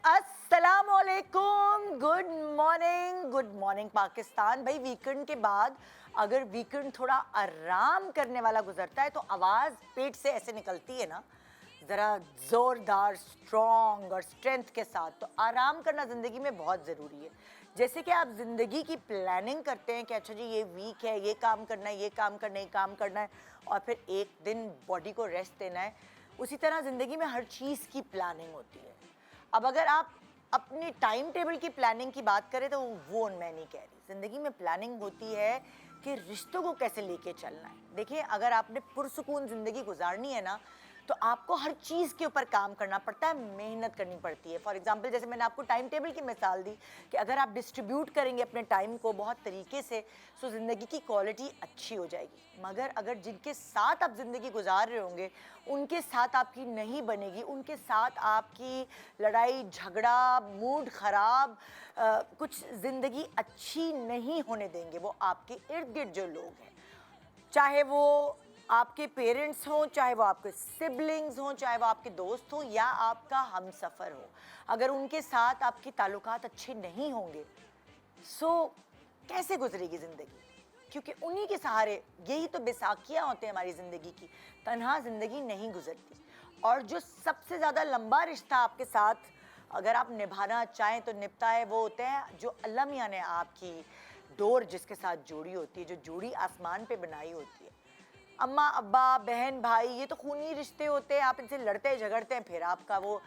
अस्सलामुअलैकुम, good morning Pakistan. भाई weekend के बाद अगर वीकेंड थोड़ा आराम करने वाला गुजरता है तो आवाज़ पेट से ऐसे निकलती है ना, ज़रा ज़ोरदार, स्ट्रॉन्ग और स्ट्रेंथ के साथ। तो आराम करना ज़िंदगी में बहुत ज़रूरी है। जैसे कि आप ज़िंदगी की प्लानिंग करते हैं कि अच्छा जी ये वीक है, ये काम करना है, ये काम करना है, ये काम करना है, और फिर एक दिन बॉडी को रेस्ट देना है, उसी तरह ज़िंदगी में हर चीज़ की प्लानिंग होती है। अब अगर आप अपने टाइम टेबल की प्लानिंग की बात करें तो वो मैं नहीं कह रही। ज़िंदगी में प्लानिंग होती है कि रिश्तों को कैसे लेके चलना है। देखिए, अगर आपने पुरसुकून ज़िंदगी गुजारनी है ना, तो आपको हर चीज़ के ऊपर काम करना पड़ता है, मेहनत करनी पड़ती है। फॉर एग्जांपल, जैसे मैंने आपको टाइम टेबल की मिसाल दी कि अगर आप डिस्ट्रीब्यूट करेंगे अपने टाइम को बहुत तरीके से, तो ज़िंदगी की क्वालिटी अच्छी हो जाएगी। मगर अगर जिनके साथ आप ज़िंदगी गुजार रहे होंगे उनके साथ आपकी नहीं बनेगी, उनके साथ आपकी लड़ाई झगड़ा, मूड ख़राब, कुछ ज़िंदगी अच्छी नहीं होने देंगे वो आपके इर्द गिर्द जो लोग हैं। चाहे वो आपके पेरेंट्स हों, चाहे वो आपके सिबलिंग्स हों, चाहे वो आपके दोस्त हों या आपका हमसफ़र हो, अगर उनके साथ आपके ताल्लुकात अच्छे नहीं होंगे, सो कैसे गुजरेगी ज़िंदगी? क्योंकि उन्हीं के सहारे, यही तो बैसाखियाँ होते हैं हमारी ज़िंदगी की। तन्हा ज़िंदगी नहीं गुजरती। और जो सबसे ज़्यादा लंबा रिश्ता आपके साथ अगर आप निभाना चाहें तो निभता है, वो होते हैं जो अल्लाह मियाँ ने आपकी डोर जिसके साथ जोड़ी होती है, जो जोड़ी आसमान पे बनाई होती है। अम्मा, अब्बा, बहन, भाई, ये तो खूनी रिश्ते होते हैं। आप इनसे लड़ते हैं, झगड़ते हैं, फिर आपका वो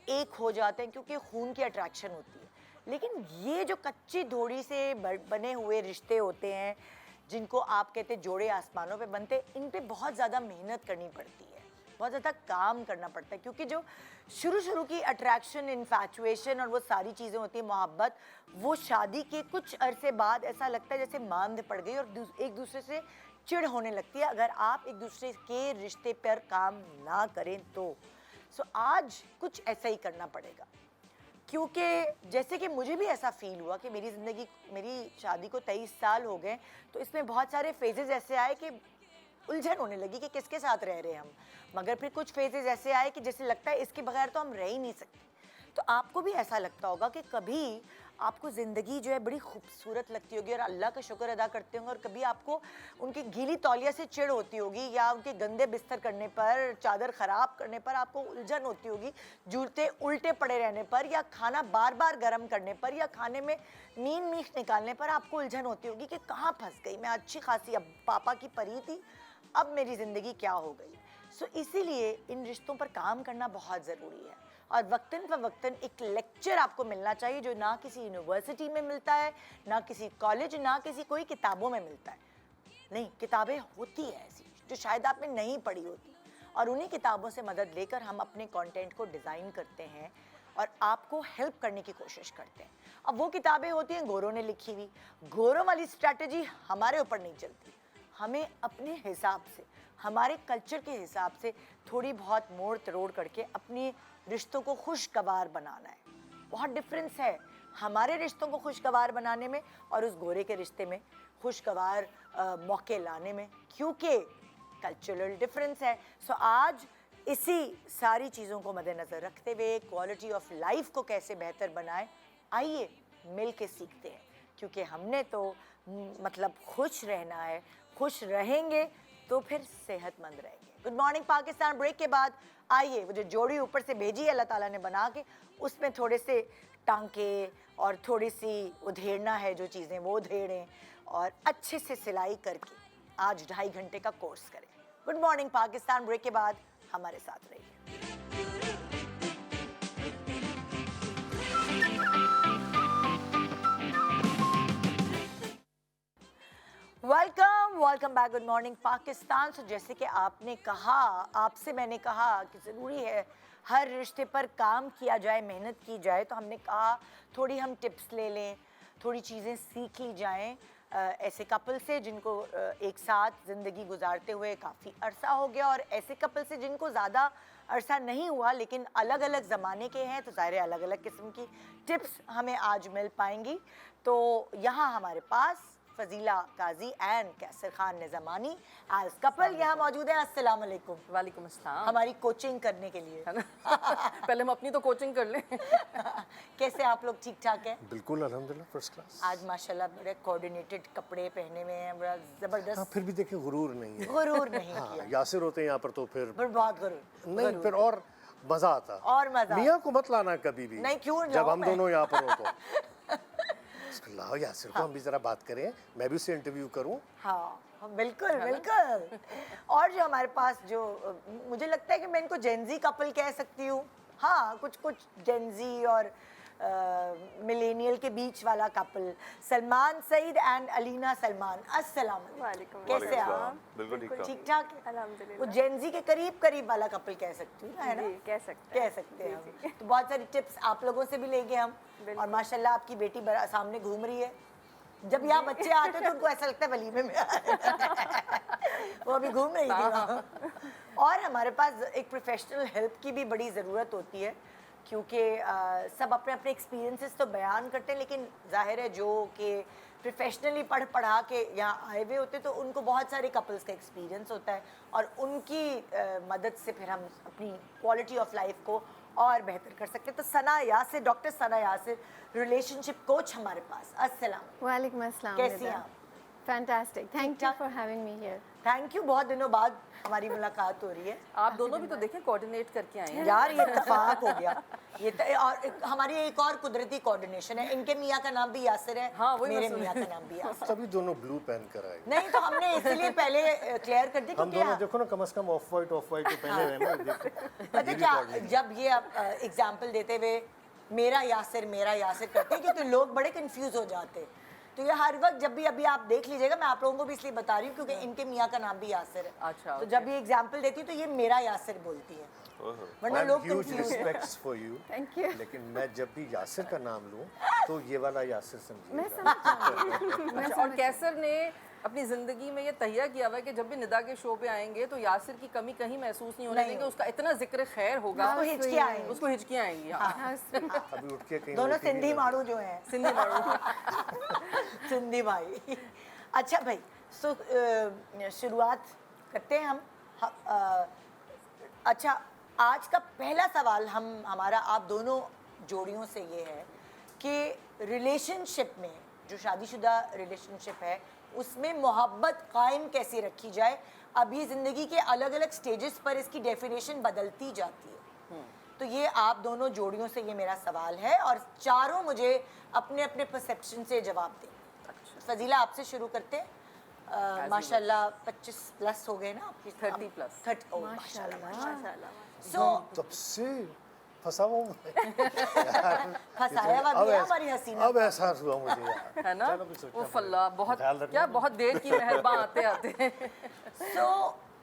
एक हो जाते हैं क्योंकि खून की अट्रैक्शन होती है। लेकिन ये जो कच्ची धोड़ी से बने हुए रिश्ते होते हैं, जिनको आप कहते हैं जोड़े आसमानों पे बनते हैं, इन पे बहुत ज़्यादा मेहनत करनी पड़ती है, बहुत ज़्यादा काम करना पड़ता है। क्योंकि जो शुरू की अट्रैक्शन, इन्फैचुएशन और वो सारी चीज़ें होती हैं, मोहब्बत, वो शादी के कुछ अरसे बाद ऐसा लगता है जैसे मांद पड़ गई और एक दूसरे से चिढ़ होने लगती है अगर आप एक दूसरे के रिश्ते पर काम ना करें तो। सो आज कुछ ऐसा ही करना पड़ेगा। क्योंकि जैसे कि मुझे भी ऐसा फ़ील हुआ कि मेरी शादी को 23 साल हो गए, तो इसमें बहुत सारे फेजेज़ ऐसे आए कि उलझन होने लगी कि किसके साथ रह रहे हैं हम। मगर फिर कुछ फेजेज़ ऐसे आए कि जैसे लगता है इसके बगैर तो हम रह ही नहीं सकते। तो आपको भी ऐसा लगता होगा कि कभी आपको ज़िंदगी जो है बड़ी खूबसूरत लगती होगी और अल्लाह का शुक्र अदा करते होंगे, और कभी आपको उनकी गीली तौलिया से चिढ़ होती होगी या उनके गंदे बिस्तर करने पर, चादर ख़राब करने पर आपको उलझन होती होगी, जूते उल्टे पड़े रहने पर, या खाना बार बार गर्म करने पर, या खाने में नींद मीठ निकालने पर आपको उलझन होती होगी कि कहाँ फंस गई मैं। अच्छी खासी अब पापा की परी थी, अब मेरी ज़िंदगी क्या हो गई। सो इसीलिए इन रिश्तों पर काम करना बहुत ज़रूरी है। और वक्तन फ़वक्तन एक लेक्चर आपको मिलना चाहिए जो ना किसी यूनिवर्सिटी में मिलता है, ना किसी कॉलेज, ना किसी कोई किताबों में मिलता है। नहीं, किताबें होती हैं ऐसी जो शायद आपने नहीं पढ़ी होती, और उन्हीं किताबों से मदद लेकर हम अपने कंटेंट को डिज़ाइन करते हैं और आपको हेल्प करने की कोशिश करते हैं। अब वो किताबें होती हैं गोरों ने लिखी हुई। गोरों वाली स्ट्रैटेजी हमारे ऊपर नहीं चलती। हमें अपने हिसाब से, हमारे कल्चर के हिसाब से थोड़ी बहुत मोड़ तरोड़ करके अपने रिश्तों को खुशगवार बनाना है। बहुत डिफरेंस है हमारे रिश्तों को खुशगवार बनाने में और उस गोरे के रिश्ते में खुशगवार मौके लाने में, क्योंकि कल्चरल डिफरेंस है। सो आज इसी सारी चीज़ों को मद्देनज़र रखते हुए क्वालिटी ऑफ लाइफ को कैसे बेहतर बनाएं, आइए मिल के सीखते हैं। क्योंकि हमने तो मतलब खुश रहना है, खुश रहेंगे तो फिर सेहतमंद रहेंगे। गुड मॉर्निंग पाकिस्तान ब्रेक के बाद आइए वो जो जोड़ी ऊपर से भेजी है अल्लाह ताला ने बना के, उसमें थोड़े से टांके और थोड़ी सी उधेड़ना है जो चीज़ें, वो उधेड़ें और अच्छे से सिलाई करके आज 2.5 घंटे का कोर्स करें। गुड मॉर्निंग पाकिस्तान ब्रेक के बाद हमारे साथ रहिए। Welcome back. Good morning Pakistan. So जैसे कि आपने कहा, आपसे मैंने कहा कि ज़रूरी है हर रिश्ते पर काम किया जाए, मेहनत की जाए, तो हमने कहा थोड़ी हम टिप्स ले लें, थोड़ी चीज़ें सीख ली जाएं ऐसे कपल से जिनको एक साथ ज़िंदगी गुजारते हुए काफ़ी अरसा हो गया, और ऐसे कपल से जिनको ज़्यादा अरसा नहीं हुआ लेकिन अलग अलग ज़माने के हैं, तो ज़ाहिर अलग अलग किस्म की टिप्स हमें आज मिल पाएंगी। तो यहाँ हमारे पास Fazila Kazi and Kaiser Khan Nizamani as couple यहाँ मौजूद है। अस्सलाम वालेकुम। वालेकुम अस्सलाम। हमारी कोचिंग करने के लिए है ना पहले हम अपनी तो कोचिंग कर लें। कैसे आप लोग ठीक ठाक हैं? बिल्कुल अल्हम्दुलिल्लाह फर्स्ट क्लास। आज माशाल्लाह बड़े कोऑर्डिनेटेड कपड़े पहने हुए हैं, बड़ा हाँ, जबरदस्त। फिर भी देखिए गुरूर नहीं है। गुरूर नहीं हाँ, किया, यासिर होते हैं यहाँ पर तो फिर पर बहुत गुरूर नहीं, फिर और मजा आता। और मजा। मियाँ को मत लाना कभी भी। नहीं, क्यों जब लाऊं हम मैं? दोनों यहाँ पर हो तो लाओ यासिर को, हम भी जरा बात करें, मैं भी उससे इंटरव्यू करूँ। हाँ बिल्कुल बिल्कुल। और जो हमारे पास जो मुझे लगता है कि मैं इनको जेनजी कपल कह सकती हूँ। हाँ, कुछ कुछ जेनजी और मिलेनियल के बीच वाला कपल, सलमान सईद एंड अलीना सलमान। अस्सलाम वालेकुम। कैसे आप? बिल्कुल ठीक ठाक। ठीक ठाक है? अल्हम्दुलिल्लाह। वो जेनजी के करीब करीब वाला कपल कह सकती हूँ ना, है ना? जी, कह सकते कह हैं। सकते हैं जी, हम। तो बहुत सारी टिप्स आप लोगों से भी लेंगे हम। और माशाल्लाह आपकी बेटी सामने घूम रही है। जब यहाँ बच्चे आते हैं तो उनको ऐसा लगता है वलीमे में वो अभी घूम रही थी वहाँ। और हमारे पास एक प्रोफेशनल हेल्प की भी बड़ी ज़रूरत होती है, क्योंकि सब अपने अपने एक्सपीरियंसेस तो बयान करते हैं, लेकिन जाहिर है जो कि प्रोफेशनली पढ़ा के यहाँ आए हुए होते हैं तो उनको बहुत सारे कपल्स का एक्सपीरियंस होता है, और उनकी मदद से फिर हम अपनी क्वालिटी ऑफ लाइफ को और बेहतर कर सकते हैं। तो सना यासिर, डॉक्टर सना यासिर, रिलेशनशिप कोच हमारे पास। अस्सलाम, वालेकुम अस्सलाम। कैसी हैं आप? फैंटास्टिक, थैंक यू ठीक-ठाक? For having me here. Thank you, बहुत दिनों बाद हमारी मुलाकात हो रही है। आप दोनों भी तो देखें कोऑर्डिनेट करके आए हैं। यार ये इत्तेफाक हो गया ये और हमारी एक और कुदरती कोऑर्डिनेशन है। इनके मियाँ का नाम भी यासिर है, हाँ, वही मेरे मैं मियाँ का नाम भी यासिर। तभी दोनोों ब्लू पहन कर आए। नहीं तो हमने इसलिए पहले क्लियर कर दिया हम क्योंकि दोनों देखो ना, कम से कम ऑफ वाइट तो पहने हुए हैं ना। पता है क्या, जब ये आप एग्जाम्पल देते हुए मेरा यासिर करते हैं, क्योंकि लोग बड़े कंफ्यूज हो जाते हैं। तो ये हर वक्त जब भी अभी आप देख लीजिएगा, मैं आप लोगों को भी इसलिए बता रही हूँ क्योंकि इनके मियाँ का नाम भी यासिर है। अच्छा, तो जब ये एग्जाम्पल देती है तो ये मेरा यासिर बोलती है, वरना लोग huge confuse respects for you. Thank you. लेकिन मैं जब भी यासिर का नाम लूँ तो ये वाला यासिर मैं समझिएगा। अच्छा, और कैसर ने अपनी जिंदगी में ये तहिया किया हुआ है कि जब भी निदा के शो पे आएंगे तो यासिर की कमी कहीं महसूस नहीं होने नहीं देंगे। उसका इतना जिक्र खैर होगा, उसको हिचकी आएंगी। उसको हिचकियाँ आएंगी। हाँ। हाँ, sweet। अभी उठ के कहीं दोनों रोटी भी सिंधी ना- मारू जो हैं, सिंधी मारू। सिंधी भाई। अच्छा भाई, सो शुरुआत करते हैं हम। अच्छा, आज का पहला सवाल हमारा आप दोनों जोड़ियों से ये है कि रिलेशनशिप में, जो शादीशुदा रिलेशनशिप है, उसमें मोहब्बत कायम कैसे रखी जाए। अभी ज़िंदगी के अलग अलग स्टेजेस पर इसकी डेफिनेशन बदलती जाती है। तो ये आप दोनों जोड़ियों से ये मेरा सवाल है, और चारों मुझे अपने अपने परसेप्शन से जवाब दें। फजीला, आपसे शुरू करते हैं। माशाल्लाह 25 प्लस हो गए ना आपकी? 30 प्लस। 30। ओह माशाल्लाह। माशाल्लाह। सो तब से फंसा हुआ हूँ। फसाया हुआ भी है हमारी हसीना। अब एहसास हुआ मुझे यार। है ना? चलो भी सोचना उफ अल्लाह, बहुत ख्याल रखना। क्या बहुत देर की मेहरबान आते आते। सो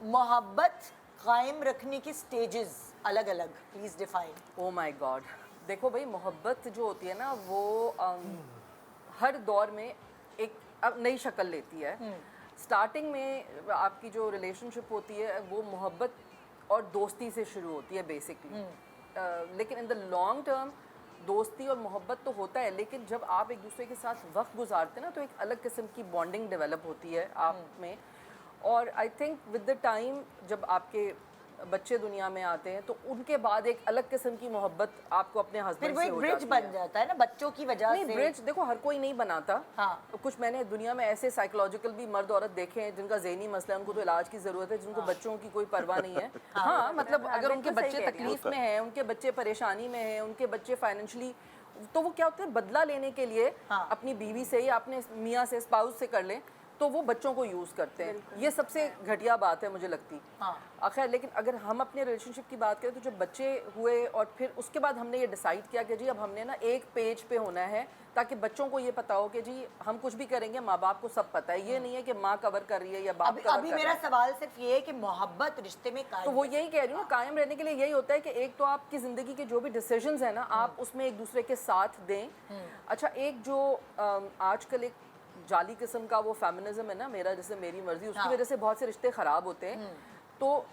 मोहब्बत कायम रखने की स्टेजेस अलग अलग, please define. Oh my God, देखो भाई, मोहब्बत जो होती है ना वो हर दौर में एक अब नई शक्ल लेती है। स्टार्टिंग में आपकी जो रिलेशनशिप होती है वो मोहब्बत और दोस्ती से शुरू होती है बेसिकली। लेकिन इन द लॉन्ग टर्म दोस्ती और मोहब्बत तो होता है, लेकिन जब आप एक दूसरे के साथ वक्त गुजारते हैं ना तो एक अलग किस्म की बॉन्डिंग डेवलप होती है आप में। और I think with the time जब आपके बच्चे दुनिया में आते हैं तो उनके बाद एक अलग किस्म की मोहब्बत आपको अपने फिर हस्बैंड वो से एक हो ब्रिज जाती बन है। जाता है ना बच्चों की वजह नहीं, से। ब्रिज देखो हर कोई नहीं बनाता। हाँ। कुछ मैंने दुनिया में ऐसे साइकोलॉजिकल भी मर्द औरत देखे हैं जिनका ज़हनी मसला है, उनको तो इलाज की ज़रूरत है, जिनको बच्चों की कोई परवाह नहीं है। हाँ, मतलब अगर उनके बिल्कुल सही बच्चे कह रही हैं। तकलीफ में हैं, उनके बच्चे परेशानी में हैं, उनके बच्चे फाइनेंशियली, तो वो क्या होते हैं, बदला लेने के लिए हाँ। अपनी बीवी से या अपने मियाँ से, स्पाउस से कर लें तो वो बच्चों को यूज़ करते हैं। ये सबसे घटिया बात है मुझे लगती। हाँ। खैर, लेकिन अगर हम अपने रिलेशनशिप की बात करें तो जब बच्चे हुए और फिर उसके बाद हमने ये डिसाइड किया कि जी अब हमने ना एक पेज पे होना है, ताकि बच्चों को ये पता हो कि जी हम कुछ भी करेंगे माँ बाप को सब पता है। ये नहीं है कि माँ कवर कर रही है या बाप कवर अभी कर मेरा रहा है। सवाल सिर्फ ये है कि मोहब्बत रिश्ते में कायम तो वो यही कह रही हूँ ना, कायम रहने के लिए यही होता है कि एक तो आपकी ज़िंदगी के जो भी डिसीजंस हैं ना आप उसमें एक दूसरे के साथ दें। अच्छा, एक जो आजकल एक जाली किस्म का वो फेमिनिज्म है ना, मेरा जैसे मेरी मर्जी, उसकी हाँ। वजह से बहुत से रिश्ते ख़राब होते हैं। तो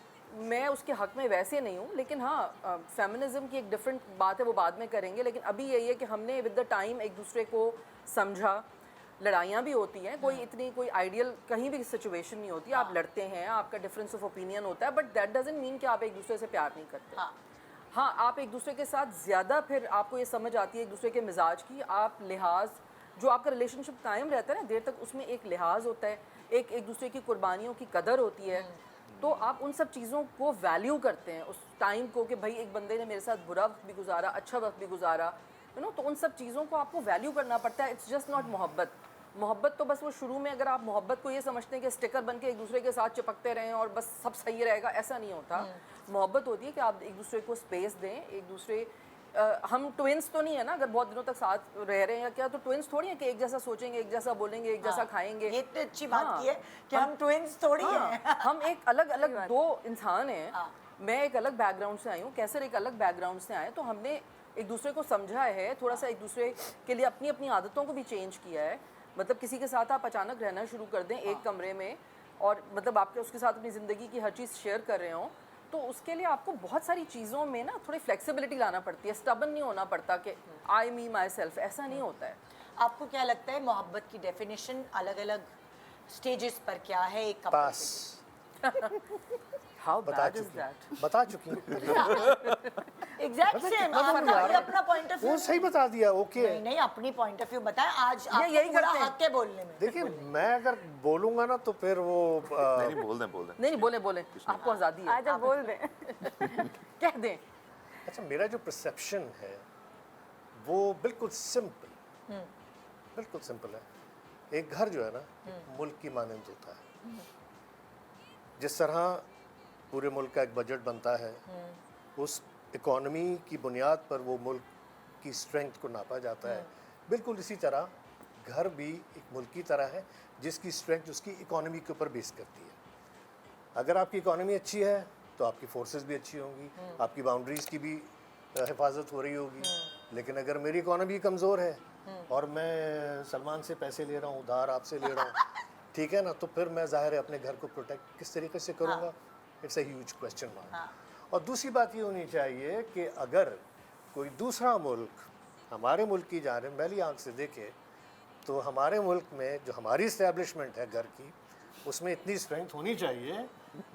मैं उसके हक में वैसे नहीं हूँ, लेकिन हाँ फेमिनिज्म की एक डिफरेंट बात है, वो बाद में करेंगे। लेकिन अभी यही है कि हमने विद द टाइम एक दूसरे को समझा, लड़ाइयाँ भी होती हैं, कोई इतनी कोई आइडियल कहीं भी सिचुएशन नहीं होती, आप लड़ते हैं, आपका डिफरेंस ऑफ ओपिनियन होता है, बट दैट डजंट मीन कि आप एक दूसरे से प्यार नहीं करते। हाँ, आप एक दूसरे के साथ ज़्यादा फिर आपको ये समझ आती है एक दूसरे के मिजाज की, आप लिहाज जो आपका रिलेशनशिप कायम रहता है ना देर तक, उसमें एक लिहाज होता है, एक दूसरे की कुर्बानियों की कदर होती है, तो आप उन सब चीज़ों को वैल्यू करते हैं उस टाइम को कि भाई एक बंदे ने मेरे साथ बुरा वक्त भी गुजारा, अच्छा वक्त भी गुजारा, यू नो, तो उन सब चीज़ों को आपको वैल्यू करना पड़ता है। इट्स जस्ट नॉट मोहब्बत। मोहब्बत तो बस वो शुरू में अगर आप मोहब्बत को ये समझते हैं कि स्टिकर बन के एक दूसरे के साथ चिपकते रहें और बस सब सही रहेगा, ऐसा नहीं होता। मोहब्बत होती है कि आप एक दूसरे को स्पेस दें, एक दूसरे हम ट्विंस तो नहीं है ना, अगर बहुत दिनों तक साथ रह रहे हैं या क्या, तो ट्विंस थोड़ी है कि एक जैसा सोचेंगे, एक जैसा बोलेंगे, एक जैसा खाएंगे। ये तो अच्छी बात की है कि हम ट्विंस थोड़ी हैं। हम एक अलग अलग दो इंसान हैं। मैं एक अलग बैकग्राउंड से आई हूँ, कैसर एक अलग बैकग्राउंड से आए, तो हमने एक दूसरे को समझा है, थोड़ा सा एक दूसरे के लिए अपनी अपनी आदतों को भी चेंज किया है। मतलब किसी के साथ आप अचानक रहना शुरू कर दें एक कमरे में, और मतलब आपके उसके साथ अपनी ज़िंदगी की हर चीज़ शेयर कर रहे हों, तो उसके लिए आपको बहुत सारी चीज़ों में ना थोड़ी फ्लेक्सिबिलिटी लाना पड़ती है। स्टबन नहीं होना पड़ता कि आई मी माई सेल्फ, ऐसा नहीं होता है। आपको क्या लगता है मोहब्बत की डेफिनेशन अलग अलग स्टेजेस पर क्या है एक कपल पास हाउ बता बैड इज चुकी दैट? बता चुकी हूँ। एग्जैक्ट सेम अपना पॉइंट ऑफ व्यू वो सही बता दिया, ओके। नहीं नहीं अपनी पॉइंट ऑफ व्यू बताएं। आज ये यही पूरा करते हैं। हक है बोलने में। देखिए, मैं अगर बोलूंगा ना तो फिर वो नहीं नहीं, बोल दें नहीं बोले बोले, आपको आज़ादी है, आज आप बोल दें। कह दें। अच्छा, मेरा जो परसेप्शन है वो बिल्कुल सिंपल, बिल्कुल सिंपल है। एक घर जो है ना एक मुल्क की मानंद होता है। जिस तरह पूरे मुल्क का एक बजट बनता है, उस इकोनॉमी की बुनियाद पर वो मुल्क की स्ट्रेंथ को नापा जाता है, बिल्कुल इसी तरह घर भी एक मुल्क की तरह है जिसकी स्ट्रेंथ उसकी इकोनॉमी के ऊपर बेस करती है। अगर आपकी इकोनॉमी अच्छी है तो आपकी फोर्सेस भी अच्छी होंगी, आपकी बाउंड्रीज़ की भी हिफाजत हो रही होगी। लेकिन अगर मेरी इकोनॉमी कमज़ोर है और मैं सलमान से पैसे ले रहा हूँ, उधार आपसे ले रहा हूँ, ठीक है ना, तो फिर मैं ज़ाहिर है अपने घर को प्रोटेक्ट किस तरीके से करूँगा? It's a huge question mark. और दूसरी बात ये होनी चाहिए कि अगर कोई दूसरा मुल्क हमारे मुल्क की जानिब मैली आंख से देखे तो हमारे मुल्क में जो हमारी इस्टेब्लिशमेंट है घर की, उसमें इतनी स्ट्रेंथ होनी चाहिए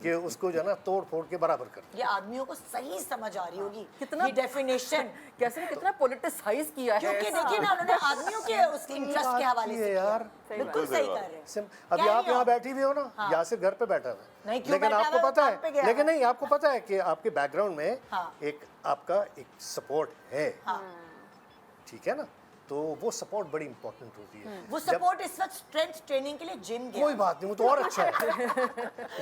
कि उसको जो है ना तोड़ फोड़ के बराबर कर दे। ये आदमियों को सही समझ आ रही होगी कितना- ये डेफिनेशन, कैसे कितना पोलिटिसाइज किया है। क्योंकि देखिए ना उन्होंने आदमियों के उसके इंटरेस्ट के हवाले से किया। यार बिल्कुल सही कर रहे हैं। अभी आप यहाँ बैठी हुई हो ना, यासिर घर पे बैठा हुआ नहीं, है, क्यों लेकिन बैठा आपको हुआ है? पता वो काम पे गया है, लेकिन है। नहीं, आपको पता है कि आपके बैकग्राउंड में हाँ। एक आपका एक सपोर्ट है, ठीक है ना, तो वो सपोर्ट बड़ी इंपॉर्टेंट होती है। वो सपोर्ट इस वक्त स्ट्रेंथ ट्रेनिंग के लिए जिम गया कोई बात नहीं, वो तो और अच्छा है।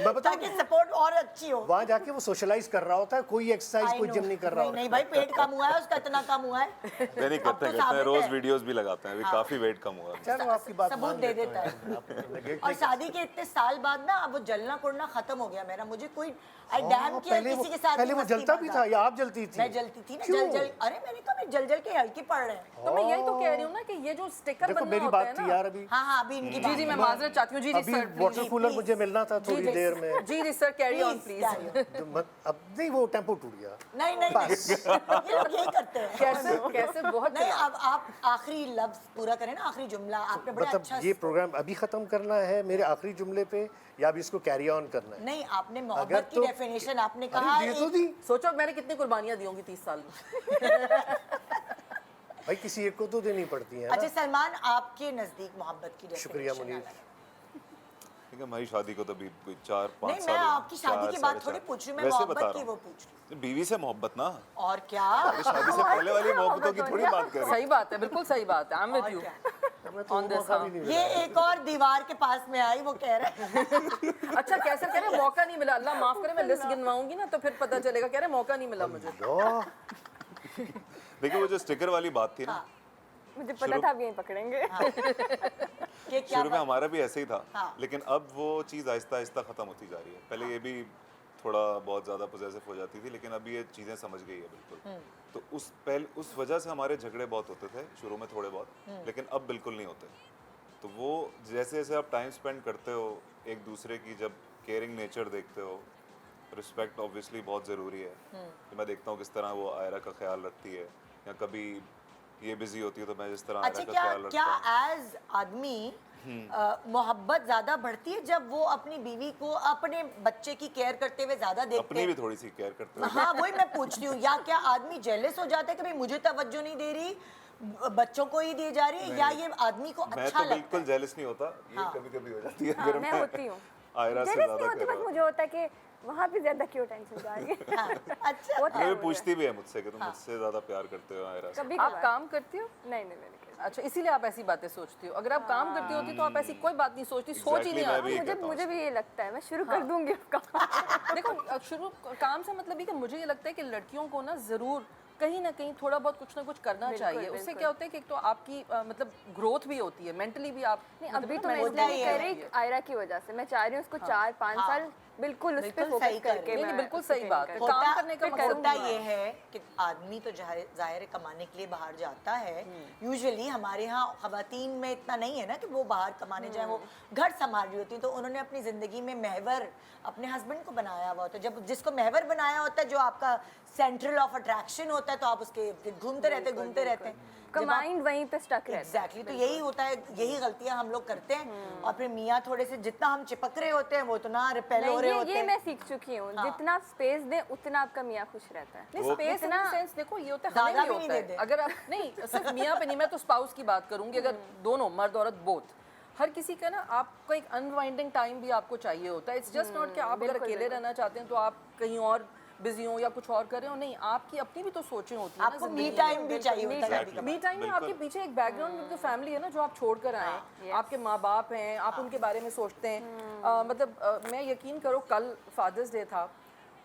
मैं बताऊँ, ताकि सपोर्ट और अच्छी हो। वहाँ जाके वो सोशलाइज कर रहा होता है, कोई एक्सरसाइज I कोई know. जिम नहीं कर रहा नहीं भाई, पेट कम हुआ है उसका, इतना कम हुआ है। नहीं नहीं, अब करते तो करते हैं, साबित रोज है। वीडियोस भी लगाते हैं, अभी काफी वेट कम हुआ है। चलो आपकी बात सबूत मान दे लेता देता हूँ, आप negate और नहीं कर शादी के इतने साल बाद ना अब वो जलना कुड़ना खत्म हो गया मेरा। मुझे कोई आई डैम हाँ, किया पहले किसी वो- के साथ पहले वो मस्ती जलता भी मजाक। था या आप जलती थी? मैं जलती थी ना, क्यों? जल जल। अरे मैंने कहा मैं जल जल के हल्की पड़ रहे हैं। तो मैं यही तो कह रही हूँ ना कि ये जो स्टिकर देखो बनना मेरी होता बात है थी ना। यार, अभी हाँ हाँ अभी इनकी जी जी, मैं माजरत चाहती हूँ। जी जी अभी सर, वाटर कूलर please. मुझे मिलना था थोड़ी जी, देर में। जी जी sir, carry on Please, please. carry तो अब नहीं, वो टेम्पो टूट गया। नहीं नहीं नहीं, ये लोग यही करते हैं। कैसे कैसे बहुत नहीं चला। अब आप आखिरी लफ्ज पूरा करें ना, आखिरी जुमला आपने बड़ा मतलब अच्छा ये प्रोग्राम अभी खत्म करना है मेरे आखिरी जुमले पे या अभी इसको कैरी ऑन करना है? नहीं, आपने अगर मोहब्बत की तो- डेफिनेशन आपने अरे कहा दे तो एक- दी सोचो मैंने कितनी कुर्बानियां दी होंगी 30 साल में। भाई, किसी एक को तो देनी पड़ती है अच्छा ना। सलमान, आपके नजदीक मोहब्बत की शुक्रिया definition मुनीर। अलग है। ठीक है, हमारी शादी को तो अभी कोई 4-5 नहीं, साल मैं हुए। आपकी शादी 4, की बात 4.5 थोड़ी पूछ रही हूँ, मैं वैसे मोहब्बत बता की रहा वो हूँ। पूछ रही बीवी से मोहब्बत ना, हूँ। और क्या? शादी से पहले वाली मोहब्बतों की थोड़ी बात कर रहे सही बात है, बिल्कुल सही बात है। आई एम और विद यू क्या? मैं तो On this, मौका भी हाँ। नहीं ये मिला। एक और दीवार के पास में आई, वो कह रहे हैं अच्छा कैसे कह रहे मौका नहीं मिला, अल्लाह माफ करे, मैं लिस्ट गिनवाऊंगी ना तो फिर पता चलेगा। कह रहे मौका नहीं मिला मुझे। लो, देखिए वो जो स्टिकर वाली बात थी ना, हाँ। मुझे पता था आप यहीं पकड़ेंगे। कि क्या शुरू में बात- हमारा भी ऐसे ही था, हाँ। लेकिन अब वो चीज़ आहिस्ता आहिस्ता ख़त्म होती जा रही है। पहले ये भी थोड़ा बहुत ज़्यादा पोजेसिव हो जाती थी, लेकिन अब ये चीज़ें समझ गई है बिल्कुल। तो उस वजह से हमारे झगड़े बहुत होते थे शुरू में, थोड़े बहुत, लेकिन अब बिल्कुल नहीं होते। तो वो जैसे जैसे आप टाइम स्पेंड करते हो एक दूसरे की, जब केयरिंग नेचर देखते हो, रिस्पेक्ट ऑब्वियसली बहुत ज़रूरी है। कि मैं देखता हूँ किस तरह वो आयरा का ख्याल रखती है, या कभी ये बिजी होती है तो मैं जिस तरह अच्छा, आयरा का क्या ख्याल क्या रखता हूँ। एज आदमी मोहब्बत ज्यादा बढ़ती है जब वो अपनी बीवी को अपने बच्चे की केयर करते हुए ज्यादा देखते अपनी भी हैं? थोड़ी सी केयर करते हो। हाँ, वही मैं पूछती हूँ, या क्या आदमी जेलस हो जाता है कि भाई मुझे तवज्जो नहीं दे रही, बच्चों को ही दी जा रही है, या नहीं। ये आदमी को मैं अच्छा तो लगता बिल्कुल है? जेलस नहीं होता, ये हाँ। कभी कभी हो जाती है हाँ, अगर मैं होती हूँ। आयरा से जेलस ज्यादा नहीं होती, कर बस रहा मुझे होता है कि वहाँ पे ज्यादा क्यों टेंशन जा रही है। हाँ, अच्छा। होता है मुझे मुझे। पूछती भी है मुझसे कि तुम हाँ। मुझसे ज्यादा प्यार करते हो आयरा से। कभी आप कभार। काम करती हो? नहीं नहीं मैंने कहा। अच्छा, इसीलिए आप ऐसी बातें सोचती हो। अगर आप काम करती होती तो आप ऐसी कोई बात नहीं सोचती, सोच ही Exactly, नहीं मैं आती। भी मुझे कहता हूँ मुझे उसको। भी ये लगता है, मैं शुरू कर दूंगी अब काम। देखो, शुरू काम से मतलब ये कि मुझे ये लगता है कि लड़कियों को ना ज़रूर कहीं ना कहीं थोड़ा बहुत कुछ ना कुछ करना बिल्कुल, चाहिए। उससे बिल्कुल। क्या होता है कि एक तो आपकी मतलब ग्रोथ भी होती है, मेंटली भी आप नहीं, मतलब अभी ना तो मैं mental होता इसलिए ही नहीं है। कर रही आयरा की वजह से। मैं चाह रही हूँ उसको 4-5 हाँ। साल बिल्कुल उस पे बिल्कुल फोकस सही कर करके रही नहीं, मैं बिल्कुल उसको सही train बात कर है। रही काम होता करने का होता मकसद ये है कि आदमी तो जाहिर है कमाने के लिए बाहर जाता है। यूजुअली हमारे यहाँ खवातीन में इतना नहीं है ना कि वो बाहर कमाने जाए, वो घर संभाल रही होती है, तो उन्होंने अपनी जिंदगी में महवर अपने हस्बैंड को बनाया हुआ होता है। जब जिसको महवर बनाया होता है, जो आपका सेंट्रल ऑफ अट्रैक्शन होता है, तो आप उसके घूमते रहते हैं। का माइंड वहीं पे स्टक रहता है। एग्जैक्टली, तो यही होता है, यही गलतियां हम लोग करते हैं। और फिर मियाँ थोड़े से जितना हम चिपक रहे होते हैं वो उतना रिपेल हो नहीं, रहे होते ये हैं। मैं सीख चुकी हूँ। हाँ। जितना स्पेस दे उतना आपका मियाँ खुश रहता है। नहीं, स्पेस इन इतना- सेंस देखो ये होता है, ज्यादा हमें भी भी नहीं होता है। देते। अगर आप नहीं सिर्फ मियाँ पे नहीं, मैं तो स्पाउस की बात करूंगी। अगर दोनों मर्द औरत बोथ, हर किसी का ना आपको एक अनवाइंडिंग टाइम भी आपको चाहिए होता है। इट्स जस्ट नॉट कि आप अगर बिल्कुल, अकेले रहना चाहते हैं तो आप कहीं और बिजी हो या कुछ और कर रहे हो। नहीं, आपकी अपनी भी तो सोचें होती है ना आपको जिंदगी मी में। टाइम भी चाहिए होता है Exactly. कभी-कभार। मी टाइम में आपके बिल्कुल। पीछे एक बैकग्राउंड में तो फैमिली है ना जो आप छोड़ कर आए हैं। yes. आपके माँ बाप हैं, आप उनके बारे में सोचते हैं। मतलब मैं यकीन करो, कल फादर्स डे था,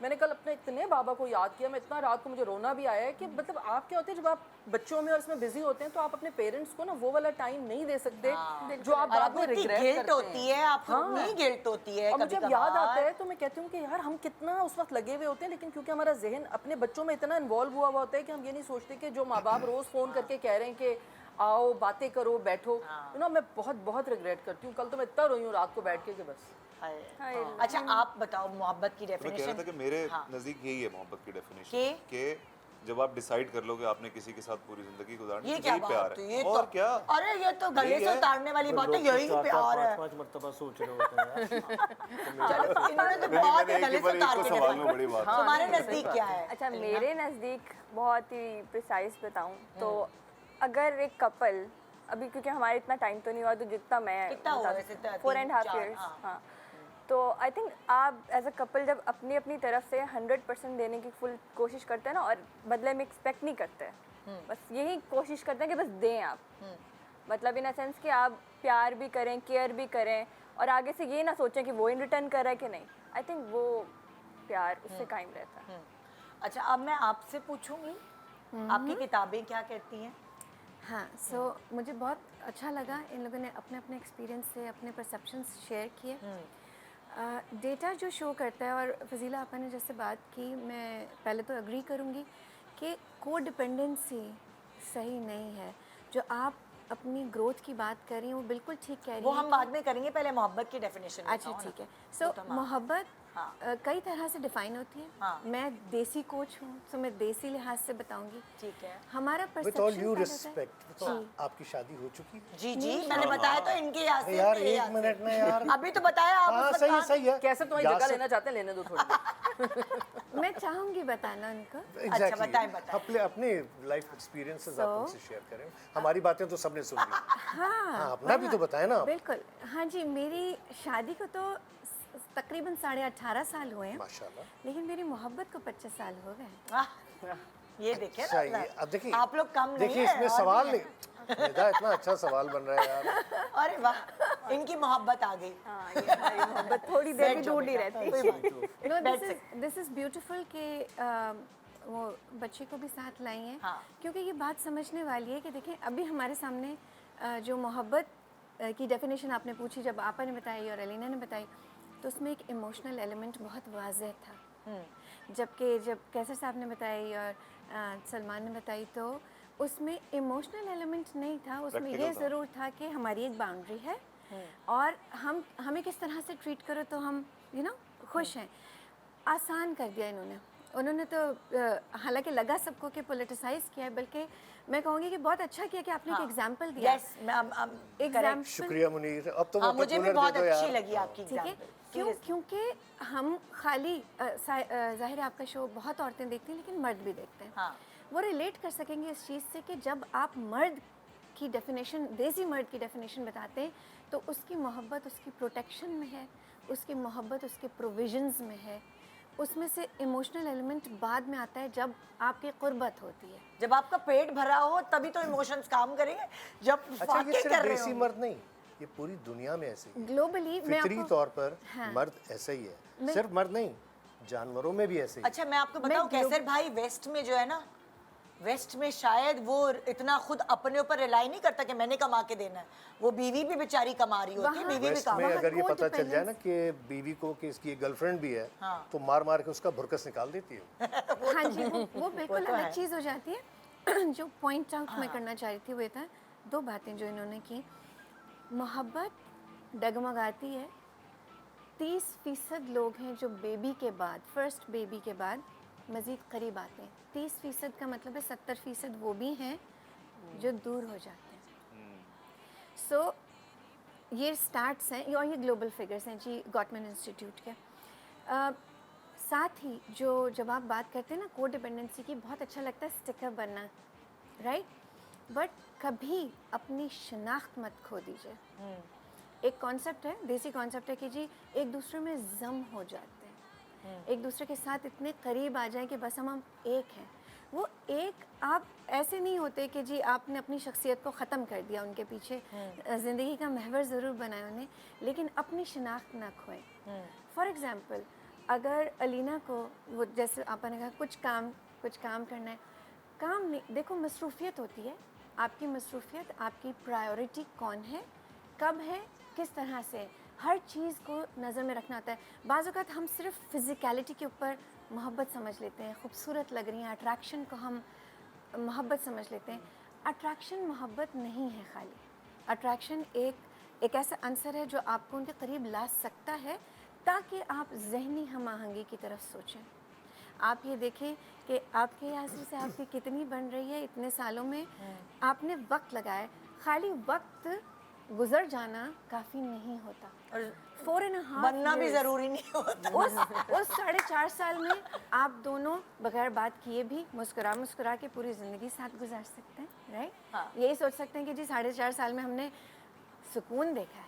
मैंने कल अपने इतने बाबा को याद किया, मैं इतना रात को मुझे रोना भी आया है कि मतलब आप क्या होते हैं जब आप बच्चों में और इसमें बिजी होते हैं तो आप अपने पेरेंट्स को ना वो वाला टाइम नहीं दे सकते जो आप और बाद आपको में इतनी रिग्रेट गिल्ट करते होती है, आपको हाँ। इतनी गिल्ट होती है और मुझे जब याद कभी-कभार। आता है तो मैं कहती हूँ कि यार हम कितना उस वक्त लगे हुए होते हैं, लेकिन क्योंकि हमारा जहन अपने बच्चों में इतना इन्वॉल्व हुआ हुआ होता है कि हम ये नहीं सोचते कि जो माँ बाप रोज फोन करके कह रहे हैं कि आओ बातें करो बैठो, यू नो, मैं बहुत बहुत रिग्रेट करती हूँ। कल तो मैं इतना रोई हूँ रात को बैठ के कि बस। हाय। हाय। अच्छा, आप बताओ मोहब्बत की तो मैं कह रहा था डेफिनेशन। कि मेरे हाँ। नजदीक यही है मोहब्बत की डेफिनेशन कि? कि जब आप डिसाइड कर लो कि आपने किसी के साथ पूरी जिंदगी गुजारनी ये तो क्या यही प्यार बात है? है। ये और तो क्या, अरे ये तो गले यही से है। उतारने वाली बात है, लोग तो यही चार-चार, प्यार है। पाँच-पाँच मर्तबा सोच रहे होते हैं यार। चलो, इन्होंने तो नहीं, बहुत मैंने एक गले ही से बार उतार इसको के संभालना देखा। बड़ी बात है। तुम्हारे नहीं, नजदीक सही क्या बात है? अच्छा, अलीना? मेरे नज़दीक बहुत ही प्रिसाइज बताऊं तो अगर एक कपल, अभी क्योंकि हमारे इतना टाइम तो नहीं हुआ, तो जितना मैं कितना हुआ वैसे? 4.5 3-4, years, हाँ। हाँ। तो आई थिंक आप एज अ कपल जब अपनी अपनी तरफ से 100% देने की फुल कोशिश करते हैं ना, और बदले में एक्सपेक्ट नहीं करते हैं, बस यही कोशिश करते हैं कि बस दें आप। मतलब इन अ सेंस कि आप प्यार भी करें, केयर भी करें, और आगे से ये ना सोचें कि वो इन रिटर्न कर रहा है कि नहीं। आई थिंक वो प्यार उससे कायम रहता है। अच्छा, अब मैं आपसे पूछूंगी, आपकी किताबें क्या कहती हैं? हाँ, सो मुझे बहुत अच्छा लगा, इन लोगों ने अपने अपने एक्सपीरियंस से अपने परसेप्शंस शेयर किए। डेटा जो शो करता है, और फजीला आपा ने जैसे बात की, मैं पहले तो एग्री करूँगी कि को डिपेंडेंसी सही नहीं है। जो आप अपनी ग्रोथ की बात कर रही हैं वो बिल्कुल ठीक कह रही वो हैं। हम बाद में करेंगे, पहले मोहब्बत की डेफिनेशन अच्छा, ठीक है। सो मोहब्बत कई तरह से डिफाइन होती है। हाँ। मैं देसी कोच हूँ, तो मैं देसी लिहाज से बताऊंगी। ठीक है। हमारा विद ऑल परसेप्शन ड्यू क्या होता है? रिस्पेक्ट, तो आपकी शादी हो चुकी है? जी जी, मैंने बताया तो इनके यहाँ से, यार मेरे एक यहाँ से। मिनट में यार। अभी तो बताया आप। हाँ उस वक्त सही है, कहाँ- सही है। कैसे तुम्हारी जगह यासर- लेना चाहते हैं, लेने दो थोड़ी। मैं चाहूँगी बताना उनको। Exactly. बताएं, बताएं। अपने अपने लाइफ एक्सपीरियंसेस आप So- हमसे शेयर करें। हमारी बातें तो सबने सुन ली। हाँ, अपना भी तो बताएं ना आप। बिल्कुल। हाँ जी, मेरी शादी को तो तकरीबन 18.5 साल हुए हैं, माशाल्लाह। लेकिन मेरी मोहब्बत को 25 साल हो गए। आह, ये देखे अच्छा, ये अब देखिए, आप लोग कम नहीं देखिए है, इसमें और सवाल भी नहीं, निदा इतना अच्छा सवाल बन रहा है यार। है। अरे वाह, इनकी मोहब्बत आ गई। हाँ, ये हमारी मोहब्बत थोड़ी देर बैठ भी जाओ दूर नहीं बेटा, रहती। कोई बात नहीं। नो, बैठ दिस इज़ ब्यूटीफुल कि वो बच्चे को भी साथ लाई हैं। हाँ। क्योंकि ये बात समझने वाली है कि देखें, अभी हमारे सामने जो मोहब्बत की डेफिनेशन आपने पूछी, जब आपा ने बताई और अलीना ने बताई, तो उसमें एक इमोशनल एलिमेंट बहुत वाज़ेह था। जबकि जब कैसर साहब ने बताई और सलमान ने बताई, तो उसमें इमोशनल एलिमेंट नहीं था। उसमें ये Practical था। ज़रूर था कि हमारी एक बाउंड्री है, और हमें किस तरह से ट्रीट करो तो हम खुश हैं। आसान कर दिया इन्होंने उन्होंने तो हालांकि लगा सबको कि पोलिटिसाइज किया है, बल्कि मैं कहूँगी कि बहुत अच्छा किया कि आपने एक एग्जांपल दिया। यस मैम, एग्जाम्पल शुक्रिया मुनीर, अब तो हाँ वाटर मुझे भी कूलर बहुत दे दो अच्छी यार। लगी आपकी ठीक है, एग्जाम्पल। क्योंकि हम खाली जाहिर है आपका शो बहुत औरतें देखती हैं लेकिन मर्द भी देखते हैं। हाँ। वो रिलेट कर सकेंगे इस चीज़ से कि जब आप मर्द की डेफिनेशन, देसी मर्द की डेफिनेशन बताते हैं तो उसकी मोहब्बत उसकी प्रोटेक्शन में है, उसकी मोहब्बत उसके प्रोविजंस में है, उसमें से इमोशनल एलिमेंट बाद में आता है जब आपकी कुर्बत होती है। जब आपका पेट भरा हो तभी तो इमोशंस काम करेंगे, जब अच्छा, वाकई ये सिर्फ कर रहे देसी हो। मर्द नहीं, ये पूरी दुनिया में ऐसे ही है। ग्लोबली मैं फितरी आपको तौर पर हाँ। मर्द ऐसे ही है, सिर्फ मर्द नहीं, जानवरों में भी ऐसे ही। अच्छा मैं आपको बताऊं कैसर भाई, वेस्ट में जो है ना, वेस्ट में शायद वो इतना खुद अपने ऊपर रिलाई नहीं करता कि मैंने कमा के देना है, वो बीवी भी बेचारी कमा रही होती है, वहाँ- बीवी भी वेस्ट कमा। में अगर ये वहाँ पता चल जाए ना co-dependence- कि बीवी को कि इसकी गर्लफ्रेंड भी है, हाँ। तो मार मार के उसका भुरकस निकाल देती है। हाँ जी, वो बिल्कुल तो अलग है। चीज़ हो जाती है। जो पॉइंट आउट मैं करना चाह रही थी वो ये था, दो बातें जो इन्होंने की। मोहब्बत डगमगाती है। 30% लोग हैं जो बेबी के बाद, फर्स्ट बेबी के बाद मज़ीद करीब आते हैं। 30% का मतलब है 70% वो भी हैं जो दूर हो जाते हैं। सो ये स्टार्ट्स हैं और ये ग्लोबल फिगर्स हैं जी, गॉटमैन इंस्टीट्यूट के। साथ ही जो जब आप बात करते हैं ना को डिपेंडेंसी की, बहुत अच्छा लगता है स्टिकर बनना, राइट, बट कभी अपनी शनाख्त मत खो दीजिए। एक कॉन्सेप्ट है, देसी कॉन्सेप्ट है कि जी एक दूसरे में जम हो जाते हैं, एक दूसरे के साथ इतने करीब आ जाएं कि बस हम एक हैं। वो एक आप ऐसे नहीं होते कि जी आपने अपनी शख्सियत को ख़त्म कर दिया, उनके पीछे ज़िंदगी का महवर ज़रूर बनाया उन्हें, लेकिन अपनी शनाख्त ना खोएं। फॉर एग्ज़ाम्पल, अगर अलीना को वो जैसे आपने कहा कुछ काम करना है, काम नहीं, देखो मसरूफ़ियत होती है, आपकी मसरूफ़ियत, आपकी प्रायोरिटी कौन है, कब है, किस तरह से, हर चीज़ को नज़र में रखना होता है। बाज़ औक़ात हम सिर्फ फ़िज़िकलिटी के ऊपर मोहब्बत समझ लेते हैं, खूबसूरत लग रही हैं, अट्रैक्शन को हम मोहब्बत समझ लेते हैं। अट्रैक्शन मोहब्बत नहीं है खाली। अट्रैक्शन एक ऐसा अंसर है जो आपको उनके करीब ला सकता है ताकि आप ज़हनी हम आहंगी की तरफ सोचें। आप ये देखें कि आपके यासर से आपकी कितनी बन रही है इतने सालों में, आपने वक्त लगाया, खाली वक्त गुजर जाना काफ़ी नहीं होता। और 4.5 बनना भी years, जरूरी नहीं होता। उस 4.5 साल में आप दोनों बगैर बात किए भी मुस्कुरा के पूरी ज़िंदगी साथ गुजार सकते हैं, राइट? हाँ। यही सोच सकते हैं कि जी 4.5 साल में हमने सुकून देखा है,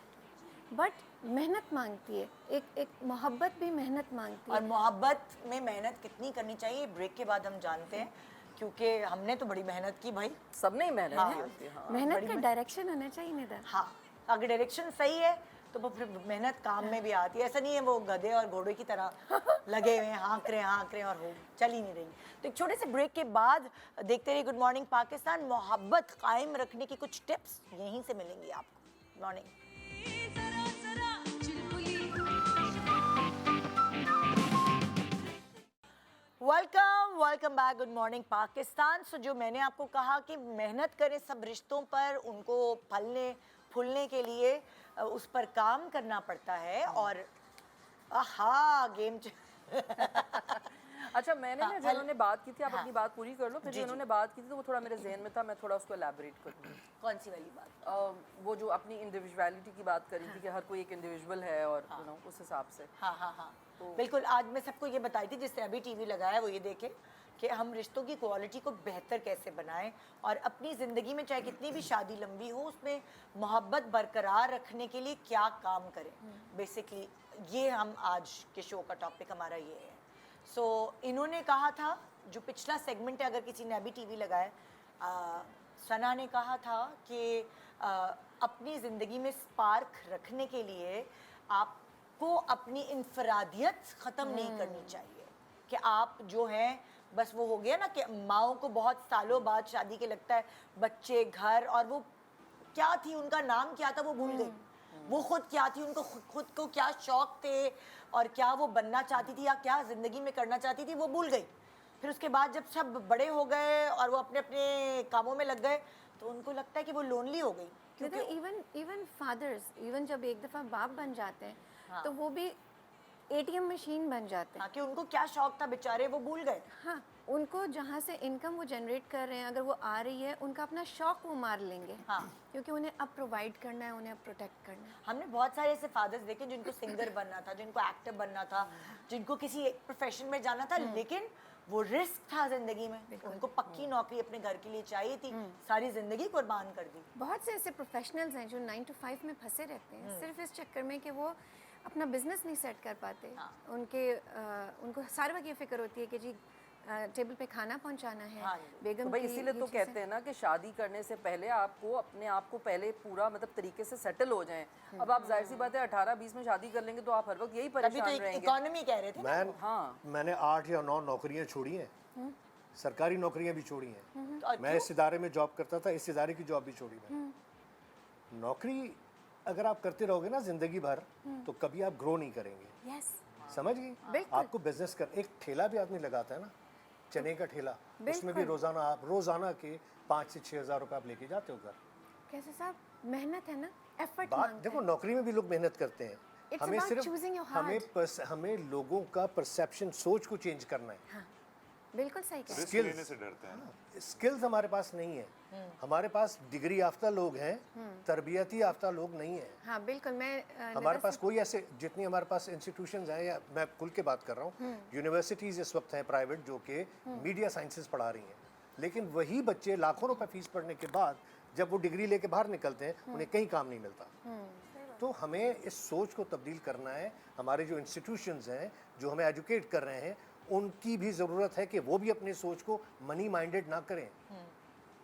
बट मेहनत मांगती है, एक मोहब्बत भी मेहनत मांगती और है। मोहब्बत में मेहनत कितनी करनी चाहिए, ब्रेक के बाद हम जानते हैं, क्योंकि हमने तो बड़ी मेहनत की भाई। सबने ही मेहनत हाँ। की होती है, हाँ। मेहनत का डायरेक्शन होना चाहिए निदा। हाँ, अगर डायरेक्शन सही है तो वो फिर मेहनत काम में भी आती है। ऐसा नहीं है वो गधे और घोड़े की तरह लगे हुए हैं, हाँक रहे हैं और हो चल ही नहीं रही। तो एक छोटे से ब्रेक के बाद देखते रहिए गुड मॉर्निंग पाकिस्तान। मोहब्बत कायम रखने की कुछ टिप्स यहीं से मिलेंगी आपको। Morning. Welcome back, good morning Pakistan. So जो मैंने आपको कहा कि मेहनत करें सब रिश्तों पर, उनको फलने फूलने के लिए उस पर काम करना पड़ता है। और आहा गेम अच्छा, मैंने ना जो उन्होंने बात की थी, आप हाँ। अपनी बात पूरी कर लो, फिर जी, जो उन्होंने बात की थी तो वो थोड़ा मेरे जहन में था, मैं थोड़ा उसको एलैबोरेट करूँ। कौन सी वाली बात? वो जो अपनी इंडिविजुअलिटी की बात करी थी कि हर कोई एक इंडिविजुअल है और यू नो उस हिसाब से। हाँ बिल्कुल। आज मैं सबको ये बताई थी जिसने अभी टीवी लगाया वो ये देखे कि हम रिश्तों की क्वालिटी को बेहतर कैसे बनाएं और अपनी ज़िंदगी में चाहे कितनी भी शादी लंबी हो उसमें मोहब्बत बरकरार रखने के लिए क्या काम करें। बेसिकली ये हम आज के शो का टॉपिक हमारा ये है। सो इन्होंने कहा था, जो पिछला सेगमेंट है अगर किसी ने अभी टीवी लगाया, सना ने कहा था कि अपनी ज़िंदगी में स्पार्क रखने के लिए आपको अपनी इनफरादियत ख़त्म नहीं करनी चाहिए कि आप जो हैं बस वो हो गया ना कि माओं को बहुत सालों बाद शादी के लगता है बच्चे, घर, और वो क्या थी, उनका नाम क्या था वो भूल गई, वो खुद क्या थी, उनको खुद को क्या शौक थे और क्या वो बनना चाहती थी या क्या ज़िंदगी में करना चाहती थी वो भूल गई। फिर उसके बाद जब सब बड़े हो गए और वो अपने अपने कामों में लग गए तो उनको लगता है कि वो लोनली हो गई। क्योंकि इवन फादर्स, इवन जब एक दफ़ा बाप बन जाते हैं तो वो भी ATM मशीन बन जाते हैं। हाँ, कि उनको क्या शौक था बेचारे, वो भूल गए। हाँ, उनको जहाँ से इनकम वो जनरेट कर रहे हैं, अगर वो आ रही है, उनका अपना शौक वो मार लेंगे। हाँ। क्योंकि उन्हें अब प्रोवाइड करना है, उन्हें अब प्रोटेक्ट करना है। हमने बहुत सारे ऐसे फादर्स देखे जिनको सिंगर बनना था, जिनको एक्टर बनना था, जिनको किसी एक प्रोफेशन में जाना था, लेकिन वो रिस्क था जिंदगी में, उनको पक्की नौकरी अपने घर के लिए चाहिए थी, सारी जिंदगी कुर्बान कर दी। बहुत से ऐसे प्रोफेशनल्स हैं जो 9 to 5 में फंसे रहते हैं, सिर्फ इस चक्कर में कि वो अपना बिजनेस नहीं सेट कर पाते। उनको सारे वक्त ये फिक्र होती है कि जी टेबल पे खाना पहुंचाना है, हाँ जी। बेगम तो भाई की इसीलिए ये तो चीज़ें। कहते हैं ना कि शादी करने से पहले आपको अपने आप को पहले पूरा मतलब तरीके से सेटल हो जाएं। अब आप जाहिर सी बात है 18-20 में शादी कर लेंगे तो आप हर वक्त यही तभी तो परेशान रहेंगे। इकोनॉमी कह रहे थे ना। हाँ मैंने 8 या 9 नौकरियां छोड़ी हैं, सरकारी नौकरियां भी छोड़ी हैं। और मैं इस इदारे में जॉब करता था, इस इदारे की जॉब भी छोड़ी मैंने। नौकरी अगर आप करते रहोगे ना जिंदगी भर, तो कभी आप ग्रो नहीं करेंगे। यस, समझ गई? बिल्कुल। आपको बिजनेस कर, एक ठेला भी आदमी लगाता है ना, चने का ठेला, उसमें भी रोजाना के 5 से 6 हज़ार रुपये आप लेके जाते हो घर। कैसे साहब, मेहनत है ना, एफर्ट बात मांगता देखो, है। नौकरी में भी लोग मेहनत करते हैं। It's हमें about सिर्फ choosing your heart. हमें लोगों का परसेप्शन, सोच को चेंज करना है। हाँ, बिल्कुल सही कहा। Risk Skills. लेने से डरते हैं ना। स्किल्स हमारे पास नहीं है, हमारे पास डिग्री याफ्ता लोग हैं, तरबियती याफ्ता लोग नहीं है। हाँ, बिल्कुल। मैं हमारे पास कोई ऐसे, जितनी हमारे पास इंस्टीट्यूशंस हैं, या मैं खुल के बात कर रहा हूँ, यूनिवर्सिटीज़ इस वक्त हैं प्राइवेट जो कि मीडिया साइंसेस पढ़ा रही हैं, लेकिन वही बच्चे लाखों रुपए फीस पढ़ने के बाद जब वो डिग्री लेके बाहर निकलते हैं, उन्हें कहीं काम नहीं मिलता। तो हमें इस सोच को तब्दील करना है। हमारे जो इंस्टीट्यूशंस हैं जो हमें एजुकेट कर रहे हैं, उनकी भी ज़रूरत है कि वो भी अपनी सोच को मनी माइंडेड ना करें,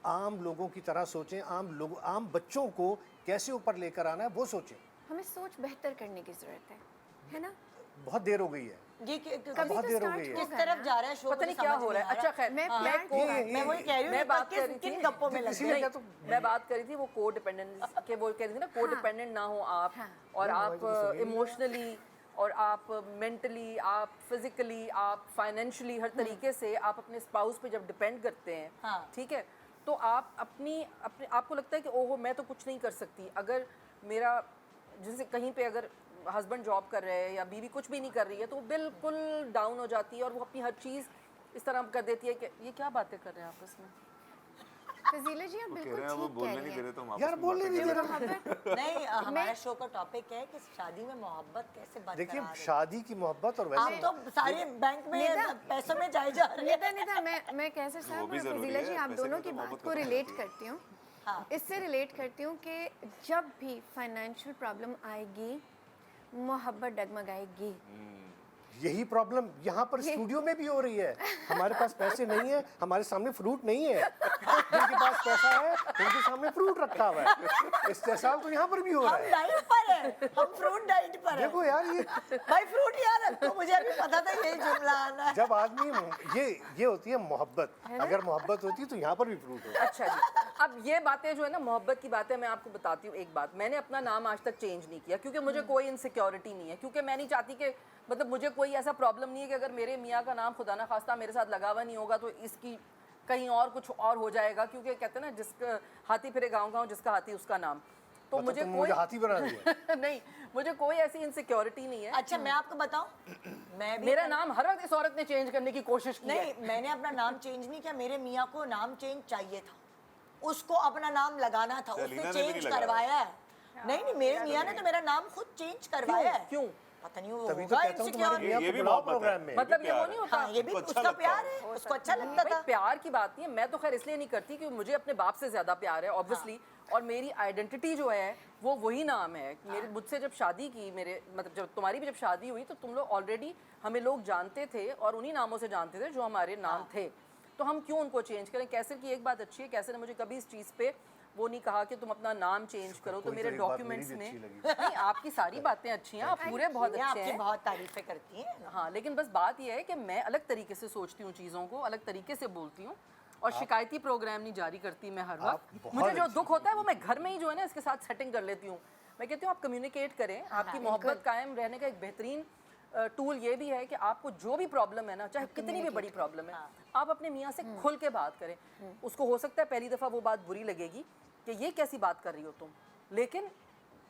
आम लोगों की तरह सोचें। आम बच्चों को कैसे ऊपर लेकर आना है वो सोचें। हमें सोच बेहतर करने की ज़रूरत है ना? बहुत देर हो गई है, ये कभी बहुत तो देर हो स्टार्ट गई है। किस होगा तरफ ना। जा रहा है शो, पता नहीं क्या हो रहा है। अच्छा खैर मैं हाँ। प्लान मैं वही कह रही हूँ, मैं बात कर रही किन थी, गप्पों में लग इसीलिए गए। क्या तो मैं बात कर रही थी वो को डिपेंडेंस के, वो कह रही थी ना को डिपेंडेंट ना हो आप, और आप इमोशनली और आप मेंटली, आप फिजिकली, आप फाइनेंशियली, हर तरीके से आप अपने स्पाउस पे जब डिपेंड करते हैं, हाँ। ठीक है, तो आप अपने आपको लगता है कि ओहो मैं तो कुछ नहीं कर सकती। अगर मेरा जैसे कहीं पे अगर हस्बैंड जॉब कर रहे हैं या बीवी कुछ भी नहीं कर रही है, तो वो बिल्कुल डाउन हो जाती है और वो अपनी हर चीज़ इस तरह कर देती है कि ये क्या बातें कर रहे हैं आपस में। फजीला जी, आप वो कह बिल्कुल रहे हैं वो ठीक बोलने कह नहीं रही दे हैं। रहे तो हम आपस यार में बोलने बातें नहीं कर दे रहे हैं। रहा। नहीं, हमारा शो का टॉपिक है कि शादी में मोहब्बत कैसे बरकरार देखिए, है। शादी की मोहब्बत और आप वैसे तो सारे बैंक में निदा। पैसों में जाए जा रहे हैं। निदा, मैं कैसर साहब वो भी और ज़रूरी फजीला है, जी, आप पैसे दोनों की की तो बात मोहब्बत को करनी रिलेट होती है। करती हूँ। हाँ। इससे रिलेट करती हूँ कि जब भी फाइनेंशियल प्रॉब्लम आएगी, मोहब्बत डगमगाएगी। यही प्रॉब्लम यहाँ पर स्टूडियो में भी हो रही है। हमारे पास पैसे नहीं है, हमारे सामने फ्रूट नहीं है। जिनके पास पैसा है उनके सामने फ्रूट रखा हुआ है। इस्तेसाल तो यहाँ पर भी हो रहा हम है। डाइट पर हैं, हम फ्रूट डाइट पर हैं। देखो यार, ये भाई फ्रूट यार रखो, मुझे अभी पता था यही जुमला आना है। जब आदमी ये होती है मोहब्बत। अगर मोहब्बत होती तो यहाँ पर भी फ्रूट होता। अच्छा जी, अब ये बातें जो है ना मोहब्बत की बातें, मैं आपको बताती हूँ एक बात। मैंने अपना नाम आज तक चेंज नहीं किया क्योंकि मुझे कोई इनसिक्योरिटी नहीं है, क्योंकि मैं नहीं चाहती कि मतलब मुझे कोई ऐसा प्रॉब्लम नहीं है कि अगर मेरे मियाँ का नाम खुदा ना खास्ता मेरे साथ लगा हुआ नहीं होगा तो इसकी कहीं और कुछ और हो जाएगा, क्योंकि कहते हैं ना जिसका हाथी फिरे गाँव जिसका हाथी उसका नाम। तो मतलब मुझे तुम कोई मुझे हाथी बना दिया। नहीं, मुझे कोई ऐसी इनसिक्योरिटी नहीं है। अच्छा, मैं आपको बताऊं, मैं भी मेरा नाम हर वक्त इस औरत ने चेंज करने की कोशिश की है। नहीं, मैंने अपना नाम चेंज नहीं किया। मेरे मियाँ को नाम चेंज चाहिए था, उसको अपना नाम लगाना था, अच्छा, उसने लीना ने भी चेंज नहीं लगाया। करवाया है। नहीं, मेरे मियाँ ने तो मेरा नाम खुद चेंज करवाया है। क्यों? पता नहीं वो तभी तो होगा कहता हूँ insecure। तुम्हारे मियाँ ये को भी बुलाओ मोहब्बत है। प्रोग्राम में। मतलब ये प्यार वो है। नहीं होता। हाँ, ये भी उसको अच्छा उसका लगता प्यार है। है, उसको अच्छा लगता भाई था। प्यार की बात नहीं है, मैं तो खैर इसलिए नहीं करती कि मुझे अपने बाप से ज्यादा प्यार है ऑब्वियसली, और मेरी आइडेंटिटी जो है वो वही नाम है। मेरे मुझसे जब शादी की, मेरे मतलब जब तुम्हारी भी जब शादी हुई तो तुम लोग ऑलरेडी हमें लोग जानते थे और उन्हीं नामों से जानते थे जो हमारे नाम थे, तो हम क्यों उनको चेंज करें। कैसर की एक बात अच्छी है, कैसर ने मुझे कभी इस चीज़ पे वो नहीं कहा कि तुम अपना नाम चेंज करो, तो कोई मेरे तो एक बात डॉक्यूमेंट्स मेरी भी में अच्छी लगी। नहीं, आपकी सारी बातें अच्छी हैं, आप पूरे बहुत ये अच्छे आपकी हैं। बहुत तारीफें करती हैं। हाँ, लेकिन बस बात यह है कि मैं अलग तरीके से सोचती हूँ चीज़ों को, अलग तरीके से बोलती हूँ और शिकायती प्रोग्राम नहीं जारी करती मैं हर वक्त। बहुत मुझे जो अच्छी दुख होता है वो मैं घर में ही जो है ना इसके साथ सेटिंग कर लेती हूँ। मैं कहती हूँ आप कम्युनिकेट करें, आपकी मोहब्बत कायम रहने का एक बेहतरीन टूल ये भी है कि आपको जो भी प्रॉब्लम है ना, चाहे कितनी भी बड़ी प्रॉब्लम है, आप अपने मियाँ से खुल के बात करें। उसको हो सकता है पहली दफ़ा वो बात बुरी लगेगी कि ये कैसी बात कर रही हो तुम, लेकिन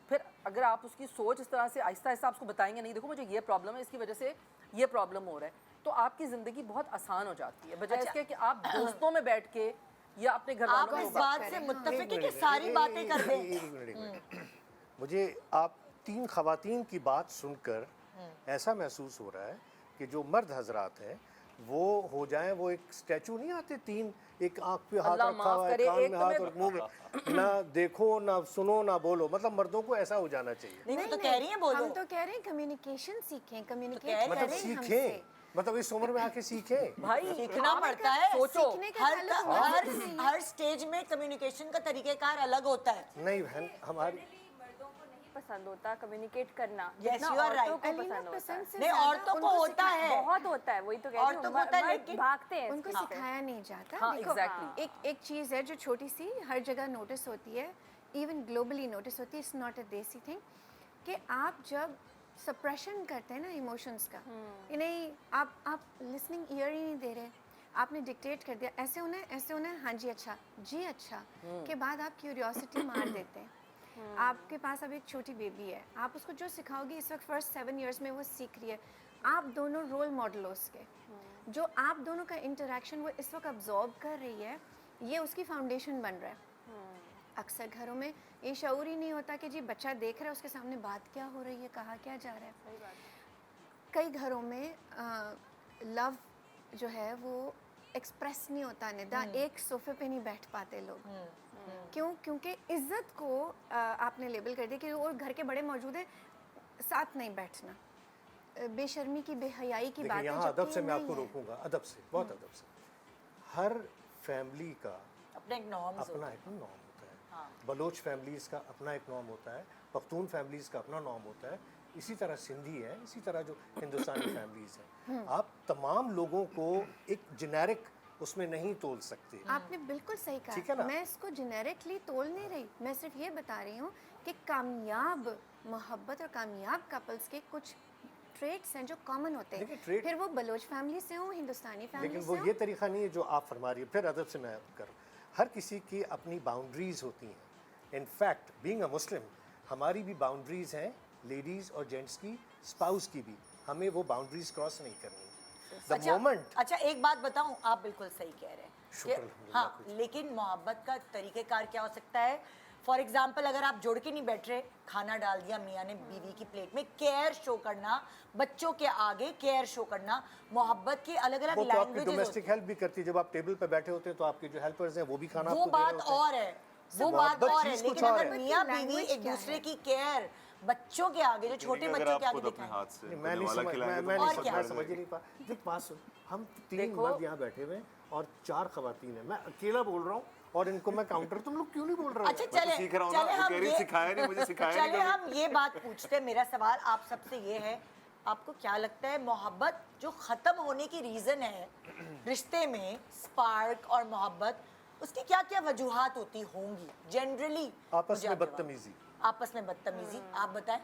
फिर अगर आप उसकी सोच इस तरह से आहिस्ता आहिस्ता आपको बताएंगे, नहीं देखो मुझे ये प्रॉब्लम है, इसकी वजह से ये प्रॉब्लम हो रहा है, तो आपकी ज़िंदगी बहुत आसान हो जाती है, बजाय इसके कि आप दोस्तों में बैठ के या अपने घर आप वालों इस को बात से मुत्तफिक है कि सारी बातें कर दें? एक मिनट। मुझे आप 3 खवातीन की बात सुनकर ऐसा महसूस हो रहा है कि जो मर्द हजरात हैं वो हो जाएं, वो एक स्टैचू नहीं आते 3, एक आंख पे हाथ अल्लाह रखा माफ हुआ है, करे, कान एक में तो हाथ मैं- और मुंह में, ना देखो ना सुनो ना बोलो, मतलब मर्दों को ऐसा हो जाना चाहिए। नहीं वो तो कह रही है बोलो। हम तो कह रहे हैं कम्युनिकेशन सीखें, कह कम्युनिकेट रहे हैं। मतलब करें सीखें, हमसे। मतलब इस उम्र में आके सीखें। भाई सीखना पड़ता है। सोचो, सीखने का हर ताल्लुक हमारे हर से नहीं है। हर स्टेज में कम्युनिकेशन का तरीकेकार अलग होता है। नहीं बहन, हमारी मर्दों को नहीं पसंद होता कम्युनिकेट करना, Yes, जितना you are औरतों right. को अलीना पसंद होता है। पसंद से नहीं, ज़्यादा औरतों को उनको होता सिखा- है। बहुत होता है, वही तो कह रही हूँ, औरतों को होता है, मर्द लेकिन- भागते हैं उनको इससे। सिखाया नहीं जाता। हाँ, देखो, exactly. एक चीज़ है जो छोटी सी हर जगह नोटिस होती है, इवन ग्लोबली नोटिस होती है, इट्स नॉट अ देसी थिंग, कि आप जब सप्रेशन करते हैं ना इमोशंस का, कि नहीं आप लिसनिंग ईयर ही नहीं दे रहे, आपने डिक्टेट कर दिया ऐसे होना है, ऐसे होना है, हाँ जी अच्छा, जी अच्छा, के बाद आप क्यूरियोसिटी मार देते हैं। आपके पास अब एक छोटी बेबी है, आप उसको जो सिखाओगे इस वक्त फर्स्ट 7 इयर्स में वो सीख रही है, आप दोनों रोल मॉडल हो उसके, जो आप दोनों का इंटरेक्शन वो इस वक्त अब्जॉर्ब कर रही है, ये उसकी फाउंडेशन बन रहा है। अक्सर घरों में ये शऊर ही नहीं होता कि जी बच्चा देख रहा है, उसके सामने बात क्या हो रही है, कहा क्या जा रहा है। कई घरों में लव जो है वो एक्सप्रेस नहीं होता, निदा एक सोफे पे नहीं बैठ पाते लोग। क्यों? क्योंकि इज्जत को आपने लेबल कर दिया कि और घर के बड़े मौजूद हैं, साथ नहीं बैठना, बेशर्मी की बेहयाई की बात देखिए है। यहाँ अदब जबकि से मैं नहीं आपको है। रोकूंगा, अदब से, बहुत अदब से। हर फैमिली का अपने एक नॉर्म्स अपना एक नॉर्म होता है। बलोच फैमिलीज़ का अपना एक नॉर्म होता है, पख्तून फैमिलीज़ का अपना नॉर्म होता है, इसी तरह सिंधी है, इसी तरह जो हिंदुस्तानी फैमिलीज़ हैं। आप तमाम लोगों को एक जेनेरिक उसमें नहीं तोल सकते। आपने बिल्कुल सही ठीक है कहा, ना? मैं इसको जेनेरिकली तोल नहीं रही, मैं सिर्फ ये बता रही हूँ कि कामयाब मोहब्बत और कामयाब कपल्स के कुछ ट्रेट्स हैं जो कॉमन होते देखिए, हैं, trait- फिर वो बलोच फैमिली से हो, हिंदुस्तानी फैमिली लेकिन से वो हो। ये तरीका नहीं है जो आप फरमा रही है। फिर अदब से मैं कर, हर किसी की अपनी बाउंड्रीज़ होती हैं। इनफैक्ट बीइंग अ मुस्लिम हमारी भी बाउंड्रीज़ हैं, लेडीज़ और जेंट्स की, स्पाउस की भी, हमें वो बाउंड्रीज़ क्रॉस नहीं करनी। द मोमेंट अच्छा एक बात बताऊं, आप बिल्कुल सही कह रहे हैं शुक्र कि- अल्हम्दुलिल्लाह, हाँ, लेकिन मोहब्बत का तरीक़ेकार क्या हो सकता है? फॉर एग्जाम्पल अगर आप जुड़ के नहीं बैठ रहे, खाना डाल दिया मियाँ ने बीवी की प्लेट में, केयर शो करना, बच्चों के आगे केयर शो करना, मोहब्बत की अलग अलग वो तो आपकी लैंग्वेजेस डोमेस्टिक हेल्प भी करती है। जब आप टेबल पे बैठे होते हैं तो आपके जो हेल्पर्स हैं वो भी खाना वो आपको दे रहे बात होते हैं। और है, वो बात मोहब्बत और है, चीज़ कुछ लेकिन और अगर है। मियाँ मोहब्बत की बीवी language एक क्या दूसरे है? की केयर बच्चों के आगे, जो छोटे अगर बच्चों आप के आगे खुद अपने दिखाएं, हाथ से मैं बने नहीं वाला समझ खिलाएंगे मैं तो नहीं और समझ क्या? मैं समझ ही नहीं पा। देख बात सुन, हम 3 देखो- मर्द यहाँ बैठे हुए हैं और 4 खवातीन हैं, मैं अकेला बोल रहा हूँ और इनको मैं काउंटर, तुम लोग क्यों नहीं बोल रहे हो? अच्छा मैं तो चले सीख रहा हूँ ना, चले वो हम कह रही ये सिखाया नहीं, मुझे सिखाया नहीं चले कभी। हम ये बात पूछते हैं। मेरा सवाल आप सबसे ये है, आपको क्या लगता है मोहब्बत जो खत्म होने की रीजन है रिश्ते में, स्पार्क और मोहब्बत, उसकी क्या क्या वजूहात होती होंगी जनरली? आपस में बदतमीजी। आपस में बदतमीजी, आप बताएं।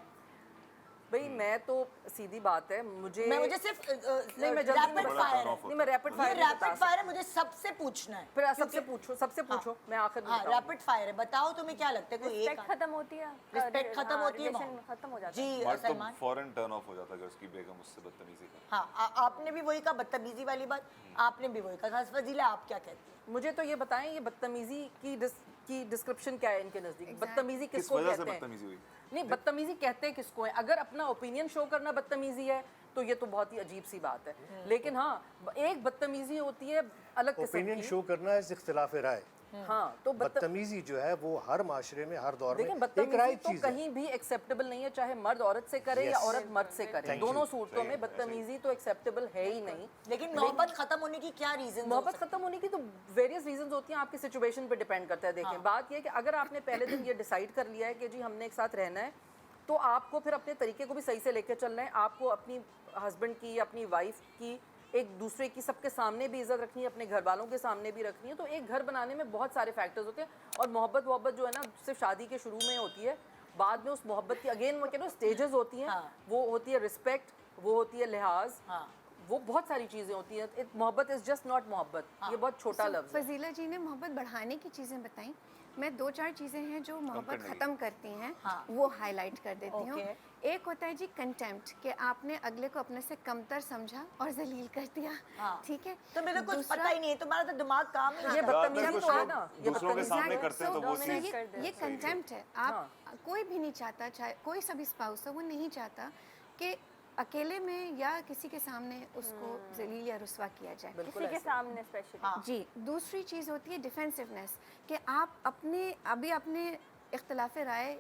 भाई मैं तो सीधी बात है, मुझे सिर्फ नहीं, मैं जल्दी रैपिड में फायर बता- नहीं, मैं रैपिड ये फायर नहीं बता रैपिड सकती। फायर है, मुझे सबसे पूछना है। फिर सबसे पूछो, मैं आखिर में हाँ बताऊंगी। रैपिड फायर है, बताओ तुम्हें क्या लगता है? कोई रिस्पेक्ट एक खत्म होती है, रिस्पेक्ट खत्म होती है, रिलेशन खत्म हो जाता है। जी मर्द तो सलमान। फौरन टर्न ऑफ हो जाता है अगर उसकी बेगम उससे बदतमीजी करे। हाँ आपने भी वही कहा, बदतमीजी वाली बात आपने भी वही कहा। फजीला आप क्या कहती हैं? मुझे तो ये बताएं, ये बदतमीजी की डिस्क्रिप्शन क्या है इनके नजदीक? बदतमीजी किस किसको वजह से कहते हैं? बदतमीजी हुई? नहीं, बदतमीजी कहते हैं किसको है? अगर अपना ओपिनियन शो करना बदतमीजी है तो ये तो बहुत ही अजीब सी बात है। लेकिन हाँ, एक बदतमीजी होती है अलग किस्म ओपिनियन की। शो करना है इख्तिलाफ राय। हाँ, तो बदतमीजी जो है वो हर माशरे में, हर दौर देखिए में एक बदतमीजी राय तो चीज है। कहीं भी एक्सेप्टेबल नहीं है, चाहे मर्द औरत से करे या Yes. औरत मर्द से करे। Thank you. दोनों सूरतों में बदतमीजी तो एक्सेप्टेबल है ही नहीं। लेकिन मोहब्बत खत्म होने की क्या रीजन? मोहब्बत खत्म होने की तो वेरियस रीजंस होती हैं, आपकी सिचुएशन पे डिपेंड करता है। देखें, बात यह है कि अगर आपने पहले दिन ये डिसाइड कर लिया है कि जी हमने एक साथ रहना है, तो आपको फिर अपने तरीके को भी सही से लेकर चलना है। आपको अपनी हस्बैंड की, अपनी वाइफ की, एक दूसरे की, सबके सामने भी इज्जत रखनी है, अपने घर वालों के सामने भी रखनी है। तो एक घर बनाने में बहुत सारे फैक्टर्स होते हैं, और मोहब्बत जो है ना सिर्फ शादी के शुरू में होती है। बाद में उस मोहब्बत की अगेन वो कहते हैं स्टेजेस होती हैं। हाँ। वो होती है रिस्पेक्ट, वो होती है लिहाज, हाँ। वो बहुत सारी चीज़ें होती हैं। मोहब्बत इज़ जस्ट नॉट मोहब्बत, ये बहुत छोटा लफ्ज़ है। फजीला जी ने मोहब्बत बढ़ाने की चीज़ें बताई। मैं 2-4 चीज़ें हैं जो मोहब्बत करने की। ख़त्म करती हैं, हाँ। वो हाईलाइट कर देती हूँ। ओके। एक होता है जी कंटेम्प्ट, कि आपने अगले को अपने से कमतर समझा और जलील कर दिया। हाँ। ठीक है? तो मेरे को कुछ दूसरा- पता ही नहीं है, तुम्हारा तो दिमाग काम नहीं ये करता। बदतमीजी कुछ तो है लोग ना, ये दूसरों के सामने Exactly. करते हैं तो So- वो so चीज़ ये कंटेम्प्ट है। आप कोई भी नहीं चाहता, चाहे कोई सा भी स्पाउस हो, वो नहीं चाहता कि अकेले में या किसी के सामने उसको जलील या रुस्वा किया जाए। किसी के सामने स्पेशली। हाँ। जी, दूसरी चीज़ होती है डिफेंसिवनेस, कि आप अभी आपने इख्तलाफ राय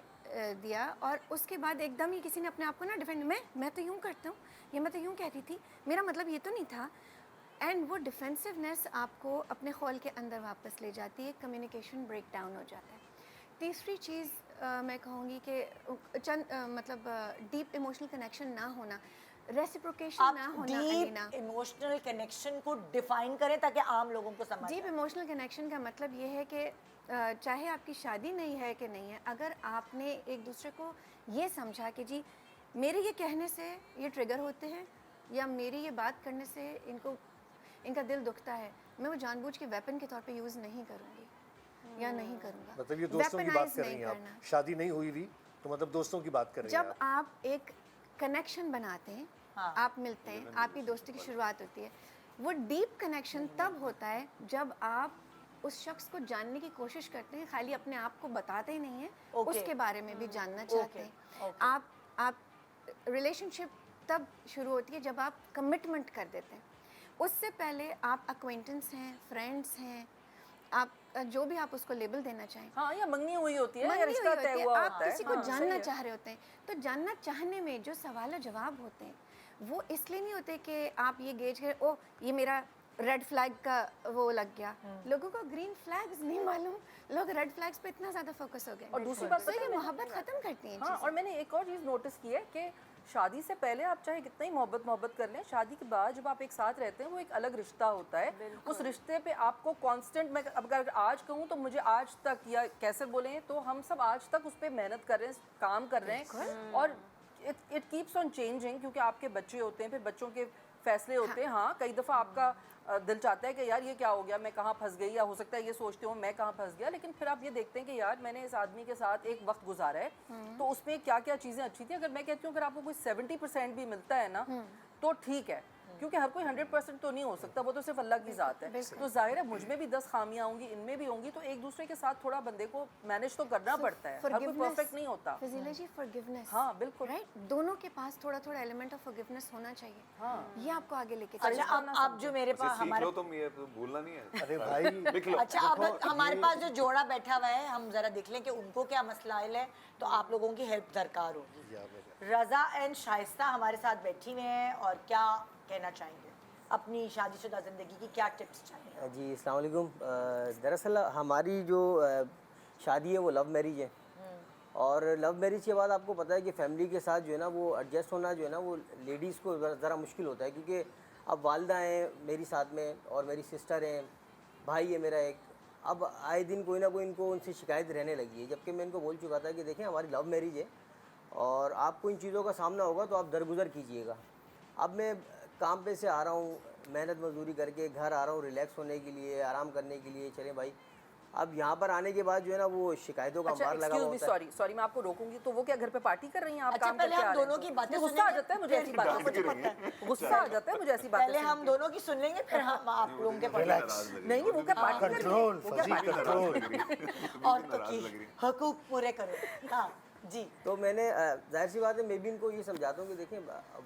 दिया और उसके बाद एकदम ही किसी ने अपने आप को ना डिफेंड, मैं तो यूँ करता हूँ, ये मैं तो यूँ कहती थी, मेरा मतलब ये तो नहीं था। एंड वो डिफेंसिवनेस आपको अपने खौल के अंदर वापस ले जाती है, कम्युनिकेशन ब्रेक डाउन हो जाता है। तीसरी चीज़ मैं कहूँगी कि मतलब डीप इमोशनल कनेक्शन ना होना, रेसिप्रोकेशन ना आप होना, डीप अलीना। इमोशनल कनेक्शन को डिफाइन करें ताकि आम लोगों को समझ डीप आए। इमोशनल कनेक्शन का मतलब ये है कि चाहे आपकी शादी नहीं है कि नहीं है, अगर आपने एक दूसरे को ये समझा कि जी मेरे ये कहने से ये ट्रिगर होते हैं या मेरी ये बात करने से इनका दिल दुखता है, मैं वो जानबूझ के वेपन के तौर पे यूज़ नहीं करूँगी या नहीं करूँगा। मतलब ये दोस्तों की बात Weaponize कर रही नहीं हैं करना। आप, शादी नहीं हुई हुई तो मतलब दोस्तों की बात कर रही हैं जब आप। आप एक कनेक्शन बनाते हैं, हाँ। आप मिलते हैं, आपकी दोस्ती की शुरुआत होती है, वो डीप कनेक्शन तब होता है जब आप उस शख्स को जानने की कोशिश करते हैं, खाली अपने आप को बताते ही नहीं हैं, ओके। उसके बारे में भी जानना चाहते हैं। ओके। आप रिलेशनशिप तब शुरू होती है जब आप कमिटमेंट कर देते हैं। उससे पहले आप अक्वेंटेंस हैं, फ्रेंड्स हैं, आप जो भी आप उसको लेबल देना चाहें, हाँ, या मंगनी हुई होती है या मंगनी रिश्ता हुई होती तय है, हुआ आप होता है। किसी को हाँ, जानना सही है। चाह रहे होते हैं, तो जानना चाहने में जो सवाल जवाब होते हैं वो इसलिए नहीं होते कि आप ये गेज करें, ओ ये मेरा रेड फ्लैग का वो लग गया। लोगों को ग्रीन फ्लैग्स नहीं मालूम, लोग रेड फ्लैग्स पे इतना ज़्यादा फोकस हो गए। और दूसरी बात तो पता ये है मोहब्बत ख़त्म करती हैं हाँ, चीज़ें। और मैंने एक और चीज़ नोटिस की है कि शादी से पहले आप चाहे कितना ही मोहब्बत कर लें, शादी के बाद जब आप एक साथ रहते हैं वो एक अलग रिश्ता होता है। उस रिश्ते पे आपको कांस्टेंट, मैं अब अगर आज कहूँ तो मुझे आज तक, या कैसे बोलें तो हम सब आज तक उस पर मेहनत कर रहे हैं, काम कर रहे हैं, और इट कीप्स ऑन चेंजिंग, क्योंकि आपके बच्चे होते हैं, फिर बच्चों के फैसले होते हैं। हाँ, कई दफ़ा आपका दिल चाहता है कि यार ये क्या हो गया, मैं कहाँ फंस गई, या हो सकता है ये सोचते हो मैं कहाँ फंस गया, लेकिन फिर आप ये देखते हैं कि यार मैंने इस आदमी के साथ एक वक्त गुजारा है, तो उसमें क्या क्या चीज़ें अच्छी थी। अगर मैं कहती हूँ अगर आपको कोई 70% भी मिलता है ना तो ठीक है, क्योंकि हर कोई 100% तो नहीं हो सकता, वो तो सिर्फ अल्लाह की ज़ात है। तो जाहिर है मुझ में भी 10 खामियां होंगी, इनमें भी होंगी, तो एक दूसरे के साथ थोड़ा बंदे को मैनेज तो करना पड़ता है, हर कोई Forgiveness, परफेक्ट नहीं होता। फजीला जी, फॉरगिवनेस। हाँ, बिल्कुल। राइट, दोनों के पास थोड़ा थोड़ा एलिमेंट ऑफ फॉरगिवनेस होना चाहिए। हाँ। ये आपको आगे लेके अच्छा, चलेगा। अब जो मेरे उसे पास सीख हमारे लो तुम, ये तो भूलना नहीं है। अरे भाई लिख लो। अच्छा, अब हमारे पास जो जोड़ा बैठा हुआ है, हम जरा देख लें कि उनको क्या मसलाइल है, तो आप लोगों की हेल्प दरकार होगी। या मेरे- रज़ा एंड शाइस्ता हमारे साथ बैठी हुई हैं और क्या कहना चाहेंगे, अपनी शादीशुदा ज़िंदगी की क्या टिप्स चाहेंगे? जी अस्सलाम वालेकुम। दरअसल हमारी जो शादी है वो लव मैरिज है, और लव मैरिज के बाद आपको पता है कि फैमिली के साथ जो है ना वो एडजस्ट होना जो है ना वो लेडीज़ को ज़रा मुश्किल होता है, क्योंकि अब वालदा हैं मेरी साथ में और मेरी सिस्टर हैं, भाई है मेरा एक। अब आए दिन कोई ना कोई इनको उनसे शिकायत रहने लगी है, जबकि मैं इनको बोल चुका था कि देखें हमारी लव मैरिज है और आपको इन चीज़ों का सामना होगा तो आप दरगुजर कीजिएगा। अब मैं काम पे से आ रहा हूँ, मेहनत मजदूरी करके घर आ रहा हूँ रिलैक्स होने के लिए, आराम करने के लिए, चलें भाई। अब यहाँ पर आने के बाद जो है ना वो शिकायतों का अच्छा, अंबार लगा एक्सक्यूज हुआ मी, होता है। सॉरी मैं आपको रोकूंगी, तो वो क्या घर पे पार्टी कर रही हैं आप? अच्छा, काम पहले करके हम आ रहे हैं दोनों तो? की बातें गुस्सा आ सुनेंगे, जाता है मुझे ऐसी फिर बातें मुझे सुन पता के। गुस्सा आ जाता है मुझे ऐसी बातें पहले सुन हम के। दोनों की सुन लेंगे, फिर हम आप लोगों के रिलैक्स। नहीं नहीं, वो क्या पार्टी कर रही है? कंट्रोल वो क्या फजी, पार्टी कर रही है? कंट्रोल। और तो की हकूक पूरे करो। हाँ जी। तो मैंने जाहिर सी बात है मैं भी इनको ये समझाता हूँ कि देखें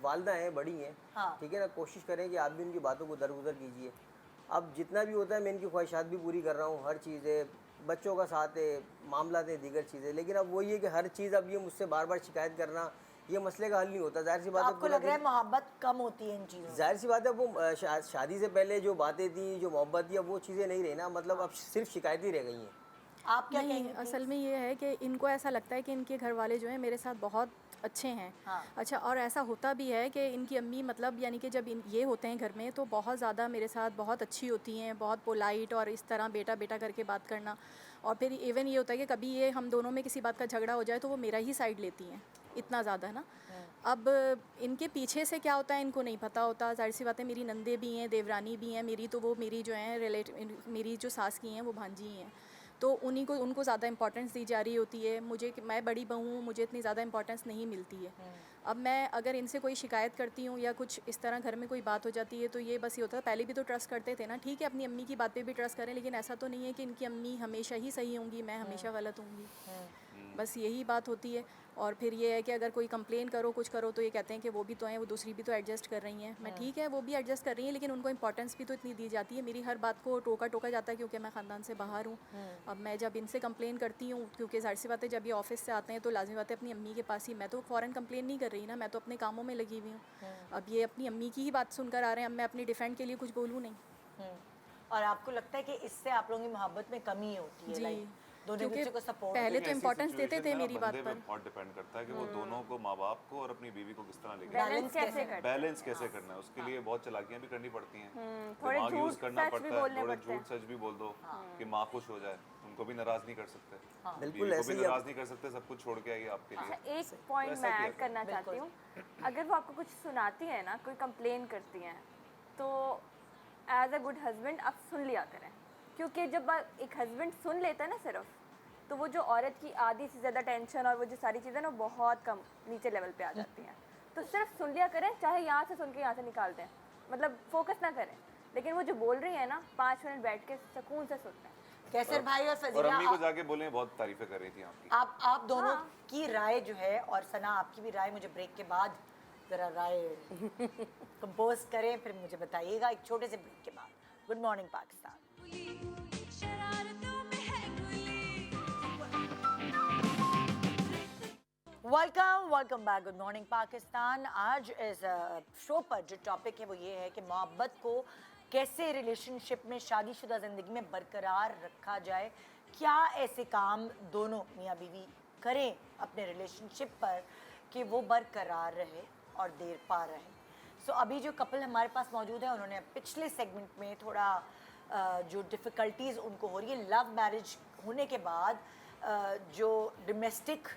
वालदा हैं, बड़ी हैं, हाँ। ठीक है ना, कोशिश करें कि आप भी उनकी बातों को दरगुजर कीजिए। अब जितना भी होता है मैं इनकी ख्वाहिशात भी पूरी कर रहा हूँ, हर चीज़ है, बच्चों का साथ है, मामला है, दीगर चीज़ें, लेकिन अब वही है कि हर चीज़ अब ये मुझसे बार बार शिकायत करना ये मसले का हल नहीं होता। जाहिर सी बात है आपको लग रहा है मोहब्बत कम होती है इन चीज़ों से? जाहिर सी बात है वो शादी से पहले जो बातें थी, जो मोहब्बत थी, अब वो चीज़ें नहीं रही ना, मतलब अब सिर्फ शिकायत ही रह गई हैं। आप क्या नहीं, कहेंगे? असल में ये है कि इनको ऐसा लगता है कि इनके घर वाले जो हैं मेरे साथ बहुत अच्छे हैं। हाँ। अच्छा, और ऐसा होता भी है कि इनकी अम्मी मतलब यानी कि जब ये होते हैं घर में तो बहुत ज़्यादा मेरे साथ बहुत अच्छी होती हैं, बहुत पोलाइट, और इस तरह बेटा बेटा करके बात करना। और फिर इवन ये होता है कि कभी ये हम दोनों में किसी बात का झगड़ा हो जाए तो वो मेरा ही साइड लेती हैं, इतना ज़्यादा है ना। अब इनके पीछे से क्या होता है इनको नहीं पता होता। जाहिर सी बात है मेरी नंदे भी हैं, देवरानी भी हैं मेरी, तो वो मेरी जो हैं मेरी जो सास की हैं वो भांजी ही हैं, तो उन्हीं को उनको ज़्यादा इंपॉर्टेंस दी जा रही होती है। मुझे मैं बड़ी बहू हूँ, मुझे इतनी ज़्यादा इंपॉर्टेंस नहीं मिलती है। अब मैं अगर इनसे कोई शिकायत करती हूँ या कुछ इस तरह घर में कोई बात हो जाती है तो ये बस ये होता है, पहले भी तो ट्रस्ट करते थे ना, ठीक है अपनी अम्मी की बात पे भी ट्रस्ट करें, लेकिन ऐसा तो नहीं है कि इनकी अम्मी हमेशा ही सही होंगी, मैं हमेशा गलत होंगी। बस यही बात होती है। और फिर ये है कि अगर कोई कंप्लेन करो कुछ करो तो ये कहते हैं कि वो भी तो हैं, वो दूसरी भी तो एडजस्ट कर रही हैं। मैं ठीक है वो भी एडजस्ट कर रही हैं, लेकिन उनको इंपॉर्टेंस भी तो इतनी दी जाती है। मेरी हर बात को टोका जाता है क्योंकि मैं ख़ानदान से बाहर हूँ। अब मैं जब इनसे कंप्लेन करती हूँ, क्योंकि ज़ाहिर सी बात है जब ये ऑफिस से आते हैं तो लाज़मी बात है अपनी अम्मी के पास ही, मैं तो फ़ौरन कंप्लेन नहीं कर रही ना, मैं तो अपने कामों में लगी हुई हूँ। अब ये अपनी अम्मी की ही बात सुनकर आ रहे हैं, अब मैं अपनी डिफेंड के लिए कुछ बोलूँ नहीं। और आपको लगता है कि इससे आप लोगों की मोहब्बत में कमी होती है? जी। लाइक दोनों क्योंकि बच्चों को सपोर्ट पहले तो ऐसी इम्पोर्टेंस देते situation थे में ना मेरी बात बंदे पे पर। बहुत डिपेंड करता है कि वो दोनों को, माँ बाप को और अपनी बीवी को किस तरह लेके बैलेंस कैसे करते हैं? बैलेंस कैसे करना है, उसके लिए बहुत चालाकियां भी करनी पड़ती हैं, थोड़े दिमाग यूज झूठ करना सच भी पड़ता है, बोलने थोड़े पड़ते हैं। झूठ सच भी बोल दो कि माँ खुश हो जाए, उनको भी नाराज नहीं कर सकते, बिल्कुल बीवी को ऐसे भी ही नाराज नहीं कर सकते, सब कुछ छोड़ के आइए आपके अच्छा, लिए। एक पॉइंट ऐसा मैं किया ऐड करना चाहती हूँ। अगर वो आपको कुछ सुनाती है ना, कोई कंप्लेन करती हैं, तो एज अ गुड हस्बैंड आप सुन लिया करें, क्योंकि जब एक हस्बैंड सुन लेता है ना सिर्फ, तो वो जो औरत की आधी से ज़्यादा टेंशन और वो जो सारी चीज़ें ना बहुत कम नीचे लेवल पे आ जाती हैं। तो सिर्फ सुन लिया करें, चाहे यहाँ से सुन के यहाँ से निकाल दें, मतलब फोकस ना करें, लेकिन वो जो बोल रही है ना 5 मिनट बैठ के सुकून से सुनते हैं। कैसर भाई और और फजीला, अम्मी को जाके बोले बहुत तारीफें कर रही थी आपकी। आप दोनों की राय जो है, और सना आपकी भी राय मुझे ब्रेक के बाद जरा राय कंपोज करें, फिर मुझे बताइएगा एक छोटे से ब्रेक के बाद। Good morning Pakistan. Welcome back. Good morning Pakistan. आज इस शो पर जो टॉपिक है वो ये है कि मोहब्बत को कैसे रिलेशनशिप में, शादीशुदा ज़िंदगी में बरकरार रखा जाए। क्या ऐसे काम दोनों मियाँ बीवी करें अपने रिलेशनशिप पर कि वो बरकरार रहे और देर पा रहे। सो अभी जो कपल हमारे पास मौजूद है, उन्होंने पिछले सेगमेंट में थोड़ा जो डिफ़िकल्टीज़ उनको हो रही है लव मैरिज होने के बाद, जो डोमेस्टिक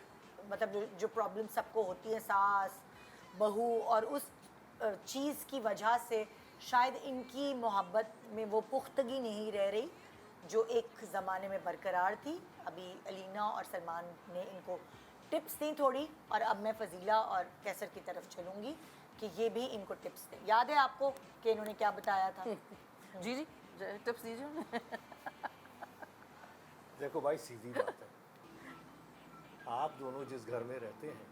मतलब जो प्रॉब्लम सबको होती है, सास बहू, और उस चीज़ की वजह से शायद इनकी मोहब्बत में वो पुख्तगी नहीं रह रही जो एक ज़माने में बरकरार थी। अभी अलीना और सलमान ने इनको टिप्स दी थोड़ी, और अब मैं फजीला और कैसर की तरफ चलूँगी कि ये भी इनको टिप्स दें। याद है आपको कि इन्होंने क्या बताया था? जी जी, टिप्स दीजिए। देखो भाई, सीधी बात है, आप दोनों जिस घर में रहते हैं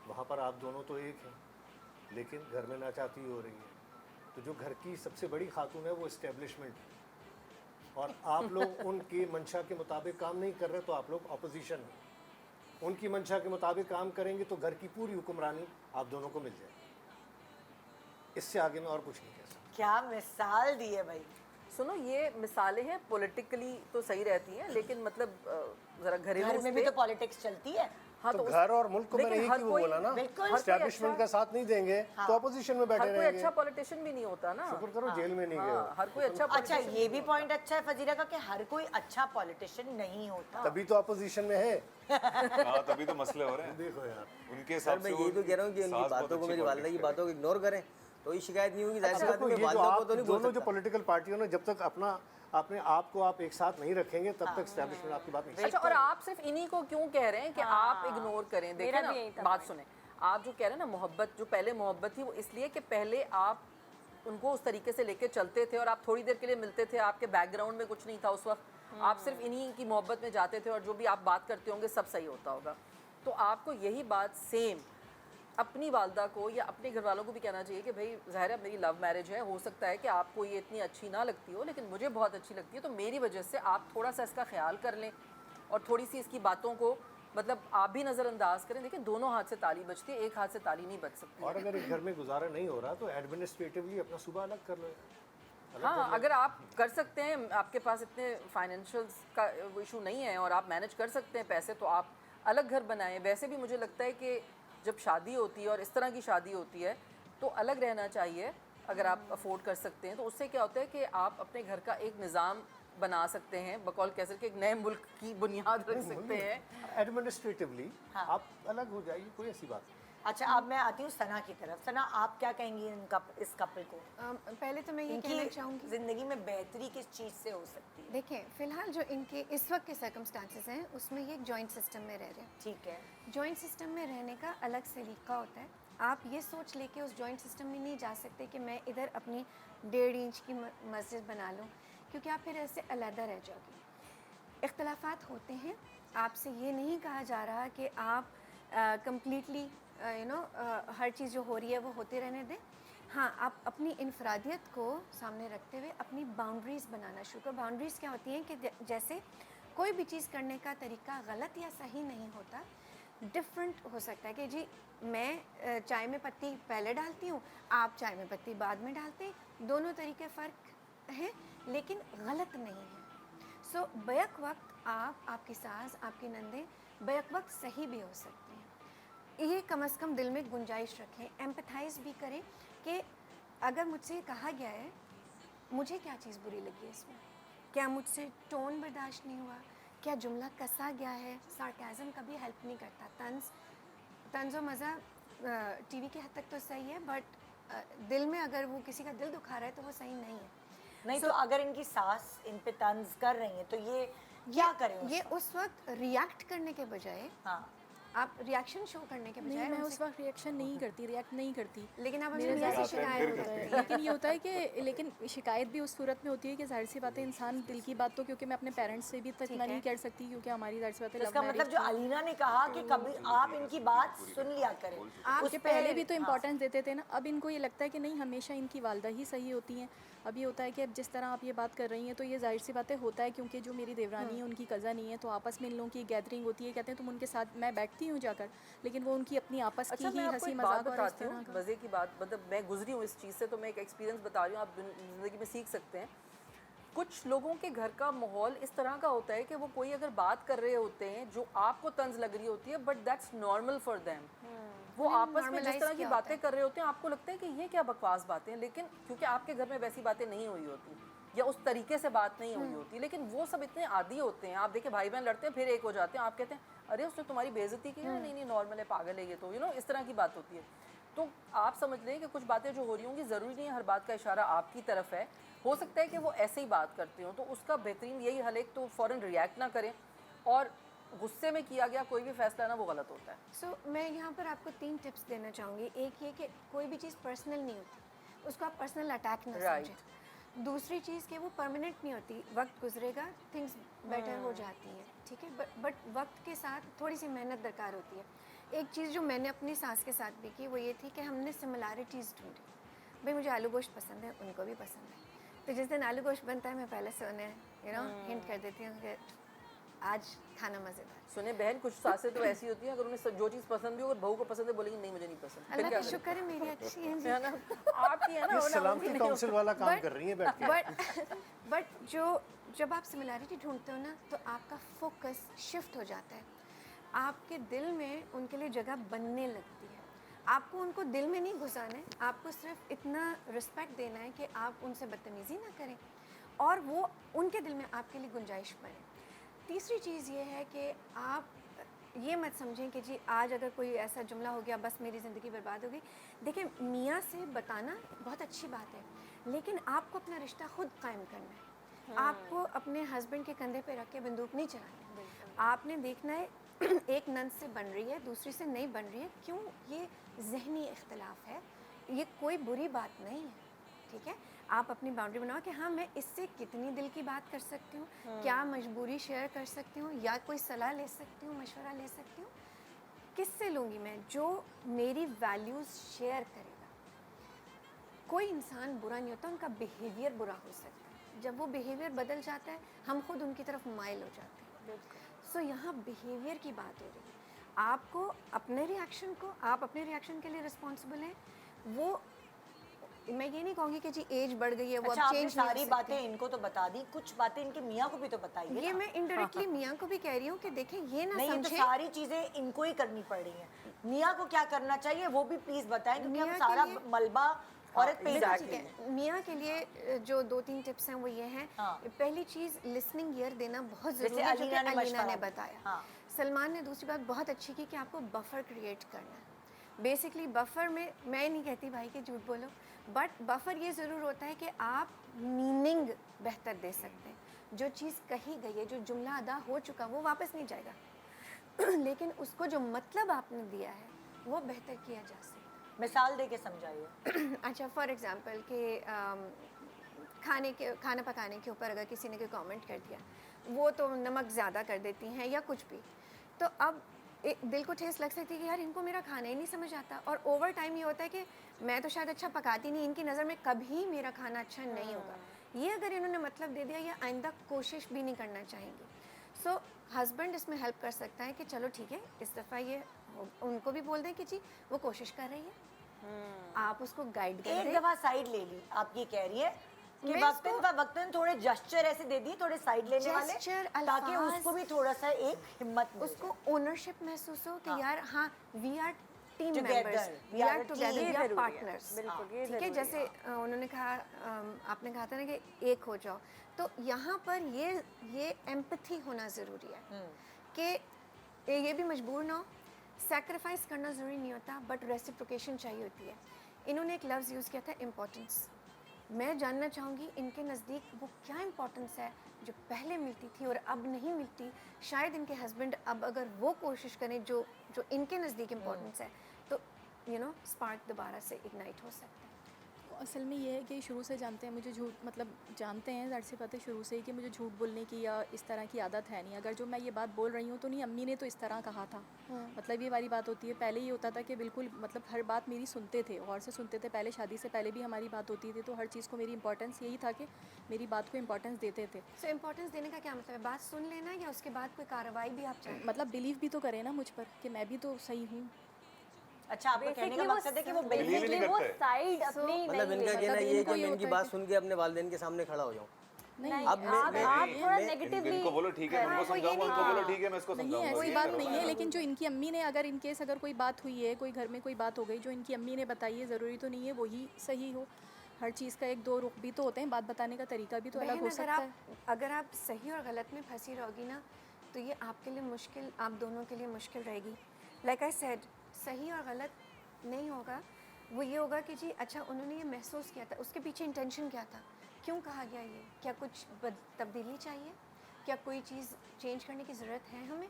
वहाँ पर आप दोनों तो एक हैं, लेकिन घर में नाचाती हो रही है। तो जो घर की सबसे बड़ी खातून है वो इस्टेब्लिशमेंट है, और आप लोग उनकी मंशा के मुताबिक काम नहीं कर रहे, तो आप लोग अपोजिशन हैं। उनकी मंशा के मुताबिक काम करेंगे तो घर की पूरी हुक्मरानी आप दोनों को मिल जाएगी। इससे आगे मैं और कुछ नहीं कह सकता। क्या मिसाल दी है भाई। सुनो, ये मिसालें हैं, पॉलिटिकली तो सही रहती हैं, लेकिन मतलब जरा घरेलू घर में भी तो पॉलिटिक्स चलती है। हाँ, तो उस- घर और मुल्क को मैंने लेकिन एक हर ही वो कोई- बोला ना, बिल्कुल। हर कोई एस्टैब्लिशमेंट अच्छा- का साथ नहीं देंगे तो अपोजिशन में बैठे हर कोई रहेंगे। अच्छा पॉलिटिशियन भी नहीं होता ना। शुक्र करो जेल में नहीं हाँ, गए। हर कोई अच्छा अच्छा, politician ये नहीं भी होता। पॉइंट अच्छा है फजीला का कि हर कोई अच्छा पॉलिटिशियन नहीं होता। तभी तो अपोजिशन में है। हाँ, तभी तो मसले हो रहे हैं देखो यार, उनके सर हिसाब मैं से। यही तो कह रहा हूँ कि सास उनकी बहुत बातों को, अच्छी मेरी वालदा की politics बातों को इग्नोर करें तो ये शिकायत नहीं होगी। जाहिर सी बात है देखो, मैं ये जो वालदा को आप तो नहीं बोल दोनों जो सकता। पॉलिटिकल पार्टियों ने जब तक अपने आप को आप एक साथ नहीं रखेंगे तब तक एस्टैब्लिशमेंट आपकी बात नहीं। अच्छा, और आप सिर्फ इन्हीं को क्यों कह रहे हैं कि आप इग्नोर करें? देखिए मेरा ना, भी यही था बात point। सुने, आप जो कह रहे हैं ना, मोहब्बत जो पहले मोहब्बत थी वो इसलिए कि पहले आप उनको उस तरीके से लेके चलते थे और आप थोड़ी देर के लिए मिलते थे, आपके बैकग्राउंड में कुछ नहीं था उस वक्त, आप सिर्फ इन्हीं की मोहब्बत में जाते थे और जो भी आप बात करते होंगे सब सही होता होगा। तो आपको यही बात सेम अपनी वालदा को या अपने घर वालों को भी कहना चाहिए कि भाई ज़ाहिर है मेरी लव मैरिज है, हो सकता है कि आपको ये इतनी अच्छी ना लगती हो, लेकिन मुझे बहुत अच्छी लगती है, तो मेरी वजह से आप थोड़ा सा इसका ख्याल कर लें और थोड़ी सी इसकी बातों को मतलब आप भी नज़रअंदाज करें। देखिए, दोनों हाथ से ताली बजती है, एक हाथ से ताली नहीं बज सकती। और अगर एक घर में गुजारा नहीं हो रहा तो एडमिनिस्ट्रेटिवली अपना सूबा अलग कर लो यार। हाँ, अगर आप कर सकते हैं, आपके पास इतने फाइनेंशियल्स का इशू नहीं है और आप मैनेज कर सकते हैं पैसे, तो आप अलग घर बनाएं। वैसे भी मुझे लगता है कि जब शादी होती है और इस तरह की शादी होती है तो अलग रहना चाहिए अगर आप अफोर्ड कर सकते हैं। तो उससे क्या होता है कि आप अपने घर का एक निज़ाम बना सकते हैं, बकौल कह सकते हैं एक नए मुल्क की बुनियाद रख सकते हैं। एडमिनिस्ट्रेटिवली आप अलग हो जाइए, कोई ऐसी बात नहीं। अच्छा, अब मैं आती हूँ सना की तरफ। सना, आप क्या कहेंगी इस कपल को? पहले तो मैं ये कहना इनकी चाहूँगी, जिंदगी में बेहतरी किस चीज़ से हो सकती है? देखें फ़िलहाल जो इनके इस वक्त के सर्कमस्टांसेस हैं उसमें ये एक जॉइंट सिस्टम में रह रहे हैं। ठीक है। जॉइंट सिस्टम में रहने का अलग सलीका होता है। आप ये सोच लेके उस जॉइंट सिस्टम में नहीं जा सकते कि मैं इधर अपनी 1.5 इंच की मस्जिद बना लूँ, क्योंकि आप फिर ऐसे अलहदा रह जाओगे। इख्तलाफात होते हैं, आपसे ये नहीं कहा जा रहा कि आप कम्प्लीटली हर चीज़ जो हो रही है वो होते रहने दें। हाँ, आप अपनी इनफरादियत को सामने रखते हुए अपनी बाउंड्रीज़ बनाना शुरू करो। बाउंड्रीज़ क्या होती हैं कि जैसे कोई भी चीज़ करने का तरीका गलत या सही नहीं होता, डिफरेंट हो सकता है कि जी मैं चाय में पत्ती पहले डालती हूँ, आप चाय में पत्ती बाद में डालते हैं, दोनों तरीके फ़र्क हैं लेकिन गलत नहीं है। सो बैक वक्त आप, आपकी सास, आपकी नंदें बैक वक्त सही भी हो सकती हैं। ये कम से कम दिल में गुंजाइश रखें, एम्पथाइज़ भी करें कि अगर मुझसे कहा गया है, मुझे क्या चीज़ बुरी लगी है इसमें, क्या मुझसे टोन बर्दाश्त नहीं हुआ, क्या जुमला कसा गया है। सार्केज़म कभी हेल्प नहीं करता। तंज़ व मज़ा टीवी की हद तक तो सही है, बट दिल में अगर वो किसी का दिल दुखा रहा है तो वो सही नहीं है। नहीं तो अगर इनकी सास इन पे तंज कर रही है तो ये क्या करें? ये उस वक्त रिएक्ट करने के बजाय, हाँ, आप रिएक्शन शो करने के नहीं, बजाय मैं उनसे- उस वक्त रिएक्शन नहीं करती, रिएक्ट नहीं करती। लेकिन आप मेरे हमें साथ से शिकायत होता है, लेकिन ये होता है कि लेकिन शिकायत भी उस सूरत में होती है कि जाहिर सी बात है इंसान दिल की बात तो, क्योंकि मैं अपने पेरेंट्स से भी तक इतना नहीं कर सकती, क्योंकि हमारी जाहिर सी बात है इसका लव मतलब मैरिज जो अलीना ने कहा कि कभी आप इनकी बात सुन लिया करें, उसके पहले भी तो इम्पोर्टेंस देते थे ना। अब इनको ये लगता है कि नहीं, हमेशा इनकी वालदा ही सही होती हैं। अब ये होता है कि अब जिस तरह आप ये बात कर रही हैं तो ये जाहिर सी बात है होता है, क्योंकि जो मेरी देवरानी है उनकी कज़न ही है, तो आपस में इन लोगों की गैदरिंग होती है। कहते हैं तुम उनके साथ, मैं बैठती हूँ जाकर, लेकिन वो उनकी अपनी आपस अच्छा, की मैं ही आपको हंसी एक बात मजाक और इस बताती तरह हूँ, का। मज़े की बात, मतलब मैं गुजरी हूँ इस चीज़ से, तो मैं एक एक्सपीरियंस बता रही हूँ, आप ज़िंदगी में सीख सकते हैं। कुछ लोगों के घर का माहौल इस तरह का होता है कि वो कोई अगर बात कर रहे होते हैं जो आपको तंज लग रही होती है, but that's normal for them. वो आपस में जिस तरह की बातें कर रहे होते हैं, आपको लगता है कि ये क्या बकवास बातें हैं, लेकिन क्योंकि आपके घर में वैसी बातें नहीं हुई होती या उस तरीके से बात नहीं हुई होती, लेकिन वो सब इतने आदी होते हैं। आप देखिए भाई बहन लड़ते हैं फिर एक हो जाते हैं, आप कहते हैं अरे उसने तुम्हारी बेइज्जती की है, नहीं नहीं नॉर्मल है, पागल है ये तो, इस तरह की बात होती है। तो आप समझ लें कि कुछ बातें जो हो रही होंगी, ज़रूरी नहीं है हर बात का इशारा आपकी तरफ है, हो सकता है कि वो ऐसे ही बात करते हो। तो उसका बेहतरीन यही हल है, तो फ़ौरन रिएक्ट ना करें, और गुस्से में किया गया कोई भी फैसला ना वो गलत होता है। सो मैं यहाँ पर आपको 3 टिप्स देना चाहूँगी। एक ये कि कोई भी चीज़ पर्सनल नहीं होती, उसको आप पर्सनल अटैक ना Right. समझें। दूसरी चीज़ कि वो परमानेंट नहीं होती, वक्त गुजरेगा, थिंग्स बेटर हो जाती हैं, ठीक है, बट वक्त के साथ थोड़ी सी मेहनत दरकार होती है। एक चीज़ जो मैंने अपनी सास के साथ भी की वो ये थी कि हमने सिमिलैरिटीज़ ढूंढी। भाई मुझे आलू गोश्त पसंद है, उनको भी पसंद है, तो जिस दिन आलू गोश्त बनता है मैं पहले से उन्हें हिंट कर देती हूँ कि आज खाना मज़ेदार। सुने बहन, कुछ सासें तो ऐसी होती हैं, अगर उन्हें जो चीज़ पसंद भी हो और बहू को पसंद है, बोलेंगी नहीं मुझे नहीं पसंद, फिर अल्लाह क्या का करें? शुक्र है मेरी अच्छी है जी। है ना, आपकी है ना, ये वो ना, सलामती उनकी नहीं काउंसिल वाला काम But- कर रही है बैठ के। बट जब आप सिमिलैरिटी ढूंढते हो ना तो आपका फोकस शिफ्ट हो जाता है, आपके दिल में उनके लिए जगह बनने लगती है। आपको उनको दिल में नहीं घुसाना है, आपको सिर्फ इतना रिस्पेक्ट देना है कि आप उनसे बदतमीज़ी ना करें और वो उनके दिल में आपके लिए गुंजाइश बने। तीसरी चीज़ ये है कि आप ये मत समझें कि जी आज अगर कोई ऐसा जुमला हो गया बस मेरी ज़िंदगी बर्बाद हो गई। देखिए, मियाँ से बताना बहुत अच्छी बात है, लेकिन आपको अपना रिश्ता खुद कायम करना है। आपको अपने हस्बैंड के कंधे पे रख के बंदूक नहीं चलानी। आपने देखना है एक नंद से बन रही है, दूसरी से नहीं बन रही है, क्यों? ये ज़हनी इख्तलाफ है, ये कोई बुरी बात नहीं है, ठीक है। आप अपनी बाउंड्री बनाओ कि हाँ मैं इससे कितनी दिल की बात कर सकती हूँ, क्या मजबूरी शेयर कर सकती हूँ या कोई सलाह ले सकती हूँ, मशवरा ले सकती हूँ, किससे लूँगी मैं? जो मेरी वैल्यूज़ शेयर करेगा। कोई इंसान बुरा नहीं होता, उनका बिहेवियर बुरा हो सकता है, जब वो बिहेवियर बदल जाता है हम खुद उनकी तरफ माइल हो जाते हैं। सो यहाँ बिहेवियर की बात हो रही है, आपको अपने रिएक्शन को, आप अपने रिएक्शन के लिए रिस्पॉन्सिबल हैं। वो मैं ये नहीं कहूँगी कि जी एज बढ़ गई है वो अच्छा, अब आपने चेंज सारी बातें इनको तो बता दी, कुछ बातें इनके मियाँ को भी तो बताइए ये ना। मैं इनडायरेक्टली मियाँ को भी कह रही हूँ कि देखें ये ना नहीं, ये तो समझें सारी चीजें इनको ही करनी पड़ रही हैं। मियाँ को क्या करना चाहिए वो भी प्लीज बताएं, क्योंकि हम मियाँ के सारा लिए- मलबा औरत पे ही exactly. डालते हैं। मियाँ के लिए जो 2-3 टिप्स हैं वो ये हैं। हाँ। पहली चीज़ लिसनिंग ईयर देना बहुत जैसे ज़रूरी है, जो कि अलीना ने अलीना ने मशवरा बताया। हाँ। सलमान ने दूसरी बात बहुत अच्छी की कि आपको बफर क्रिएट करना है। बेसिकली बफर में मैं नहीं कहती भाई कि झूठ बोलो, बट बफर ये ज़रूर होता है कि आप मीनिंग बेहतर दे सकते हैं। जो चीज़ कही गई है, जो जुमला अदा हो चुका, वो वापस नहीं जाएगा लेकिन उसको जो मतलब आपने दिया है वो बेहतर किया जा सकता है। मिसाल दे के समझाइए। अच्छा, फॉर एग्जांपल कि खाना पकाने के ऊपर अगर किसी ने कोई कमेंट कर दिया, वो तो नमक ज़्यादा कर देती हैं या कुछ भी, तो अब दिल को ठेस लग सकती है कि यार इनको मेरा खाना ही नहीं समझ आता। और ओवर टाइम ये होता है कि मैं तो शायद अच्छा पकाती नहीं, इनकी नज़र में कभी मेरा खाना अच्छा नहीं होगा। ये अगर इन्होंने मतलब दे दिया, ये आइंदा कोशिश भी नहीं करना चाहेंगे। सो हस्बैंड इसमें हेल्प कर सकता है कि चलो ठीक है, इस दफ़ा ये उनको भी बोल दें कि जी वो कोशिश कर रही है, आप उसको गाइड कर एक दें। दफा साइड ले ली, आप ये कह रही है कि मैं वक्तन थोड़े जेस्चर ऐसे दे दिए, थोड़े साइड लेने वाले, Gesture, ताकि अल्फाज। उसको भी थोड़ा सा एक हिम्मत मिल उसको ओनरशिप महसूस हो कि हाँ। यार हाँ, we are team Together, members, we we are are a together, team. We ये आर ज़रूरी है, पार्टनर्स। बिल्कुल, ये ठीक है, ज़रूरी जैसे उन्होंने कहा, आपने कहा था ना कि एक हो जाओ, तो यहाँ पर ये एम्पैथी होना ज़रूरी है कि ये भी मजबूर ना हो। सैक्रिफाइस करना ज़रूरी नहीं होता, बट रेसिप्रोकेशन चाहिए होती है। इन्होंने एक लफ्ज़ यूज़ किया था, इम्पोर्टेंस। मैं जानना चाहूँगी इनके नज़दीक वो क्या इम्पोर्टेंस है जो पहले मिलती थी और अब नहीं मिलती। शायद इनके हस्बैंड अब अगर वो कोशिश करें जो जो इनके नज़दीक इम्पोर्टेंस है, तो स्पार्क दोबारा से इग्नाइट हो सकता है। असल में ये है कि शुरू से जानते हैं मुझे झूठ, मतलब जानते हैं ज़ाहिर सी बात है शुरू से ही कि मुझे झूठ बोलने की या इस तरह की आदत है नहीं। अगर जो मैं ये बात बोल रही हूँ तो नहीं, अम्मी ने तो इस तरह कहा था, मतलब ये वाली बात होती है। पहले ये होता था कि बिल्कुल मतलब हर बात मेरी सुनते थे, और से सुनते थे। पहले शादी से पहले भी हमारी बात होती थी, तो हर चीज़ को मेरी इंपॉर्टेंस यही था कि मेरी बात को इंपॉर्टेंस देते थे। सो इम्पोर्टेंस देने का क्या मतलब है? बात सुन लेना या उसके बाद कोई कार्रवाई भी आप चाहें? मतलब बिलीव भी तो करें ना मुझ पर कि मैं भी तो सही हूँ। अच्छा, आपका कहने का मकसद है कि वो Believe ही नहीं वो करते। साइड अपनी मतलब नहीं इनका लेते। कहना ये है इनको कि ये मैं इनकी होता है बात कि- सुन के अपने वालिदैन के सामने खड़ा हो जाऊँ। नहीं, अब मैं- आप मैं- थोड़ा मैं- नेगेटिवली इनको बोलो ठीक है, उनको समझाऊंगा, उनको बोलो ठीक है, मैं इसको नहीं, समझाऊंगा। ऐसी ये बात करो। नहीं है, लेकिन जो इनकी अम्मी ने, अगर इन केस अगर कोई बात हुई है, कोई घर में कोई बात हो गई जो इनकी अम्मी ने बताई है, ज़रूरी तो नहीं है वही सही हो। हर चीज़ का एक दो रुख भी तो होते हैं, बात बताने का तरीका भी तो अलग बहन, हो सकता है। अगर आप सही और गलत में फंसी रहोगी ना, तो ये आपके लिए मुश्किल, आप दोनों के लिए मुश्किल रहेगी। लाइक आई सेड, सही और गलत नहीं होगा। वो ये होगा कि जी अच्छा, उन्होंने ये महसूस किया था, उसके पीछे इंटेंशन क्या था, क्यों कहा गया ये, क्या कुछ तब्दीली चाहिए, क्या कोई चीज़ चेंज करने की ज़रूरत है हमें,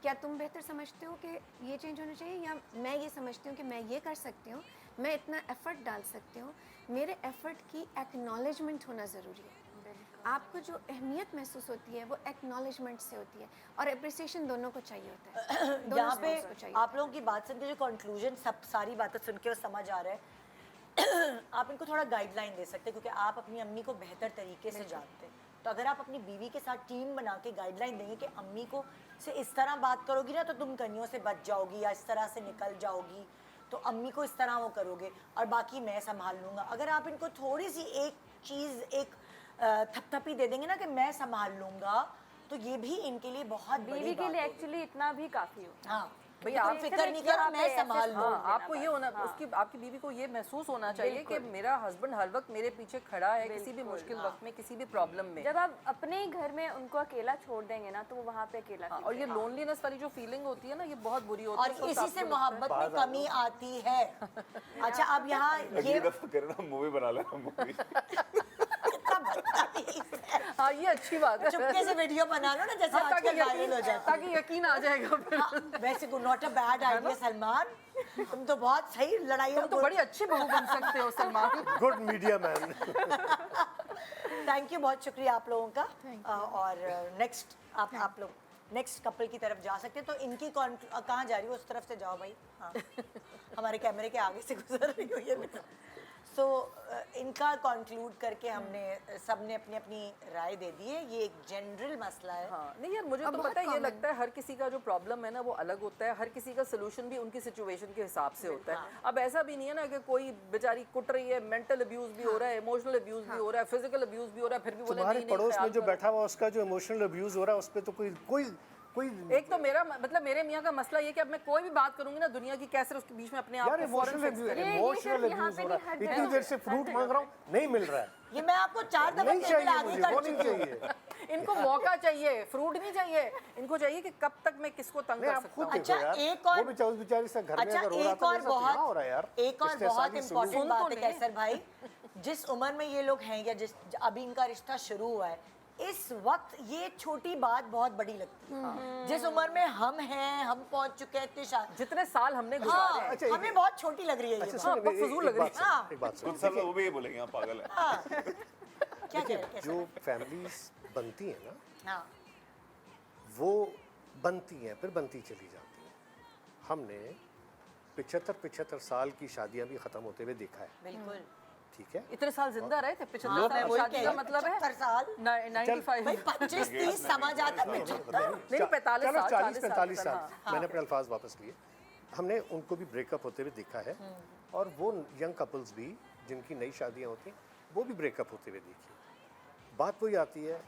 क्या तुम बेहतर समझते हो कि ये चेंज होना चाहिए, या मैं ये समझती हूँ कि मैं ये कर सकती हूँ, मैं इतना एफ़र्ट डाल सकती हूँ। मेरे एफ़र्ट की एक्नॉलेजमेंट होना ज़रूरी है। आपको जो अहमियत महसूस होती है वो एक्नॉलेजमेंट से होती है, और अप्रिसिएशन दोनों को चाहिए होता है। दोनों यहाँ पे spouse को चाहिए आप लोगों की बात सुन के जो कंक्लूजन, सब सारी बातें सुन के वो समझ आ रहा है आप इनको थोड़ा गाइडलाइन दे सकते हैं, क्योंकि आप अपनी अम्मी को बेहतर तरीके से जानते हैं। तो अगर आप अपनी बीवी के साथ टीम बना के गाइडलाइन देंगे कि अम्मी को से इस तरह बात करोगी ना तो तुम कनियों से बच जाओगी या इस तरह से निकल जाओगी, तो अम्मी को इस तरह वो करोगे और बाकी मैं संभाल लूँगा। अगर आप इनको थोड़ी सी एक चीज़, एक थपथपी दे देंगे ना कि मैं संभाल लूँगा, तो ये भी इनके लिए बहुत बड़ी बीवी के बात लिए होगी। एक्चुअली इतना भी काफी होता है। हाँ भैया, आप आप फिक्र नहीं करो, मैं संभाल हाँ, लूँगा। आपको ये होना, उसकी आपकी बीवी को ये महसूस होना चाहिए कि मेरा हस्बैंड हर वक्त मेरे पीछे खड़ा है, किसी भी मुश्किल वक्त में, किसी भी प्रॉब्लम में। जब आप अपने ही घर में उनको अकेला छोड़ देंगे ना, तो वो वहाँ पे अकेला हाँ, feel और ये करेगा। लोनलीनेस वाली जो फीलिंग होती है ना, ये बहुत बुरी होती और है। उस इसी वक्त से आपको लगता है- मोहब्बत में कमी आती है। अच्छा, अब यहाँ अगली ये दफा करे ना मूवी बना लेना मूवी। कितना बदतमीज है। हाँ, ये अच्छी बात है। चुपके से वीडियो बना लो ना, जैसे हाँ, ताकि आजकल वायरल हो जाता है। ताकि यकीन आ जाएगा फिर। हाँ, वैसे not a bad idea Salman, तुम तो बहुत सही लड़ाइयों तुम तो बड़ी अच्छी बहू बन सकते हो Salman. Good media man. Thank you, बहुत शुक्रिया आप लोगों का। और नेक्स्ट आप लोग नेक्स्ट कपल की तरफ जा सकते हैं। तो इनकी कहाँ जा रही हो, उस तरफ से जाओ भाई। हाँ, हमारे कैमरे के आगे से गुजर रही हो ये। सो इनका कंक्लूड करके हमने सबने अपनी अपनी राय दे दी है। ये एक जनरल मसला है। हाँ, नहीं यार, मुझे तो पता है, ये लगता है हर किसी का जो प्रॉब्लम है ना वो अलग होता है, हर किसी का सोल्यूशन भी उनकी सिचुएशन के हिसाब से होता है। अब ऐसा भी नहीं है ना कि कोई बेचारी कुट रही है, मेंटल अब्यूज भी हो रहा है, इमोशनल अब्यूज भी हो रहा है, फिजिकल अब्यूज भी हो रहा है, फिर भी बोले तुम्हारे नहीं नहीं पड़ोस में ख्याल जो करो। बैठा हुआ उसका जो इमोशनल अब्यूज हो रहा है उस पर तो कोई कोई कोई एक तो मेरा मतलब मेरे मियाँ का मसला ये कि अब मैं कोई भी बात करूंगी ना दुनिया की, कैसे उसके बीच में अपने आप यार को फौरन इमोशनल fix करें। इमोशनल सिर्फ यहाँ अब्यूज पे हो नहीं, रहा हर है। इतनी जगह देर से फ्रूट मांग रहा हूँ, नहीं मिल रहा है। ये मैं आपको 4 दफा नहीं टेबल चाहिए आगे मुझे, कर वो नहीं चुकी हूँ। चाहिए। इनको मौका चाहिए, फ्रूट नहीं चाहिए, इनको चाहिए कि कब तक मैं किसको तंग नहीं कर आप सकता खुद हूँ। देखो यार, एक और- वो भी उस बेचारी से घर में अच्छा अगर रो रहा एक था और मेरे साथ यहाँ हो रहा है यार। बहुत एक और इतने बहुत साली इम्पोर्टेंट सुलूक। बात सुन है तो कैसर भाई, जिस उम्र में ये लोग हैं या जिस अभी इनका रिश्ता शुरू हुआ है, इस वक्त ये छोटी बात बहुत बड़ी लगती है। जिस उम्र में हम हैं, हम पहुंच चुके हैं इतने जितने साल हमने गुजारे हाँ, हैं। अच्छा, हमें बहुत छोटी लग रही है ये अच्छा बात। सुनिए, बहुत फजूल लग रही है। एक बात सुनिए, कुछ साल वो भी ये बोलेंगे हाँ पागल है। हाँ, क्या कह रहे हैं कैसर जो भाई? फैमिलीज बनती हैं ना, हाँ, वो बनती हैं फिर बनती चली जाती हैं। हमने 75 साल की शादियां भी खत्म होते हुए देखा है, बिल्कुल। ठीक है। इतने साल जिंदा रहे थे, 75 हाँ, मैं साल वही शादी कह का रही हूँ, मतलब है 75 साल। 95। भाई 25-30 समझ आता है, 75। नहीं 45 चलो साल 40-45 साल हाँ। मैंने अपने अल्फाज वापस लिए। हमने उनको भी ब्रेकअप होते हुए देखा है, और वो यंग कपल्स भी जिनकी नई शादियां होती हैं वो भी ब्रेकअप होते हुए देखी। बात वही आती है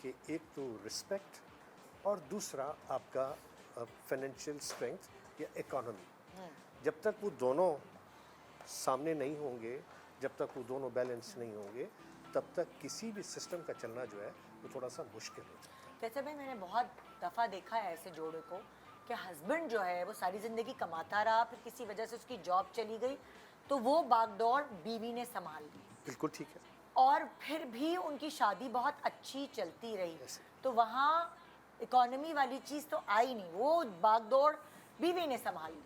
कि एक तो रिस्पेक्ट और दूसरा आपका फाइनेंशियल स्ट्रेंथ या इकोनॉमी। जब तक वो दोनों सामने नहीं होंगे, जब तक वो दोनों बैलेंस नहीं होंगे, तब तक किसी भी सिस्टम का चलना जो है वो थोड़ा सा मुश्किल हो जाता है। कैसे भाई, मैंने बहुत दफ़ा देखा है ऐसे जोड़े को कि हस्बैंड जो है वो सारी ज़िंदगी कमाता रहा, फिर किसी वजह से उसकी जॉब चली गई तो वो बागडोर बीवी ने संभाल ली, बिल्कुल ठीक है। और फिर भी उनकी शादी बहुत अच्छी चलती रही। Yes. तो वहाँ इकोनॉमी वाली चीज़ तो आई नहीं, वो बागडोर बीवी ने संभाल ली।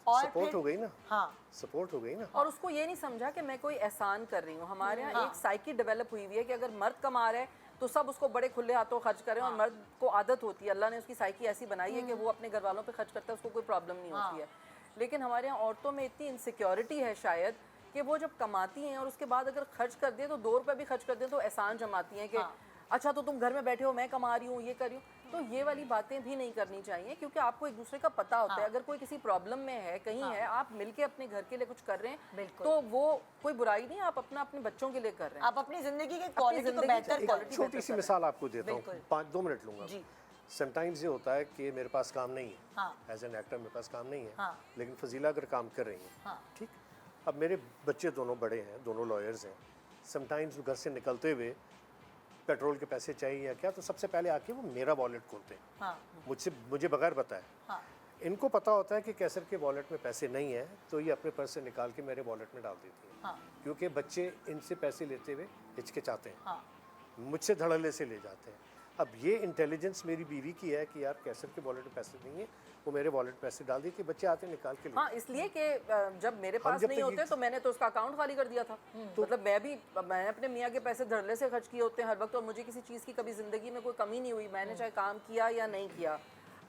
और सपोर्ट फिर- हो गई ना, हाँ, सपोर्ट हो गई ना। और उसको ये नहीं समझा कि मैं कोई एहसान कर रही हूँ। हमारे यहाँ हाँ। एक साइकी डेवलप हुई हुई है कि अगर मर्द कमा रहा है तो सब उसको बड़े खुले हाथों खर्च करें, और मर्द को आदत होती है, अल्लाह ने उसकी साइकी ऐसी बनाई है कि वो अपने घर वालों पे खर्च करता है, उसको कोई प्रॉब्लम नहीं होती है। लेकिन हमारे यहाँ औरतों में इतनी इनसिक्योरिटी है शायद कि वो जब कमाती हैं और उसके बाद अगर खर्च कर दिए तो 2 रुपये भी खर्च कर दें तो एहसान जमाती हैं कि अच्छा तो तुम घर में बैठे हो, मैं कमा रही हूँ, ये कर रही हूँ। तो ये वाली बातें भी नहीं करनी चाहिए, क्योंकि आपको एक दूसरे का पता होता है। अगर कोई किसी प्रॉब्लम में है, कहीं है, आप मिलके अपने घर के लिए कुछ कर रहे हैं बिल्कुल। तो वो कोई बुराई नहीं है, आप अपना अपने बच्चों के लिए कर रहे हैं। आप अपनी ज़िंदगी की क्वालिटी को ज़िंदगी बेहतर की कर एक छोटी सी मिसाल आपको देता हूँ, बिल्कुल। 5-2 मिनट लूँगा। जी। समटाइम्स ये होता है कि मेरे पास काम नहीं है, हाँ। एज एन एक्टर मेरे पास काम नहीं है, हाँ। लेकिन फजीला अगर काम कर रही हैं, हाँ। ठीक। अब मेरे बच्चे दोनों बड़े हैं, दोनों लॉयर्स हैं। समटाइम्स घर से निकलते हुए पेट्रोल के पैसे चाहिए या क्या, तो सबसे पहले आके वो मेरा वॉलेट खोलते हैं, हाँ, मुझे बगैर बताए। हाँ, इनको पता होता है कि कैसर के वॉलेट में पैसे नहीं है, तो ये अपने पर्स से निकाल के मेरे वॉलेट में डाल देती हैं, हाँ, क्योंकि बच्चे इनसे पैसे लेते हुए हिचकिचाते हैं, हाँ। मुझसे धड़ल्ले से ले जाते हैं। अब ये इंटेलिजेंस मेरी बीवी की है कि यार कैसर के वॉलेट में पैसे नहीं है, वो मेरे वॉलेट में पैसे डाल दिए कि बच्चे आते निकाल के ले। हाँ, इसलिए कि जब मेरे पास जब नहीं तक होते ये- तो मैंने तो उसका अकाउंट खाली कर दिया था। मतलब मैंने अपने मियाँ के पैसे धड़ल्ले से खर्च किए होते हैं हर वक्त, और मुझे किसी चीज़ की कभी ज़िंदगी में कोई कमी नहीं हुई, मैंने चाहे काम किया या नहीं किया,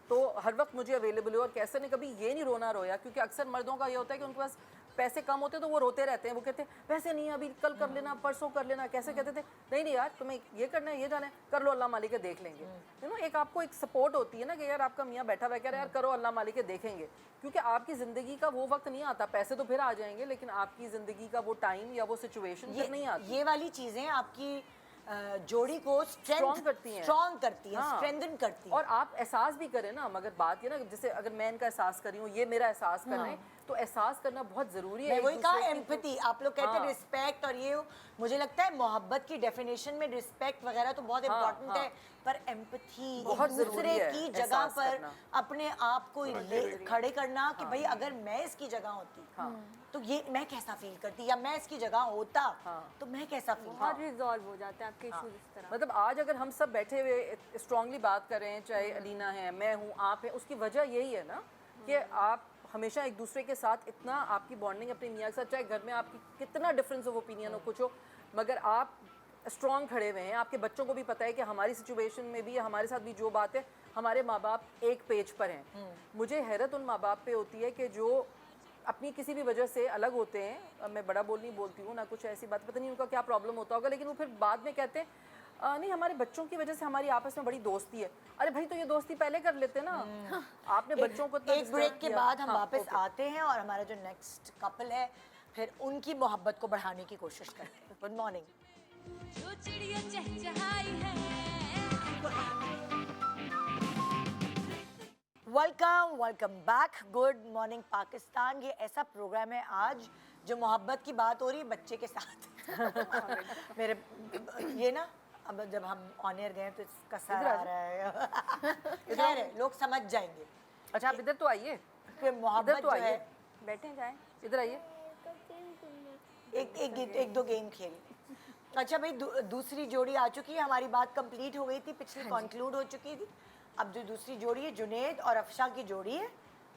तो हर वक्त मुझे अवेलेबल हुआ। और कैसे ने कभी ये नहीं रोना रोया, क्योंकि अक्सर मर्दों का ये होता है कि उनके पास पैसे कम होते तो वो रोते रहते हैं, वो कहते हैं पैसे नहीं है, अभी कल कर लेना, परसों कर लेना। कैसे कहते थे नहीं नहीं यार तुम्हें ये करना है, ये जाना है, कर लो, अल्लाह मालिक है देख लेंगे। यू नो, एक आपको एक सपोर्ट होती है ना कि यार आपका मियाँ बैठा हुआ है, कह रहा है यार करो, अल्लाह मालिक है देखेंगे। क्योंकि आपकी ज़िंदगी का वो वक्त नहीं आता, पैसे तो फिर आ जाएंगे, लेकिन आपकी ज़िंदगी का वो टाइम या वो सिचुएशन फिर नहीं आती। ये वाली चीजें आपकी जोड़ी को Strong करती हैं। स्ट्रॉन्ग करती हैं, हाँ। स्ट्रेंथन करती हैं। और आप एहसास भी करें ना, मगर बात ये ना, जैसे अगर मैं इनका एहसास कर रही हूँ, ये मेरा एहसास कर रहे हैं, तो एहसास करना बहुत ज़रूरी है। मैं एक वही कहा, दूसरे की- एम्पैथी। आप लोग कहते हैं हाँ। रिस्पेक्ट, और ये मुझे लगता है मोहब्बत की डेफिनेशन में रिस्पेक्ट वगैरह तो बहुत इम्पोर्टेंट है, पर एम्पैथी, बहुत ज़रूरी दूसरे है, की जगह एहसास पर करना। अपने आप को खड़े करना कि भाई अगर मैं इसकी जगह होती तो ये मैं कैसा फील करती, या मैं इसकी जगह होता तो मैं कैसा फील बहुत रिजॉल्व हो जाते हैं आपके इश्यूज इस तरह। मतलब आज अगर हम सब बैठे हुए स्ट्रांगली बात कर रहे हैं, चाहे अलीना है, मैं हूँ, आप हैं, उसकी वजह यही है ना कि आप हमेशा एक दूसरे के साथ इतना आपकी बॉन्डिंग अपने मियाँ के साथ, चाहे घर में आपकी कितना डिफरेंस ऑफ ओपिनियन हो, कुछ हो, मगर आप स्ट्रॉन्ग खड़े हुए हैं। आपके बच्चों को भी पता है कि हमारी सिचुएशन में भी, हमारे साथ भी जो बात है, हमारे माँ बाप एक पेज पर हैं। मुझे हैरत उन माँ बाप पे होती है कि जो अपनी किसी भी वजह से अलग होते हैं, अब मैं बड़ा नहीं बोलती हूँ ना, कुछ ऐसी बात, पता नहीं उनका क्या प्रॉब्लम होता होगा, लेकिन वो फिर बाद में कहते हैं नहीं हमारे बच्चों की वजह से हमारी आपस में बड़ी दोस्ती है। अरे भाई तो ये दोस्ती पहले कर लेते ना, आपने बच्चों को इतना एक disturb ब्रेक के किया। बाद हम हाँ, वापस okay। आते हैं और हमारा जो नेक्स्ट कपल है फिर उनकी मोहब्बत को बढ़ाने की कोशिश करते हैं। Good morning. जो चिड़िया चहचहाई है welcome back. Good morning Pakistan. ये ऐसा प्रोग्राम है आज जो मोहब्बत की बात हो रही है बच्चे के साथ। मेरे ये ना अब जब हम ऑन एयर गए तो इसका सर आ रहा है खैर है, लोग समझ जाएंगे अच्छा आप इधर तो आइए, कि मोहब्बत तो जो है आइए। बैठे जाएं। इधर आइए। एक दो गेम खेल। अच्छा भाई दूसरी जोड़ी आ चुकी है, हमारी बात कंप्लीट हो गई थी, पिछली कंक्लूड हो चुकी थी। अब जो दूसरी जोड़ी है जुनेद और अफशा की जोड़ी है,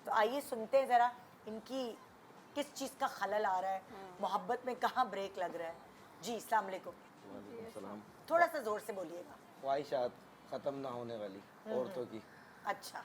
तो आइए सुनते हैं ज़रा इनकी किस चीज़ का खलल आ रहा है, मोहब्बत में कहाँ ब्रेक लग रहा है। जी अस्सलाम वालेकुम। सलाम। थोड़ा सा ज़ोर से बोलिएगा। ख्वाहिशात ख़त्म ना होने वाली औरतों की अच्छा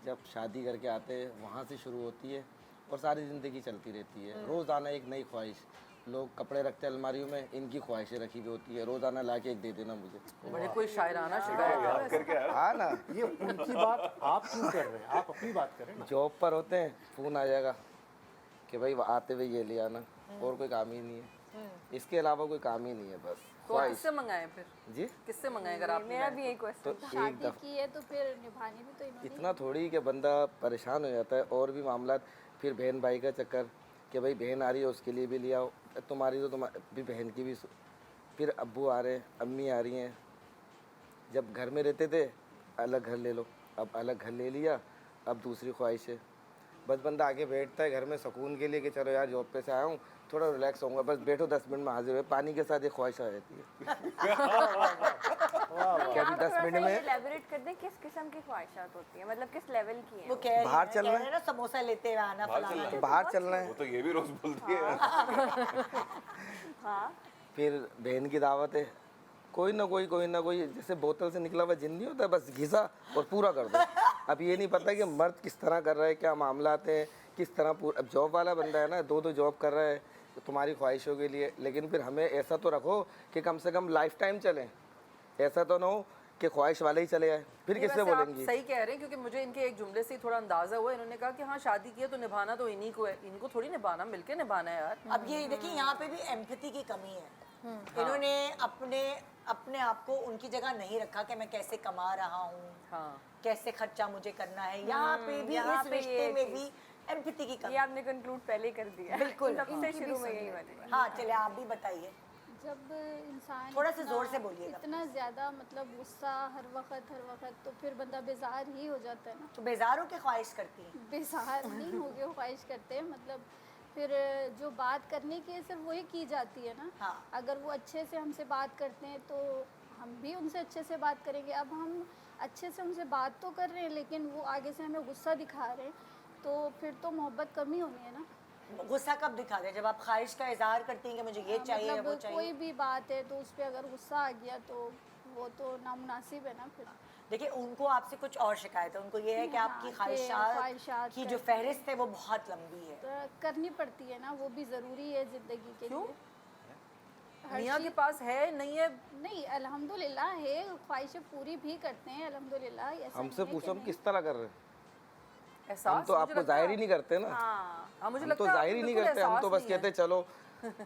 जब शादी करके आते हैं वहाँ से शुरू होती है और सारी ज़िंदगी चलती रहती है। रोज़ाना एक नई ख्वाहिश। लोग कपड़े रखते हैं अलमारियों में, इनकी ख्वाहिशें रखी हुई होती है। रोज़ाना ला के एक दे देना मुझे। बड़े कोई शायराना शिकायत है। हाँ ना, ये उनकी बात आप क्यों कर रहे हैं? आप अपनी बात करें ना। जॉब पर होते हैं, फ़ोन आ जाएगा कि भाई आते हुए ये ले आना, और कोई काम ही नहीं है। इसके अलावा कोई काम ही नहीं है बस तो ख्वाहिश। किससे मंगाएं फिर? जी किससे मंगाएं अगर आप मेरा भी यही तो क्वेश्चन था। एक शादी दफ़ा की है तो फिर निभानी भी तो इन्होंने इतना थोड़ी कि बंदा परेशान हो जाता है, और भी मामला। फिर बहन भाई का चक्कर कि भाई बहन आ रही है उसके लिए भी लिया हो, तुम्हारी तो भी बहन की भी फिर अब्बू आ रहे हैं, अम्मी आ रही हैं। जब घर में रहते थे अलग घर ले लो, अब अलग घर ले लिया, अब दूसरी ख्वाहिश है। बस बंदा आके बैठता है घर में सुकून के लिए कि चलो यार जॉब पे से आया हूँ, थोड़ा रिलैक्स होऊंगा, बस बैठो 10 मिनट में हाजिर हुए। पानी के साथ एक ख्वाहिश आ जाती है कि अभी 10 मिनट में एलैबोरेट कर दें किस किस्म की ख्वाहिशात होती है, मतलब किस लेवल की है वो कह रही बाहर है, चलना कह रहे हैं ना समोसा लेते हुए आना फलाना। तो बाहर चलना है। वो तो ये भी रोज बोलती है। हाँ फिर बहन की दावत है, कोई ना कोई जैसे बोतल से निकला हुआ जिन नहीं होता, बस घिसा और पूरा कर दो। अब ये नहीं पता कि मर्द किस तरह कर रहा है, क्या मामला आते हैं, किस तरह पूरा। अब जॉब वाला बंदा है ना, दो जॉब कर रहा है तुम्हारी ख्वाहिशों के लिए, लेकिन फिर हमें ऐसा तो रखो कि कम से कम लाइफ टाइम चलें। ऐसा तो ना हो कि ख्वाहिश वाले ही चले आए, फिर नहीं, किससे वैसे आप बोलेंगी। सही कह रहे हैं, क्योंकि मुझे इनके एक जुमले से ही थोड़ा अंदाजा हुआ। इन्होंने कहा कि हाँ शादी की है तो निभाना तो इन्हीं को है, इनको थोड़ी निभाना, मिलके निभाना है यार। अब ये देखिए यहाँ पे भी एम्पैथी की कमी है। इन्होंने अपने आप को उनकी जगह नहीं रखा कि मैं कैसे कमा रहा हूँ, हाँ कैसे खर्चा मुझे करना है। यहाँ पे भी यहाँ इस पे रिश्ते ये में चीज़। भी एम्पैथी की ये कमी। आपने कंक्लूड पहले ही कर दिया। बिल्कुल। सबसे शुरू में यही वाली बात। हाँ चले आप भी बताइए। जब इंसान थोड़ा सा इतना- जोर से बोलिएगा। इतना ज़्यादा मतलब गुस्सा हर वक्त तो फिर बंदा बेजार ही हो जाता है ना। तो बेजारों की ख्वाहिश करती हैं। बेजार नहीं हो गए ख्वाहिश करते हैं, मतलब फिर जो बात करने की है सिर्फ वही की जाती है ना। हाँ। अगर वो अच्छे से हमसे बात करते हैं तो हम भी उनसे अच्छे से बात करेंगे। अब हम अच्छे से उनसे बात तो कर रहे हैं लेकिन वो आगे से हमें गुस्सा दिखा रहे हैं, तो फिर तो मोहब्बत कम ही होनी है ना। गुस्सा कब दिखाते हैं? जब आप ख्वाहिश का इजहार करती हैं कि मुझे ये चाहिए मतलब वो कोई चाहिए। भी बात है तो उस पर अगर गुस्सा आ गया तो वो तो नामुनासिब है ना फिर। देखिए उनको आपसे कुछ और शिकायत है, उनको ये है कि हाँ, आपकी कि ख्वाहिशात ख्वाहिशात की जो करते हैं। फहरिस्त है वो बहुत लंबी है। तो करनी पड़ती है ना, वो भी ज़रूरी है ज़िंदगी के क्यों? लिए। हर मियाँ के चीज़- पास है नहीं है, नहीं अल्हम्दुलिल्लाह है, ख्वाहिशें पूरी भी करते हैं अल्हम्दुलिल्लाह। ऐसा हमसे नहीं है पूछो कि हम नहीं। किस तरह कर रहे हैं। एहसास हम तो मुझे आपको लगता जाहिर है- ही नहीं करते ना। हाँ मुझे हम लगता तो है जाहिर ही आपको नहीं बिल्कुल करते, हम तो एहसास बस नहीं है। कहते चलो।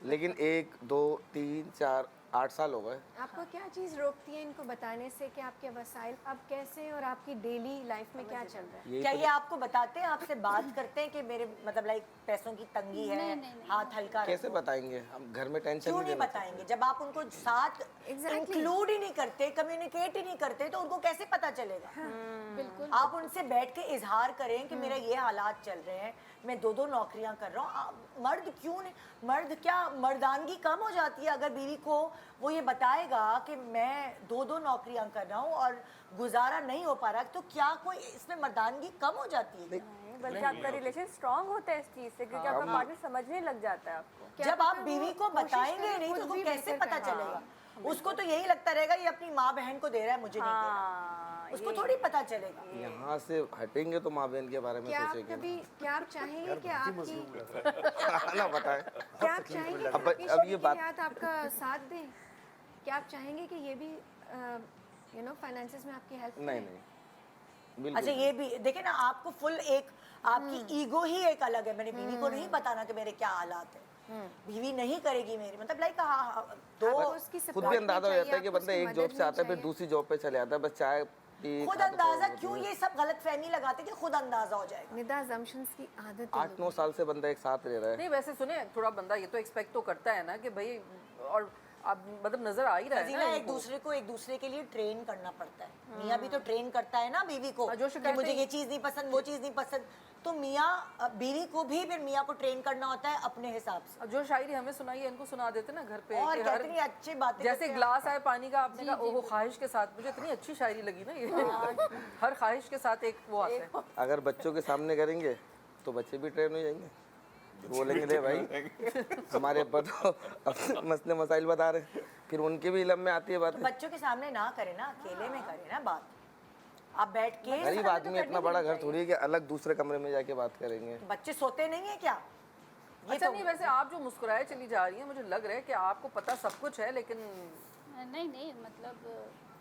लेकिन 1 2 3 4 8 साल हो गए। आपको क्या चीज़ रोकती है इनको बताने से कि आपके वसाइल अब कैसे और आपकी डेली लाइफ में क्या चल रहा है? यही क्या तो ये आपको बताते हैं, आपसे बात करते हैं कि मेरे मतलब लाइक पैसों की तंगी है, नहीं। हाथ हल्का कैसे रखो? बताएंगे हम, घर में टेंशन क्यों नहीं नहीं देना बताएंगे? जब आप उनको साथ Exactly. इंक्लूड ही नहीं करते, कम्युनिकेट ही नहीं करते, तो उनको कैसे पता चलेगा? बिल्कुल। आप उनसे बैठ के इजहार करें कि मेरा ये हालात चल रहे हैं, मैं 2 नौकरियां कर रहा हूँ। मर्द क्यों नहीं, मर्द क्या मर्दानगी कम हो जाती है अगर बीवी को वो ये बताएगा कि मैं 2 नौकरियां कर रहा हूँ और गुजारा नहीं हो पा रहा, तो क्या कोई इसमें मर्दानगी कम हो जाती है? नहीं, बल्कि आपका रिलेशन स्ट्रांग होता है इस चीज़ से, क्योंकि आपका पार्टनर समझने लग जाता है आपको। जब आप बीवी को कोशिश बताएंगे करें नहीं तो खुद उसको भी कैसे बेहतर पता करना। चलेगा? उसको तो यही लगता रहेगा ये अपनी माँ बहन को दे रहा है, मुझे नहीं दे रहा। हाँ, उसको थोड़ी पता चलेगा। यहाँ से हटेंगे तो माँ बहन के बारे में क्या आप सोचेंगे। कभी क्या आप चाहेंगे कि आपकी ना बताएं। क्या आप चाहेंगे कि अब आपकी ये शरीकी बात- हयात आपका साथ दें? क्या आप चाहेंगे कि ये भी फाइनेंसेस में आपकी हेल्प नहीं करें? नहीं बिल्कुल अच्छा ये भी देखिए ना, आपको फुल एक आपकी ईगो ही एक अलग है। मैंने बीवी को नहीं बताना कि मेरे क्या हालात है, बीवी नहीं करेगी मेरी, मतलब लाइक दो आपको उसकी खुद support भी भी अंदाजा हो चाहिए, जाता है कि आपको बंदा उसकी एक जॉब मदद से आता है भी फिर दूसरी जॉब पे चले जाता है, बस चाय पी खुद खा के अंदाजा तो क्यों ये सब गलत फहमी लगाते कि खुद अंदाजा हो जाएगा। निदा assumptions की आदत है 8 9 साल से बंदा एक साथ रह रहा है। नहीं वैसे सुने, थोड़ा बंदा ये तो एक्सपेक्ट तो करता है ना कि भाई, और अब मतलब नजर आ ही रहा है फजीला ना एक इनको। दूसरे को एक दूसरे के लिए ट्रेन करना पड़ता है। मियाँ भी तो ट्रेन करता है ना बीवी को जो कि शिकायतें- मुझे ये चीज़ नहीं पसंद, वो चीज़ नहीं पसंद। तो मियाँ बीवी को भी फिर मियाँ को ट्रेन करना होता है अपने हिसाब से। जो शायरी हमें सुनाई है इनको सुना देते ना घर पे और कि क्या हर- इतनी अच्छी बातें जैसे करते हैं। ग्लास आए पानी का, आपने कहा ओहो ख्वाहिश के साथ, मुझे इतनी अच्छी शायरी लगी ना ये। हर ख्वाहिश के साथ एक वो आता है। अगर बच्चों के सामने करेंगे तो बच्चे भी ट्रेन हो जाएंगे, बोलेंगे ले भाई हमारे अब्बा तो अपने मसले मसाइल बता रहे हैं, फिर उनके भी इलम में आती है बात। तो बच्चों के सामने ना करे ना, अकेले में करे ना बात। आप बैठ के गरीब आदमी इतना बड़ा घर थोड़ी है कि अलग दूसरे कमरे में जाके बात करेंगे। बच्चे सोते नहीं है क्या? ये अच्छा तो नहीं, वैसे आप जो मुस्कुराए चली जा रही हैं, मुझे लग रहा है कि आपको पता सब कुछ है, लेकिन नहीं मतलब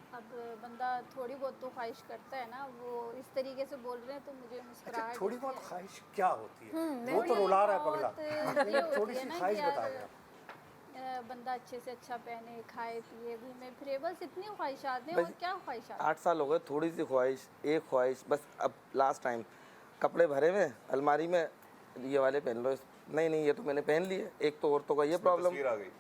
अब बंदा थोड़ी बहुत तो ख्वाहिश करता है ना, वो इस तरीके से बोल रहे हैं तो मुझे अच्छा मुस्कुराहट थोड़ी बहुत ख्वाहिश क्या होती है? वो तो थोड़ी रुला रहा है बहुत पगला। ये होती थोड़ी है सी ना ख्वाहिश कि बता यार, दे। बंदा अच्छे से अच्छा पहने, खाए पिए, घूमे फिरे, बस इतनी ख्वाहिशात हैं। बस और क्या ख्वाहिशात? 8 साल हो गए, थोड़ी सी ख्वाहिश, एक ख्वाहिश बस। अब लास्ट टाइम कपड़े भरे में अलमारी में ये वाले पहन लो, नहीं नहीं ये तो मैंने पहन लिए। एक तो औरतों का ये प्रॉब्लम, तस्वीर आ गई।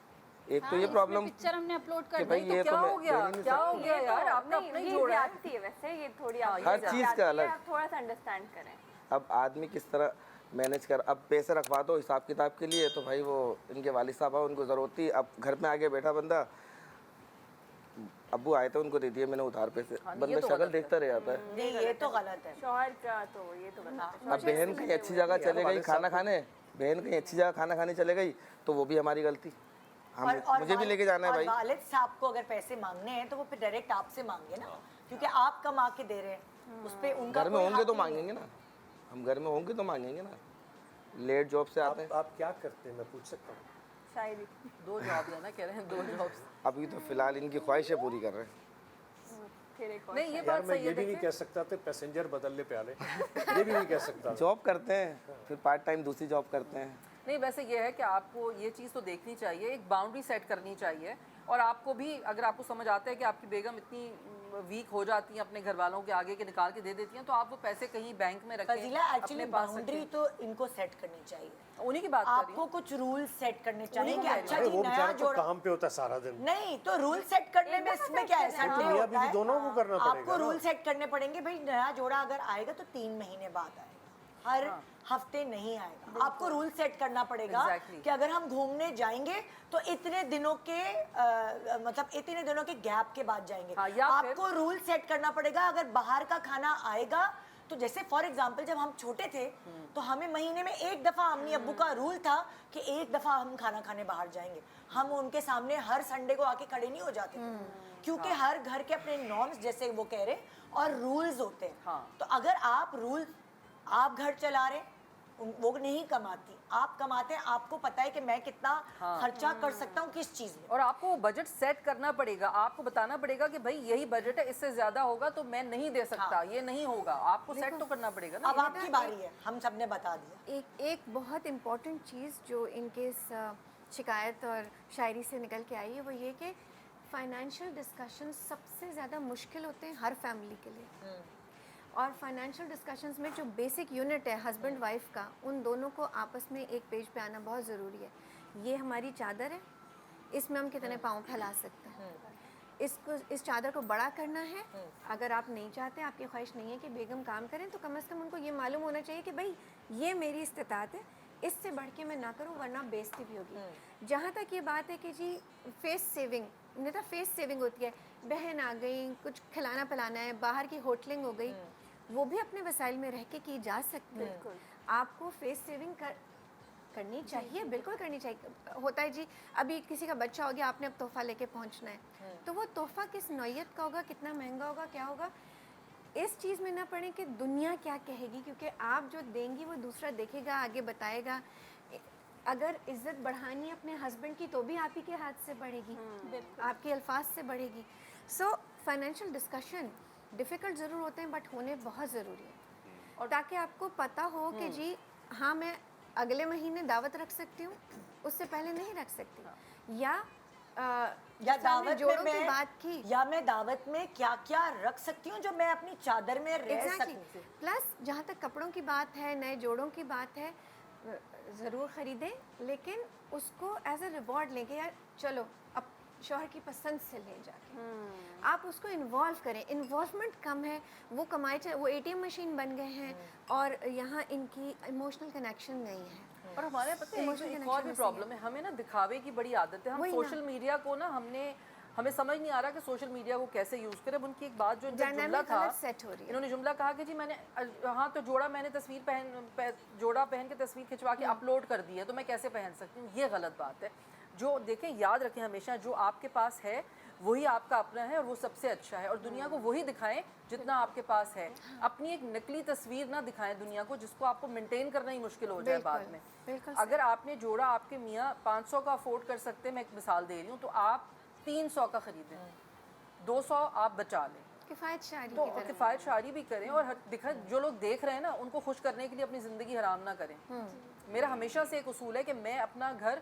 एक तो ये प्रॉब्लम पिक्चर हमने अपलोड कि कर भाई दी ये क्या तो हो मैं गया, पहन ही नहीं क्या हो सकती। गया यार, आपने नहीं, अपना ही ये जोड़ा है। आती है वैसे, ये थोड़ी हाँ, आपकी हर जाती चीज़ का है, अलग। आप थोड़ा सा अंडरस्टैंड करें। अब आदमी किस तरह मैनेज कर, अब पैसे रखवा दो हिसाब किताब के लिए, तो भाई वो इनके वालिद साहब है, उनको ज़रूरत थी। अब घर में आके बैठा बंदा, अब्बू आए थे उनको दे दिए मैंने उधार पैसे, बंदा शक्ल देखता रह जाता है। नहीं, ये तो गलत है। शौहर का तो ये तो गलत है। अब बहन कहीं अच्छी जगह चले गई खाना खाने, बहन कहीं अच्छी जगह खाना खाने चले गई तो वो भी हमारी गलती। हम मुझे भी लेके जाना है भाई। वालिद साहब को अगर पैसे मांगने हैं तो वो फिर डायरेक्ट आपसे मांगे ना, क्योंकि आप कमा के दे रहे हैं। उस पे उनका घर में कोई होंगे हक तो नहीं है। मांगेंगे ना, हम घर में होंगे तो मांगेंगे ना। लेट जॉब से आते हैं। आप क्या करते हैं, मैं पूछ सकता हूँ? शायरी 2 जॉब लेना कह रहे हैं, 2 जॉब्स। अभी तो फिलहाल इनकी ख्वाहिशें पूरी कर रहे हैं। फिर एक और नहीं ये यार बात मैं सही ये है। भी नहीं देखिए कह सकता थे पैसेंजर बदल ले प्याले, ये भी नहीं कह सकता था। जॉब करते हैं, फिर पार्ट टाइम दूसरी जॉब करते हैं। नहीं, वैसे ये है कि आपको ये चीज़ तो देखनी चाहिए, एक बाउंड्री सेट करनी चाहिए। और आपको भी अगर आपको समझ आता है कि आपकी बेगम इतनी वीक हो जाती हैं, अपने घर वालों के आगे के निकाल के दे देती हैं, तो आप वो पैसे कहीं बैंक में रखें, फजीला एक्चुअली अपने पास बाउंड्री रखें। तो इनको सेट करनी चाहिए। उन्हीं की बात कर रही आपको हूँ। कुछ रूल सेट करने चाहिए उन्हीं कि को कह अच्छा अरे जी वो नया बेचारा तो जोड़ा। काम पे होता है सारा दिन। नहीं तो रूल सेट करने में इसमें क्या है, संडे मियाँ होता बीवी है। दोनों को करना पड़ेगा आपको ना। रूल सेट करने पड़ेंगे भाई, नया जोड़ा अगर आएगा तो 3 महीने बाद आएगा, हर हफ्ते नहीं आएगा। आपको रूल सेट करना पड़ेगा Exactly. कि अगर हम घूमने जाएंगे तो इतने दिनों के मतलब इतने दिनों के गैप के बाद जाएंगे। हाँ, या फिर- आपको रूल सेट करना पड़ेगा अगर बाहर का खाना आएगा तो जैसे फॉर एग्जाम्पल जब हम छोटे थे तो हमें महीने में 1 दफ़ा अम्मी अब्बू का रूल था कि 1 दफ़ा हम खाना खाने बाहर जाएंगे। हम उनके सामने हर संडे को आके खड़े नहीं हो जाते थे, क्योंकि हर घर के अपने नॉर्म्स जैसे वो कह रहे और रूल्स होते हैं। हाँ। तो अगर आप रूल, आप घर चला रहे, वो नहीं कमाती, आप कमाते हैं, आपको पता है कि मैं कितना खर्चा कर सकता हूँ किस चीज़ में। और आपको बजट सेट करना पड़ेगा, आपको बताना पड़ेगा कि भाई यही बजट है, इससे ज्यादा होगा तो मैं नहीं दे सकता, ये नहीं होगा। आपको सेट तो करना पड़ेगा ना। अब आपकी बारी है, हम सबने बता दिया। एक बहुत इम्पॉर्टेंट चीज़ जो इनके इस शिकायत और शायरी से निकल के आई है वो ये कि फाइनेंशियल डिस्कशन सबसे ज़्यादा मुश्किल होते हैं हर फैमिली के लिए। और फाइनेंशियल डिस्कशंस में जो बेसिक यूनिट है हस्बैंड वाइफ का, उन दोनों को आपस में एक पेज पे आना बहुत ज़रूरी है। ये हमारी चादर है, इसमें हम कितने पाँव फैला सकते हैं, इस चादर को बड़ा करना है। अगर आप नहीं चाहते, आपकी ख्वाहिश नहीं है कि बेगम काम करें, तो कम से कम उनको ये मालूम होना चाहिए कि भाई ये मेरी इस्तिताअत है, इससे बढ़ के मैं ना करूं वरना बेइज्जती भी होगी। जहाँ तक ये बात है कि जी फेस सेविंग, नहीं तो फेस सेविंग होती है, बहन आ गई, कुछ खिलाना पिलाना है, बाहर की होटलिंग हो गई, वो भी अपने वसाइल में रह के की जा सकती है। आपको फेस सेविंग करनी चाहिए, बिल्कुल करनी चाहिए। होता है जी, अभी किसी का बच्चा हो गया, आपने अब तोहफा लेके पहुंचना है, तो वो तोहफा किस नौयत का होगा, कितना महंगा होगा, क्या होगा, इस चीज़ में ना पड़े कि दुनिया क्या कहेगी, क्योंकि आप जो देंगी वो दूसरा देखेगा, आगे बताएगा। अगर इज्जत बढ़ानी है अपने हस्बैंड की तो भी आप ही के हाथ से बढ़ेगी, आपके अल्फाज से बढ़ेगी। सो फाइनेंशियल डिस्कशन डिफ़िकल्ट ज़रूर होते हैं बट होने बहुत ज़रूरी है, और ताकि आपको पता हो कि जी हाँ मैं अगले महीने दावत रख सकती हूँ, उससे पहले नहीं रख सकती। या या जैसे हमने दावत जोड़ों में की मैं बात की, या मैं दावत में क्या क्या रख सकती हूँ जो मैं अपनी चादर में रह एग्जैक्टली। सकूँ। प्लस जहाँ तक कपड़ों की बात है, नए जोड़ों की बात है, ज़रूर ख़रीदें, लेकिन उसको एज ए रिवॉर्ड लेंगे, यार चलो अब शौहर की पसंद से लें जाके। आप उसको इन्वॉल्व करें, इन्वॉल्वमेंट कम है, वो कमाए वो ATM मशीन बन गए हैं और यहाँ इनकी इमोशनल कनेक्शन नहीं है। और हमारे पता है Emotional एक और भी connection प्रॉब्लम है, हमें ना दिखावे की बड़ी आदत है। हम वही ना। सोशल मीडिया को ना हमें समझ नहीं आ रहा कि सोशल मीडिया को कैसे यूज़ करें। अब उनकी एक बात जो इनका जुमला Dynamic था, अलग set हो रही है। इन्होंने जुमला कहा कि जी मैंने हाँ तो मैंने तस्वीर जोड़ा पहन के तस्वीर खिंचवा के अपलोड कर दी है, तो मैं कैसे पहन सकती हूँ? ये गलत बात है। जो देखें, याद रखें हमेशा, जो आपके पास है वही आपका अपना है और वो सबसे अच्छा है, और दुनिया को वही दिखाएं जितना आपके पास है। अपनी एक नकली तस्वीर ना दिखाएं दुनिया को, जिसको आपको मेंटेन करना ही मुश्किल हो जाए बाद में। बिल्कुल अगर आपने जोड़ा आपके मियाँ 500 का अफोर्ड कर सकते हैं, मैं एक मिसाल दे रही हूँ, तो आप 300 का खरीदें, 200 आप बचा लें। किफ़ायत शारी तो की तरह। किफ़ायत शारी भी करें, और जो लोग देख रहे हैं ना, उनको खुश करने के लिए अपनी ज़िंदगी हराम ना करें। मेरा हमेशा से एक उसूल है कि मैं अपना घर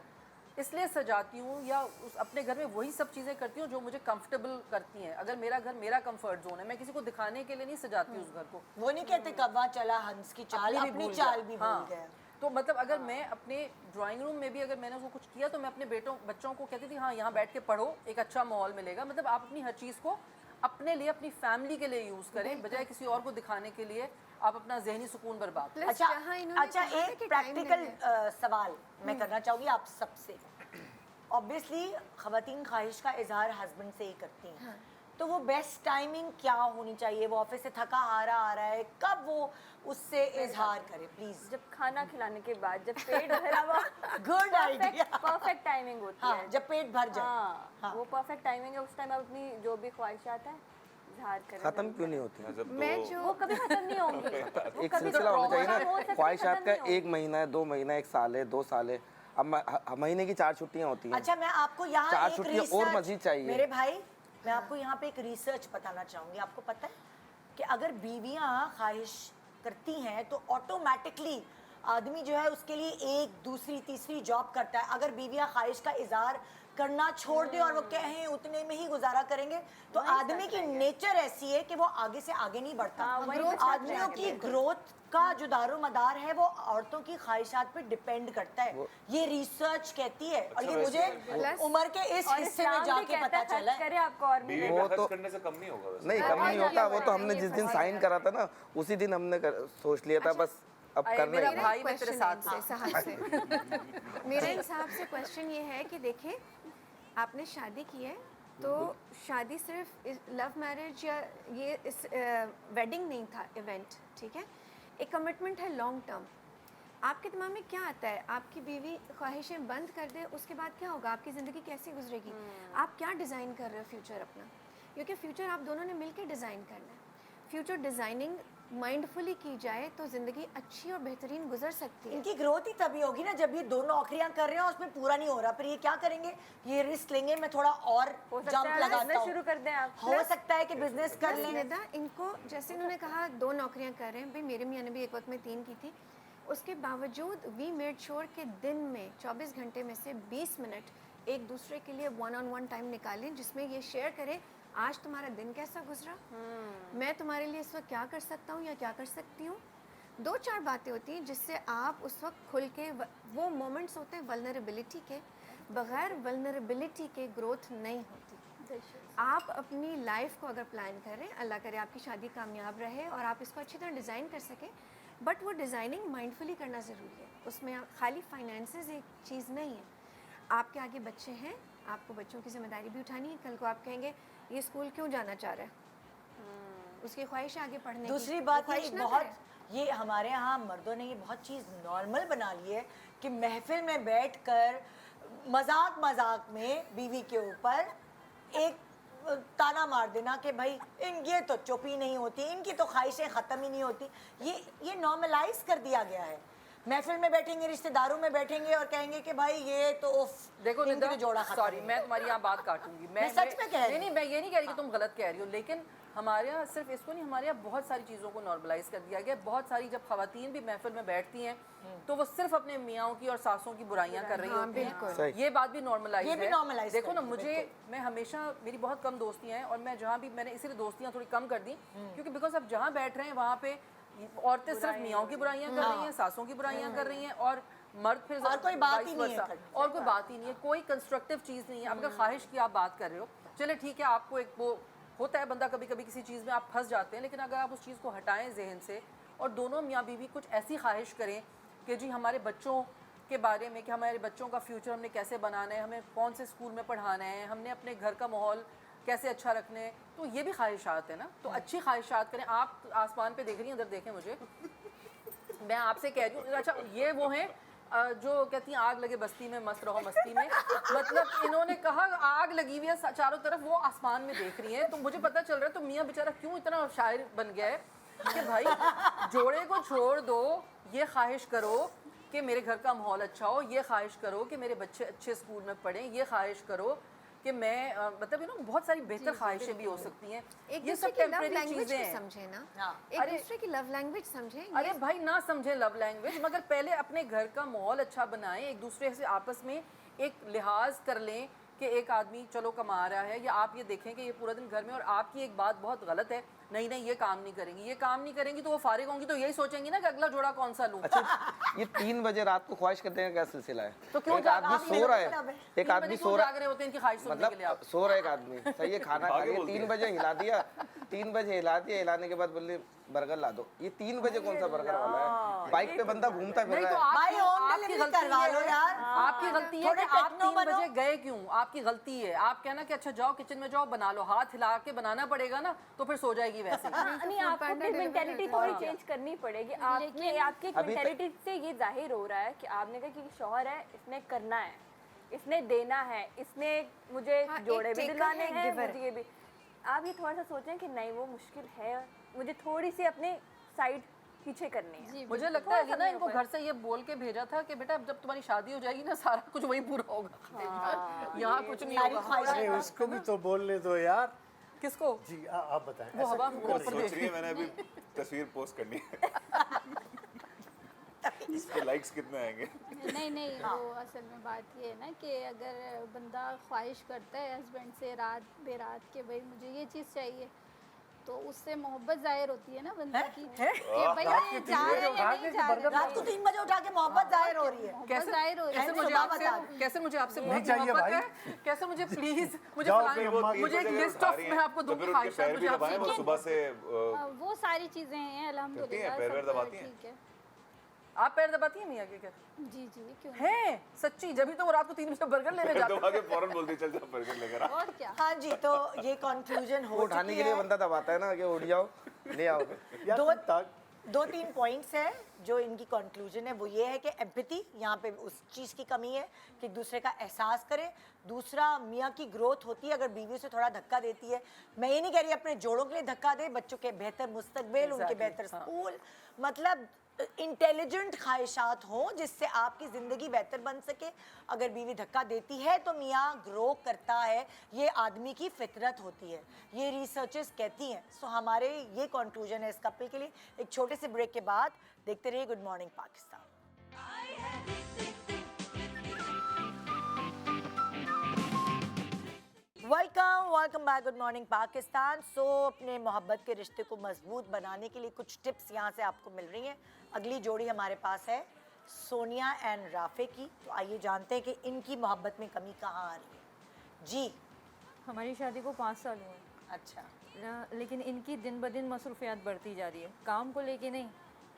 इसलिए सजाती हूँ या अपने घर में वही सब चीज़ें करती हूँ जो मुझे कंफर्टेबल करती हैं। अगर मेरा घर मेरा कंफर्ट जोन है, मैं किसी को दिखाने के लिए नहीं सजाती उस घर को। वो नहीं कहते कौवा चला हंस की चाल, अपनी चाल भी भूल गया। तो मतलब अगर मैं अपने ड्राइंग रूम में भी अगर मैंने उसको कुछ किया, तो मैं अपने बच्चों को कहती थी हाँ यहाँ बैठ के पढ़ो, एक अच्छा माहौल मिलेगा। मतलब आप अपनी हर चीज़ को अपने लिए, अपनी फैमिली के लिए यूज़ करें, बजाय किसी और को दिखाने के लिए आप अपना जहनी सुकून बर्बाद करें। अच्छा एक प्रैक्टिकल सवाल मैं करना चाहूँगी आप सबसे। ऑब्वियसली ख़वातीन ख्वाहिश का इजहार हस्बैंड से ही करती हैं, तो वो बेस्ट टाइमिंग क्या होनी चाहिए? वो ऑफिस से थका हारा आ रहा है, कब वो उससे इजहार करे प्लीज? जब खाना खिलाने के बाद, जब पेट भरा हुआ। Good idea. परफेक्ट टाइमिंग होती है। जब पेट भर जाए। हाँ, वो परफेक्ट टाइमिंग है। उस टाइम आप अपनी जो भी ख्वाहिशात है इजहार करें। खत्म क्यों नहीं होती? मैं जो वो कभी खत्म नहीं होंगी। एक सिलसिला होना चाहिए ना, ख्वाहिशात का 1 महीना है, 2 महीना, 1 साल है, 2 साल है। अब महीने की 4 छुट्टियां होती हैं। अच्छा मैं आपको यहाँ 4 एक छुट्टियां और मजीद चाहिए। मेरे भाई, मैं आपको यहाँ पे एक रिसर्च बताना चाहूँगी। आपको पता है कि अगर बीवियाँ ख्वाहिश करती हैं तो ऑटोमेटिकली आदमी जो है उसके लिए 1, 2, 3 जॉब करता है। अगर बीवियाँ ख्वाहिश का इजहार करना छोड़ दे और वो कहें उतने में ही गुजारा करेंगे, तो आदमी की नेचर ऐसी है कि वो आगे से आगे नहीं बढ़ता। आदमियों की ग्रोथ का जो दारोमदार है वो औरतों की ख्वाहिशात पे डिपेंड करता है, ये रिसर्च कहती है। और ये मुझे उम्र के इस हिस्से में जाके पता चला है। वो तो करने से कम नहीं होगा वैसे। नहीं, कम नहीं होता। वो तो हमने जिस दिन साइन करा था ना, उसी दिन हमने सोच लिया था बस अब करना मेरा है। भाई मैं तेरे साथ मेरे हिसाब से क्वेश्चन ये है कि देखिए, आपने शादी की है तो शादी सिर्फ लव मैरिज या ये इस वेडिंग नहीं था इवेंट, ठीक है? एक कमिटमेंट है लॉन्ग टर्म। आपके दिमाग में क्या आता है? आपकी बीवी ख्वाहिशें बंद कर दे, उसके बाद क्या होगा? आपकी ज़िंदगी कैसी गुजरेगी? आप क्या डिज़ाइन कर रहे हो फ्यूचर अपना? क्योंकि फ्यूचर आप दोनों ने मिलकर डिज़ाइन करना है। फ्यूचर डिज़ाइनिंग माइंडफुली की जाए तो ज़िंदगी अच्छी और बेहतरीन गुजर सकती है। इनकी ग्रोथ ही तभी होगी ना जब ये 2 नौकरियां कर रहे हैं और उसमें पूरा नहीं हो रहा। फिर ये क्या करेंगे? ये रिस्क लेंगे, मैं थोड़ा और जंप लगाता हूं। शुरू कर दें आप। हो सकता है कि बिजनेस कर लें। निदा, इनको जैसे इन्होंने कहा 2 नौकरियां कर रहे हैं, भाई मेरे मियाँ ने भी एक वक्त में 3 की थी। उसके बावजूद वी मेड श्योर के दिन में 24 घंटे में से 20 मिनट एक दूसरे के लिए 1-on-1 टाइम निकालें, जिसमें ये शेयर करें आज तुम्हारा दिन कैसा गुजरा, मैं तुम्हारे लिए इस वक्त क्या कर सकता हूँ या क्या कर सकती हूँ। 2-4 बातें होती हैं जिससे आप उस वक्त खुल के, वो मोमेंट्स होते हैं वल्नरेबिलिटी के। बग़ैर वल्नरेबिलिटी के ग्रोथ नहीं होती। आप अपनी लाइफ को अगर प्लान करें, अल्लाह करे आपकी शादी कामयाब रहे और आप इसको अच्छी तरह डिज़ाइन कर सकें, बट वो डिज़ाइनिंग माइंडफुली करना ज़रूरी है। उसमें खाली फाइनेंसेस एक चीज़ नहीं है। आपके आगे बच्चे हैं, आपको बच्चों की जिम्मेदारी भी उठानी है। कल को आप कहेंगे ये स्कूल क्यों जाना चाह रहा है, उसकी ख्वाहिश आगे पढ़ने की। दूसरी बात ये बहुत, ये हमारे यहाँ मर्दों ने ये बहुत चीज़ नॉर्मल बना ली है कि महफिल में बैठकर मजाक में बीवी के ऊपर एक ताना मार देना कि भाई ये तो चुप ही नहीं होती, इनकी तो ख्वाहिशें ख़त्म ही नहीं होती। ये नॉर्मलाइज कर दिया गया है। महफिल में बैठेंगे, रिश्तेदारों में बैठेंगे और कहेंगे कि भाई ये तो देखो इनकी तो जोड़ा खत्म। सॉरी, मैं तुम्हारी यहाँ बात काटूंगी। मैं सच में कह रही हूँ। नहीं, मैं ये नहीं कह रही कि तुम गलत कह रही हो, लेकिन हमारे यहाँ सिर्फ इसको नहीं, हमारे यहाँ बहुत सारी चीज़ों को नॉर्मलाइज कर दिया गया। बहुत सारी जब खवातीन भी महफिल में बैठती हैं तो वो सिर्फ अपने मियाँओं की और सासों की बुराइयां कर रही होती हैं। ये बात भी नॉर्मलाइज है। देखो ना, मैं हमेशा, मेरी बहुत कम दोस्तियाँ हैं और मैं जहाँ भी, मैंने इसीलिए दोस्तियाँ थोड़ी कम कर दी क्योंकि बिकॉज अब जहाँ बैठ रहे हैं वहाँ पे औरतें सिर्फ मियाँओं की बुराइयां कर रही हैं, सासों की बुराइयां कर रही हैं और मर्द फिर और कोई बात ही vice नहीं है versa। करने। और कोई बात ही नहीं है, कोई कंस्ट्रक्टिव चीज़ नहीं है। अब अगर ख्वाहिश की आप बात कर रहे हो, चले ठीक है, आपको एक वो होता है, बंदा कभी कभी किसी चीज़ में आप फंस जाते हैं, लेकिन अगर आप उस चीज़ को हटाएं जहन से और दोनों मियाँ बीवी कुछ ऐसी ख्वाहिश करें कि जी हमारे बच्चों के बारे में, कि हमारे बच्चों का फ्यूचर हमने कैसे बनाना है, हमें कौन से स्कूल में पढ़ाना है, हमने अपने घर का माहौल कैसे अच्छा रखना है, तो ये भी ख्वाहिशात है ना। तो अच्छी ख्वाहिशात करें। आप आसमान पे देख रही हैं, उधर देखें मुझे, मैं आपसे कह रही हूँ, अच्छा ये वो हैं जो कहती हैं आग लगे बस्ती में मस्त रहो मस्ती में, मतलब इन्होंने कहा आग लगी हुई है चारों तरफ, वो आसमान में देख रही हैं। तो मुझे पता चल रहा है तो मियाँ बेचारा क्यों इतना शायर बन गया है कि भाई जोड़े को छोड़ दो, ये ख्वाहिश करो कि मेरे घर का माहौल अच्छा हो, ये ख्वाहिश करो कि मेरे बच्चे अच्छे स्कूल में पढ़ें, ये ख्वाहिश करो कि मैं मतलब यू नो बहुत सारी बेहतर ख्वाहिशें भी हो सकती हैं। एक ये दूसरे सब की लव टेम्परेरी लैंग्वेज चीज़ें भी हैं। समझे ना, हाँ। एक अरे- दूसरे की लव लैंग्वेज समझे। अरे भाई ना समझे लव लैंग्वेज, मगर पहले अपने घर का माहौल अच्छा बनाएं, एक दूसरे से आपस में एक लिहाज कर लें कि एक आदमी चलो कमा रहा है, या आप ये देखें कि ये पूरा दिन घर में, और आपकी एक बात बहुत गलत है, नहीं नहीं ये काम नहीं करेंगी, ये काम नहीं करेंगी, तो वो फारिग होंगी तो यही सोचेंगी ना कि अगला जोड़ा कौन सा लूं। अच्छा, ये 3 बजे रात को ख्वाहिश करने का क्या सिलसिला है? तो क्यों एक आदमी सो रहा है, एक 3 आदमी बजे सो क्यों रहा जाग रहे होते हैं इनकी ख्वाहिश सुनने के लिए आप? मतलब सो रहा है एक आदमी, सही है, खाना खा आगे लिया, बोलते 3 हैं। बजे हिला दिया, 3 बजे हिला दिया, हिलाने के बाद बोले बर्गर ला दो। ये 3 बजे कौन सा बर्गर वाला है? बाइक पे बंदा घूमता फिर नहीं तो रहा है। भाई, home आपकी delivery गलती करवा लो है, यार। आपकी गलती है थोड़े कि आप टेक्नो 3 बनो। बजे गए क्यों, आपकी गलती है। आप कहना कि अच्छा जाओ किचन में जाओ बना लो, हाथ हिला के बनाना पड़ेगा ना, तो फिर सो जाएगी वैसे। नहीं, आपको अपनी मेंटेलिटी थोड़ी चेंज करनी पड़ेगी। आपने आपकी अभी तक- मेंटेलिटी से ये जाहिर हो रहा है कि आपने कहा कि शौहर है, इसने करना है, इसने देना है, इसने मुझे हाँ, एक जोड़े भी taker दिलवाने है, एक हैं, giver मुझे ये भी। आप ये थोड़ा सा सोचें कि नहीं वो मुश्किल है, मुझे थोड़ी सी अपने साइड पीछे करनी है। मुझे लगता है अलीना इनको घर से ये बोल के भेजा था कि बेटा जब तुम्हारी शादी हो जाएगी ना सारा कुछ वही पूरा होगा, यहाँ कुछ नहीं सारी होगा। ख्वाहिशें अरे उसको भी तो बोलने दो यार। किसको? जी आप बताएं। वो हवा वो ऊपर सोच देख रही है, मैंने अभी तस्वीर पोस्ट करनी है। इसके लाइक्स कितने आएंगे? नहीं नहीं वो असल में बात ये है ना कि अगर बंदा ख्वाहिश करता है हस्बैंड से रात बेरात के भाई मुझे ये चीज़ चाहिए, तो उससे मोहब्बत जाहिर होती है ना बंदे की कि भाई ये जा रहे हैं या नहीं जा रहे, रात को 3 बजे उठा के मोहब्बत जाहिर हो रही है। मोहब्बत जाहिर हो रही कैसे है। मुझे सुबह आपसे बता दो। कैसे मुझे आपसे नहीं बहुत चाहिए मोहब्बत भाई। है, कैसे मुझे प्लीज मुझे जाओ फलानी- फिर अम्मा की मुझे एक अगर लिस्ट उठा ऑफ रही मैं हैं, आपको तो दूंगी फिर उनके ख्वाहिशात, पैर भी मुझे दबाएं, आपसे वो सुबह से वो सारी चीज़ें हैं अल्हम्दुलिल्लाह, पैर वैर सब दबाती हैं? ठीक है। आप पैर दबाती हैं मियाँ के क्या? जी जी क्यों नहीं? है सच्ची, जब तो वो रात को 3 बजे बर्गर लेने जाते दबा के फौरन बोलती चल जा बर्गर लेकर आ। और क्या। हाँ जी, तो ये कंक्लूजन हो वो उठाने चुकी के लिए है। बंदा दबाता है ना कि उठ जाओ, ले आओ। यार दो- ताक- 2-3 पॉइंट्स हैं जो इनकी कंक्लूजन है, वो ये है कि एम्पैथी यहाँ पे उस चीज़ की कमी है कि एक दूसरे का एहसास करें। दूसरा, मियाँ की ग्रोथ होती है अगर बीवी से थोड़ा धक्का देती है। मैं ये नहीं कह रही अपने जोड़ों के लिए धक्का दे, बच्चों के बेहतर मुस्तकबिल, उनके Exactly, बेहतर हाँ। स्कूल, मतलब इंटेलिजेंट ख्वाहिशात हों जिससे आपकी ज़िंदगी बेहतर बन सके। अगर बीवी धक्का देती है तो मियाँ ग्रो करता है, ये आदमी की फितरत होती है, ये रिसर्चेस कहती हैं। सो हमारे ये कंक्लूजन है इस कपल के लिए। एक छोटे से ब्रेक के बाद देखते रहिए good morning Pakistan. Welcome back, good morning Pakistan. So अपने मोहब्बत के रिश्ते को मजबूत बनाने के लिए कुछ टिप्स यहाँ से आपको मिल रही हैं। अगली जोड़ी हमारे पास है सोनिया एंड राफे की। तो आइए जानते हैं कि इनकी मोहब्बत में कमी कहाँ आ रही है। जी हमारी शादी को 5 साल हुए, अच्छा, लेकिन इनकी दिन ब दिन मसरूफियात बढ़ती जा रही है। काम को लेके नहीं,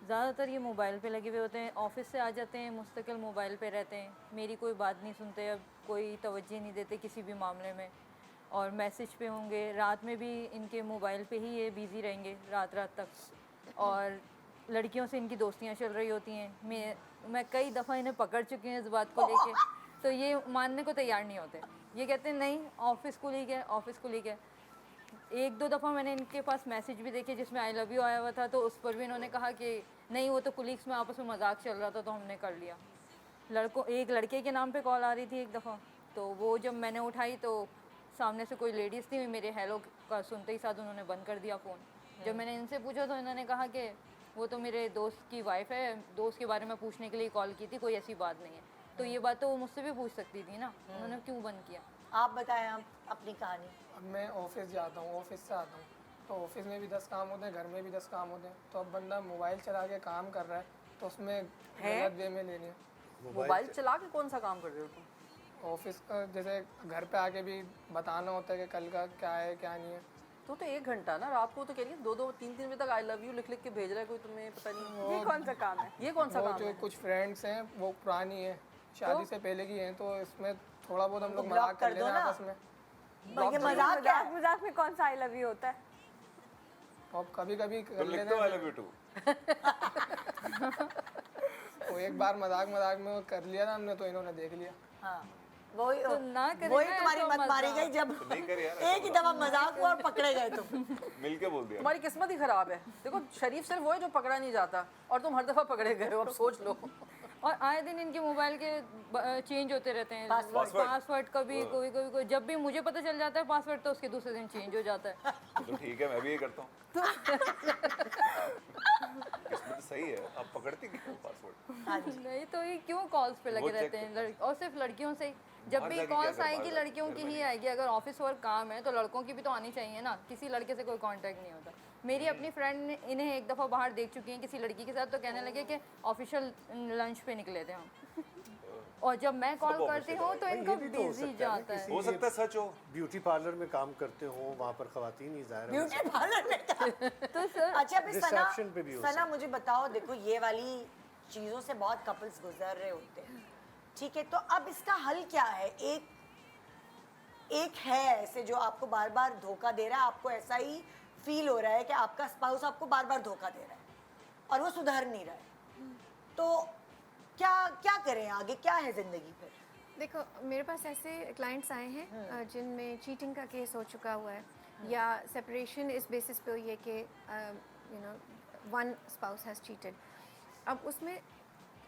ज़्यादातर ये मोबाइल पे लगे हुए होते हैं। ऑफिस से आ जाते हैं, मुस्तकिल मोबाइल पे रहते हैं, मेरी कोई बात नहीं सुनते, अब कोई तवज्जो नहीं देते किसी भी मामले में, और मैसेज पे होंगे। रात में भी इनके मोबाइल पे ही ये बिज़ी रहेंगे रात तक, और लड़कियों से इनकी दोस्तियाँ चल रही होती हैं। मैं कई दफ़ा इन्हें पकड़ चुकी हूँ इस बात को लेके, तो ये मानने को तैयार नहीं होते। ये कहते हैं नहीं ऑफिस को लीक है, ऑफिस को लीक है। 1-2 दफ़ा मैंने इनके पास मैसेज भी देखे जिसमें आई लव यू आया हुआ था, तो उस पर भी इन्होंने कहा कि नहीं वो तो कुलीग्स में आपस में मजाक चल रहा था तो हमने कर लिया। एक लड़के के नाम पे कॉल आ रही थी एक दफ़ा, तो वो जब मैंने उठाई तो सामने से कोई लेडीज़ थी, मेरे हेलो का सुनते ही साथ उन्होंने बंद कर दिया फ़ोन। जब मैंने इनसे पूछा तो इन्होंने कहा कि वो तो मेरे दोस्त की वाइफ है, दोस्त के बारे में पूछने के लिए कॉल की थी, कोई ऐसी बात नहीं है। तो ये बात तो वो मुझसे भी पूछ सकती थी ना, उन्होंने क्यों बंद किया? आप बताएं आप अपनी कहानी। अब मैं ऑफिस जाता हूँ, ऑफिस से आता हूँ, तो ऑफिस में भी 10 काम होते हैं, घर में भी 10 काम होते हैं। तो अब बंदा मोबाइल चला के काम कर रहा है तो उसमें गलत वे में लेने मोबाइल चला के कौन सा काम कर रहे हो तुम? ऑफिस का जैसे घर पे आके भी बताना होता है कि कल का क्या है क्या नहीं है। तो 1 घंटा ना रात को तो कह रही है 2-2 3-3 बजे तक आई लव यू लिख लिख के भेज रहा है कोई तुम्हें, पता नहीं ये कौन सा काम है? ये कौन सा वो काम जो है? कुछ फ्रेंड्स हैं वो पुरानी है, शादी से पहले की हैं, तो इसमें थोड़ा बहुत हम लोग ब्लॉक मजाक कर कर दो लेते हैं ना। आपस में। ये मजाक क्या है? मजाक में कौन सा आई लव यू होता है? और कभी कभी कर तुम लिख लेते दो आई हैं। Love you too. वो एक बार मजाक में वो कर लिया था हमने, तो इन्होंने देख लिया। हाँ वही तो ना करें वही ना तुम्हारी ऐसा मत मारी मजाक। गई जब नहीं कर यार, एक ही दफा मजाक हुआ और पकड़े गए तुम। मिल के बोल दिया। तुम्हारी किस्मत ही खराब है। देखो शरीफ सिर्फ वो है जो पकड़ा नहीं जाता और तुम हर दफा पकड़े गए हो। अब सोच लो। और आए दिन इनके मोबाइल के चेंज होते रहते हैं पासवर्ड। पासवर्ड कभी कोई जब भी मुझे पता चल जाता है पासवर्ड तो उसके दूसरे दिन चेंज हो जाता है। तो ठीक है, मैं भी ये करता हूँ। किस्मत सही है, आप पकड़ती क्यों पासवर्ड? नहीं तो ये क्यों कॉल्स पे लगे वो check रहते हैं और सिर्फ लड़कियों से ही। जब बाहर भी जाके क्या कॉल्स कर आएगी पाएगा? लड़कियों की ही आएगी। अगर ऑफिस वर्क काम है तो लड़कों की भी तो आनी चाहिए ना। किसी लड़के से कोई कांटेक्ट नहीं होता। मेरी अपनी फ्रेंड इन्हें एक दफ़ा बाहर देख चुकी हैं किसी लड़की के साथ, तो कहने लगे कि ऑफिशियल लंच पे निकले थे हम। और जब मैं कॉल करती हूँ तो इनका बिजी जाता है। हो सकता है सच हो। ब्यूटी पार्लर में काम करते हो, वहाँ पर खवातीन ही ज़ाहिर है। ब्यूटी पार्लर में तो सर अच्छा अभी सना Reception पे भी हो सना मुझे बताओ, देखो ये वाली चीज़ों से बहुत कपल्स गुजर रहे होते हैं, ठीक है, तो अब इसका हल क्या है? एक है ऐसे जो आपको बार बार धोखा दे रहा है, आपको ऐसा ही फील हो रहा है कि आपका स्पाउस आपको बार बार धोखा दे रहा है और वो सुधर नहीं रहा है, तो क्या करें आगे, क्या है ज़िंदगी फिर? देखो मेरे पास ऐसे क्लाइंट्स आए हैं जिनमें चीटिंग का केस हो चुका हुआ है या सेपरेशन इस बेसिस पे हुई है कि you know one spouse has cheated. अब उसमें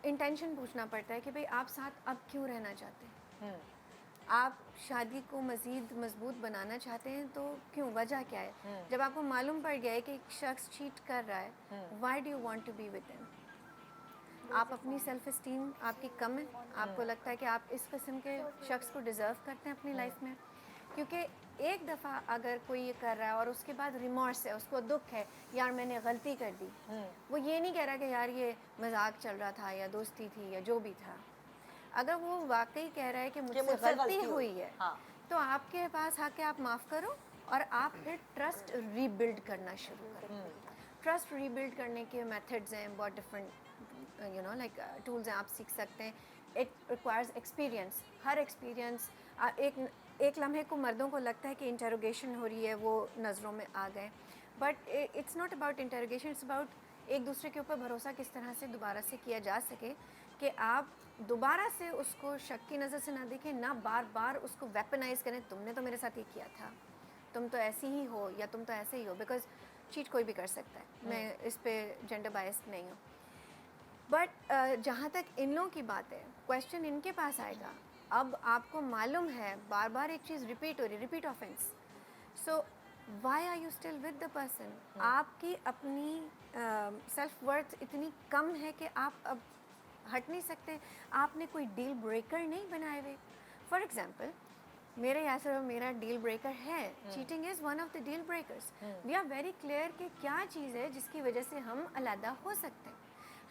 इंटेंशन पूछना पड़ता है कि भाई आप साथ अब क्यों रहना चाहते हैं, आप शादी को मज़ीद मजबूत बनाना चाहते हैं, तो क्यों, वजह क्या है? जब आपको मालूम पड़ गया है कि एक शख्स चीट कर रहा है, why do you want to be with him? आप अपनी सेल्फ इस्टीम आपकी कम है, आपको लगता है कि आप इस किस्म के शख्स को डिज़र्व करते हैं अपनी लाइफ में? क्योंकि एक दफ़ा अगर कोई ये कर रहा है और उसके बाद रिमोर्स है, उसको दुख है यार मैंने गलती कर दी, वो ये नहीं कह रहा कि यार ये मजाक चल रहा था या दोस्ती थी या जो भी था। अगर वो वाकई कह रहा है कि मुझसे गलती हुई है, हाँ। तो आपके पास आके आप माफ़ करो और आप फिर ट्रस्ट रीबिल्ड करना शुरू करो। ट्रस्ट रीबिल्ड करने के मेथड्स हैं बहुत different, you know like tools हैं, आप सीख सकते हैं। It requires experience. Her experience एक लम्हे को मर्दों को लगता है कि इंटरोगेशन हो रही है, वो नज़रों में आ गए, but it's not about interrogation, it's about एक दूसरे के ऊपर भरोसा किस तरह से दोबारा से किया जा सके कि आप दोबारा से उसको शक की नज़र से ना देखें, ना बार बार उसको वेपनाइज करें, तुमने तो मेरे साथ ये किया था, तुम तो ऐसी ही हो या तुम तो ऐसे ही हो, बिकॉज चीट कोई भी कर सकता है, मैं इस पे जेंडर बायस्ड नहीं हूँ। बट जहाँ तक इन लोगों की बात है, क्वेश्चन इनके पास आएगा, अब आपको मालूम है बार बार एक चीज़ रिपीट हो रही, repeat offence, so why are you still with the person? आपकी अपनी सेल्फ वर्थ इतनी कम है कि आप अब हट नहीं सकते, आपने कोई डील ब्रेकर नहीं बनाए हुए। फॉर एग्जाम्पल मेरे यहाँ से मेरा डील ब्रेकर है, cheating is one of the deal breakers. We are very clear कि क्या चीज़ है जिसकी वजह से हम अलहदा हो सकते हैं।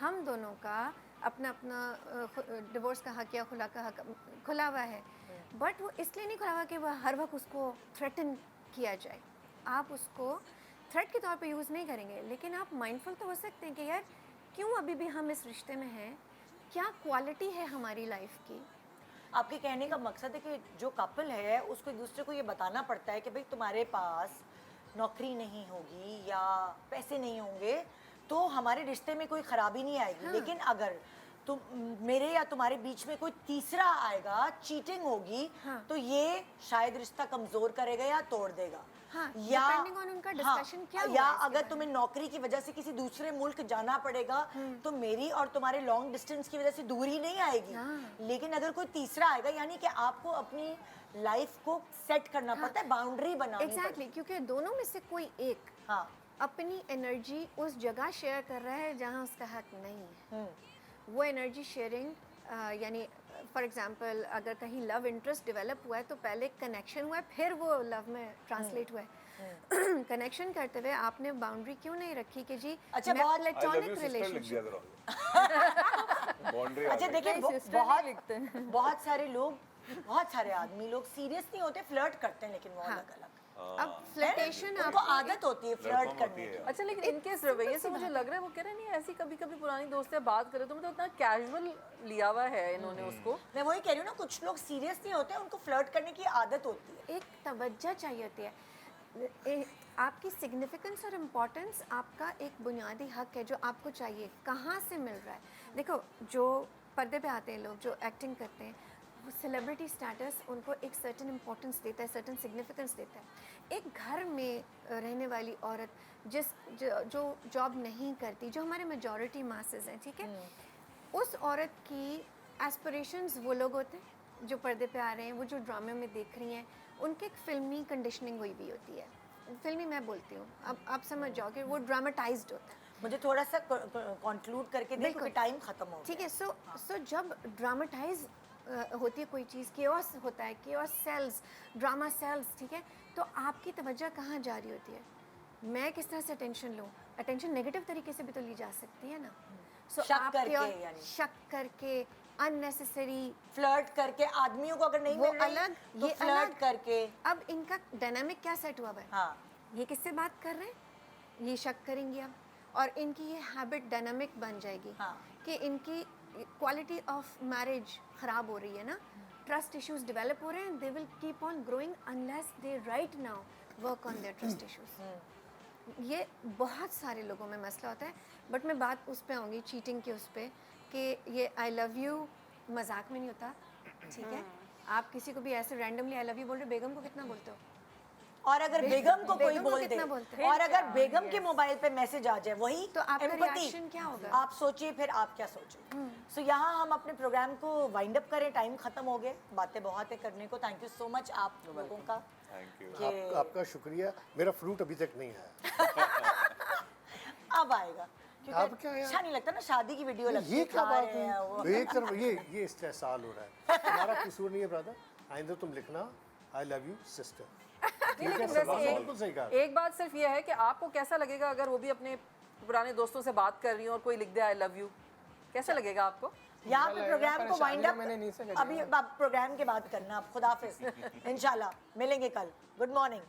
हम दोनों का अपना अपना डिवोर्स का हक या खुला का हक खुला हुआ है, बट वो इसलिए नहीं खुला हुआ कि वह हर वक्त उसको थ्रेटन किया जाए। आप उसको थ्रेट के तौर पे यूज़ नहीं करेंगे, लेकिन आप माइंडफुल तो हो सकते हैं कि यार क्यों अभी भी हम इस रिश्ते में हैं, क्या क्वालिटी है हमारी लाइफ की। आपके कहने का मकसद है कि जो कपल है उसको एक दूसरे को ये बताना पड़ता है कि भाई तुम्हारे पास नौकरी नहीं होगी या पैसे नहीं होंगे तो हमारे रिश्ते में कोई ख़राबी नहीं आएगी, लेकिन अगर तुम मेरे या तुम्हारे बीच में कोई तीसरा आएगा, चीटिंग होगी, तो ये शायद रिश्ता कमज़ोर करेगा या तोड़ देगा। या depending on उनका discussion क्या हुआ या है इसके अगर तुम्हें नौकरी की वजह से किसी दूसरे मुल्क जाना पड़ेगा तो मेरी और तुम्हारे लॉन्ग डिस्टेंस की वजह से दूरी नहीं आएगी, लेकिन अगर कोई तीसरा आएगा यानी कि आपको अपनी लाइफ को सेट करना पड़ता है, बाउंड्री बनानी एग्जैक्टली, क्योंकि दोनों में से कोई एक अपनी एनर्जी उस जगह शेयर कर रहा है जहाँ उसका हक नहीं है। वो एनर्जी शेयरिंग यानी फॉर एग्जांपल अगर कहीं लव इंटरेस्ट डेवलप हुआ है तो पहले कनेक्शन हुआ है, फिर वो लव में ट्रांसलेट हुआ है। कनेक्शन करते हुए आपने बाउंड्री क्यों नहीं रखी कि जी अच्छा, मैं बहुत प्लेटोनिक रिलेशनशिप बाउंड्री अच्छा देखिए नहीं, sister नहीं लिखते बहुत सारे लोग, बहुत सारे आदमी लोग सीरियस नहीं होते, फ्लर्ट करते हैं, लेकिन वो अलग अलग अब फ्लर्टेशन उनको आदत होती है फ्लर्ट लड़कों में करने होती की। है। अच्छा लेकिन इनके इस रवैये से मुझे लग रहा है वो कह रहे हैं नहीं ऐसी कभी कभी पुरानी दोस्त से बात करें तो मतलब इतना कैजुअल लिया हुआ है इन्होंने उसको। मैं वही कह रही हूँ ना, कुछ लोग सीरियस नहीं होते, उनको फ्लर्ट करने की आदत होती है। एक तवज्जो चाहिए होती है। आपकी सिग्निफिकेंस और इम्पोर्टेंस आपका एक बुनियादी हक है जो आपको चाहिए। कहाँ से मिल रहा है? देखो, जो पर्दे पे आते हैं लोग, जो एक्टिंग करते हैं, वो सेलिब्रिटी स्टेटस उनको एक सर्टेन इम्पोर्टेंस देता है, सर्टेन सिग्निफिकेंस देता है। एक घर में रहने वाली औरत जो जॉब नहीं करती, जो हमारे मेजॉरिटी मासेस हैं, ठीक है, उस औरत की एस्पिरेशंस वो लोग होते हैं जो पर्दे पे आ रहे हैं, वो जो ड्रामे में देख रही हैं, उनकी एक फिल्मी कंडीशनिंग हुई भी होती है। फिल्मी मैं बोलती हूँ, अब आप समझ जाओ कि वो ड्रामेटाइज्ड होता है। मुझे थोड़ा सा कंक्लूड करके दे क्योंकि टाइम खत्म हो गया। ठीक है, सो जब ड्रामेटाइज होती है कोई चीज़, केओस होता है, केओस सेल्स, ड्रामा सेल्स, ठीक है, तो आपकी तवज्जो कहाँ जा रही होती है? मैं किस तरह से अटेंशन लूँ? अटेंशन नेगेटिव तरीके से भी तो ली जा सकती है ना। सो शक करके, यानी शक करके, अननेसेसरी फ्लर्ट करके, आदमियों को अगर नहीं वो मिल रही अलग, तो ये फ्लर्ट अलग। करके। अब इनका डायनामिक क्या सेट हुआ है? हाँ, ये किससे बात कर रहे हैं? ये शक करेंगी अब, और इनकी ये हैबिट डायनामिक बन जाएगी। हाँ। कि इनकी क्वालिटी ऑफ मैरिज ख़राब हो रही है ना, ट्रस्ट इश्यूज डेवलप हो रहे हैं, they will keep on growing unless they right now work on their trust issues. ये बहुत सारे लोगों में मसला होता है, बट मैं बात उस पे आऊँगी, चीटिंग के उस पे, कि ये आई लव यू मजाक में नहीं होता, ठीक है? आप किसी को भी ऐसे रैंडमली आई लव यू बोल रहे हो, बेगम को कितना बोलते हो? और अगर बेगम को कोई बेगम को बोल दे, कितना बोलते हैं? और अगर बेगम के मोबाइल पे मैसेज आ जाए, वही तो आपका empathy। रिएक्शन क्या होगा? आप सोचिए फिर आप क्या सोचें। सो यहाँ हम अपने प्रोग्राम को वाइंड अप करें, टाइम खत्म हो गए, बातें बहुत है करने को। थैंक यू सो मच आप लोगों का। Thank you. कि आपका शुक्रिया। मेरा फ्रूट अभी तक नहीं आया। अब आएगा, क्योंकि अब क्या यार? अच्छा नहीं लगता ना, शादी की वीडियो लगती ये है, क्या खा बात रहे हैं वो। है? एक तरफ ये इस्तेहसाल हो रहा है, हमारा कसूर नहीं है ब्रदर। आइंदा तुम लिखना आई लव यू सिस्टर। नहीं, लेकिन सलमान वैसे बिल्कुल सही कहा। एक बात सिर्फ ये है कि आपको कैसा लगेगा अगर वो भी अपने पुराने दोस्तों से बात कर रही हो और कोई लिख दे आई लव यू, कैसा लगेगा आपको? यहाँ पे प्रोग्राम को वाइंड शादी तो मैंने नहीं से अप करी अभी आप प्रोग्राम के बाद करना। आप खुदाफिज, इंशाल्लाह मिलेंगे कल। Good morning.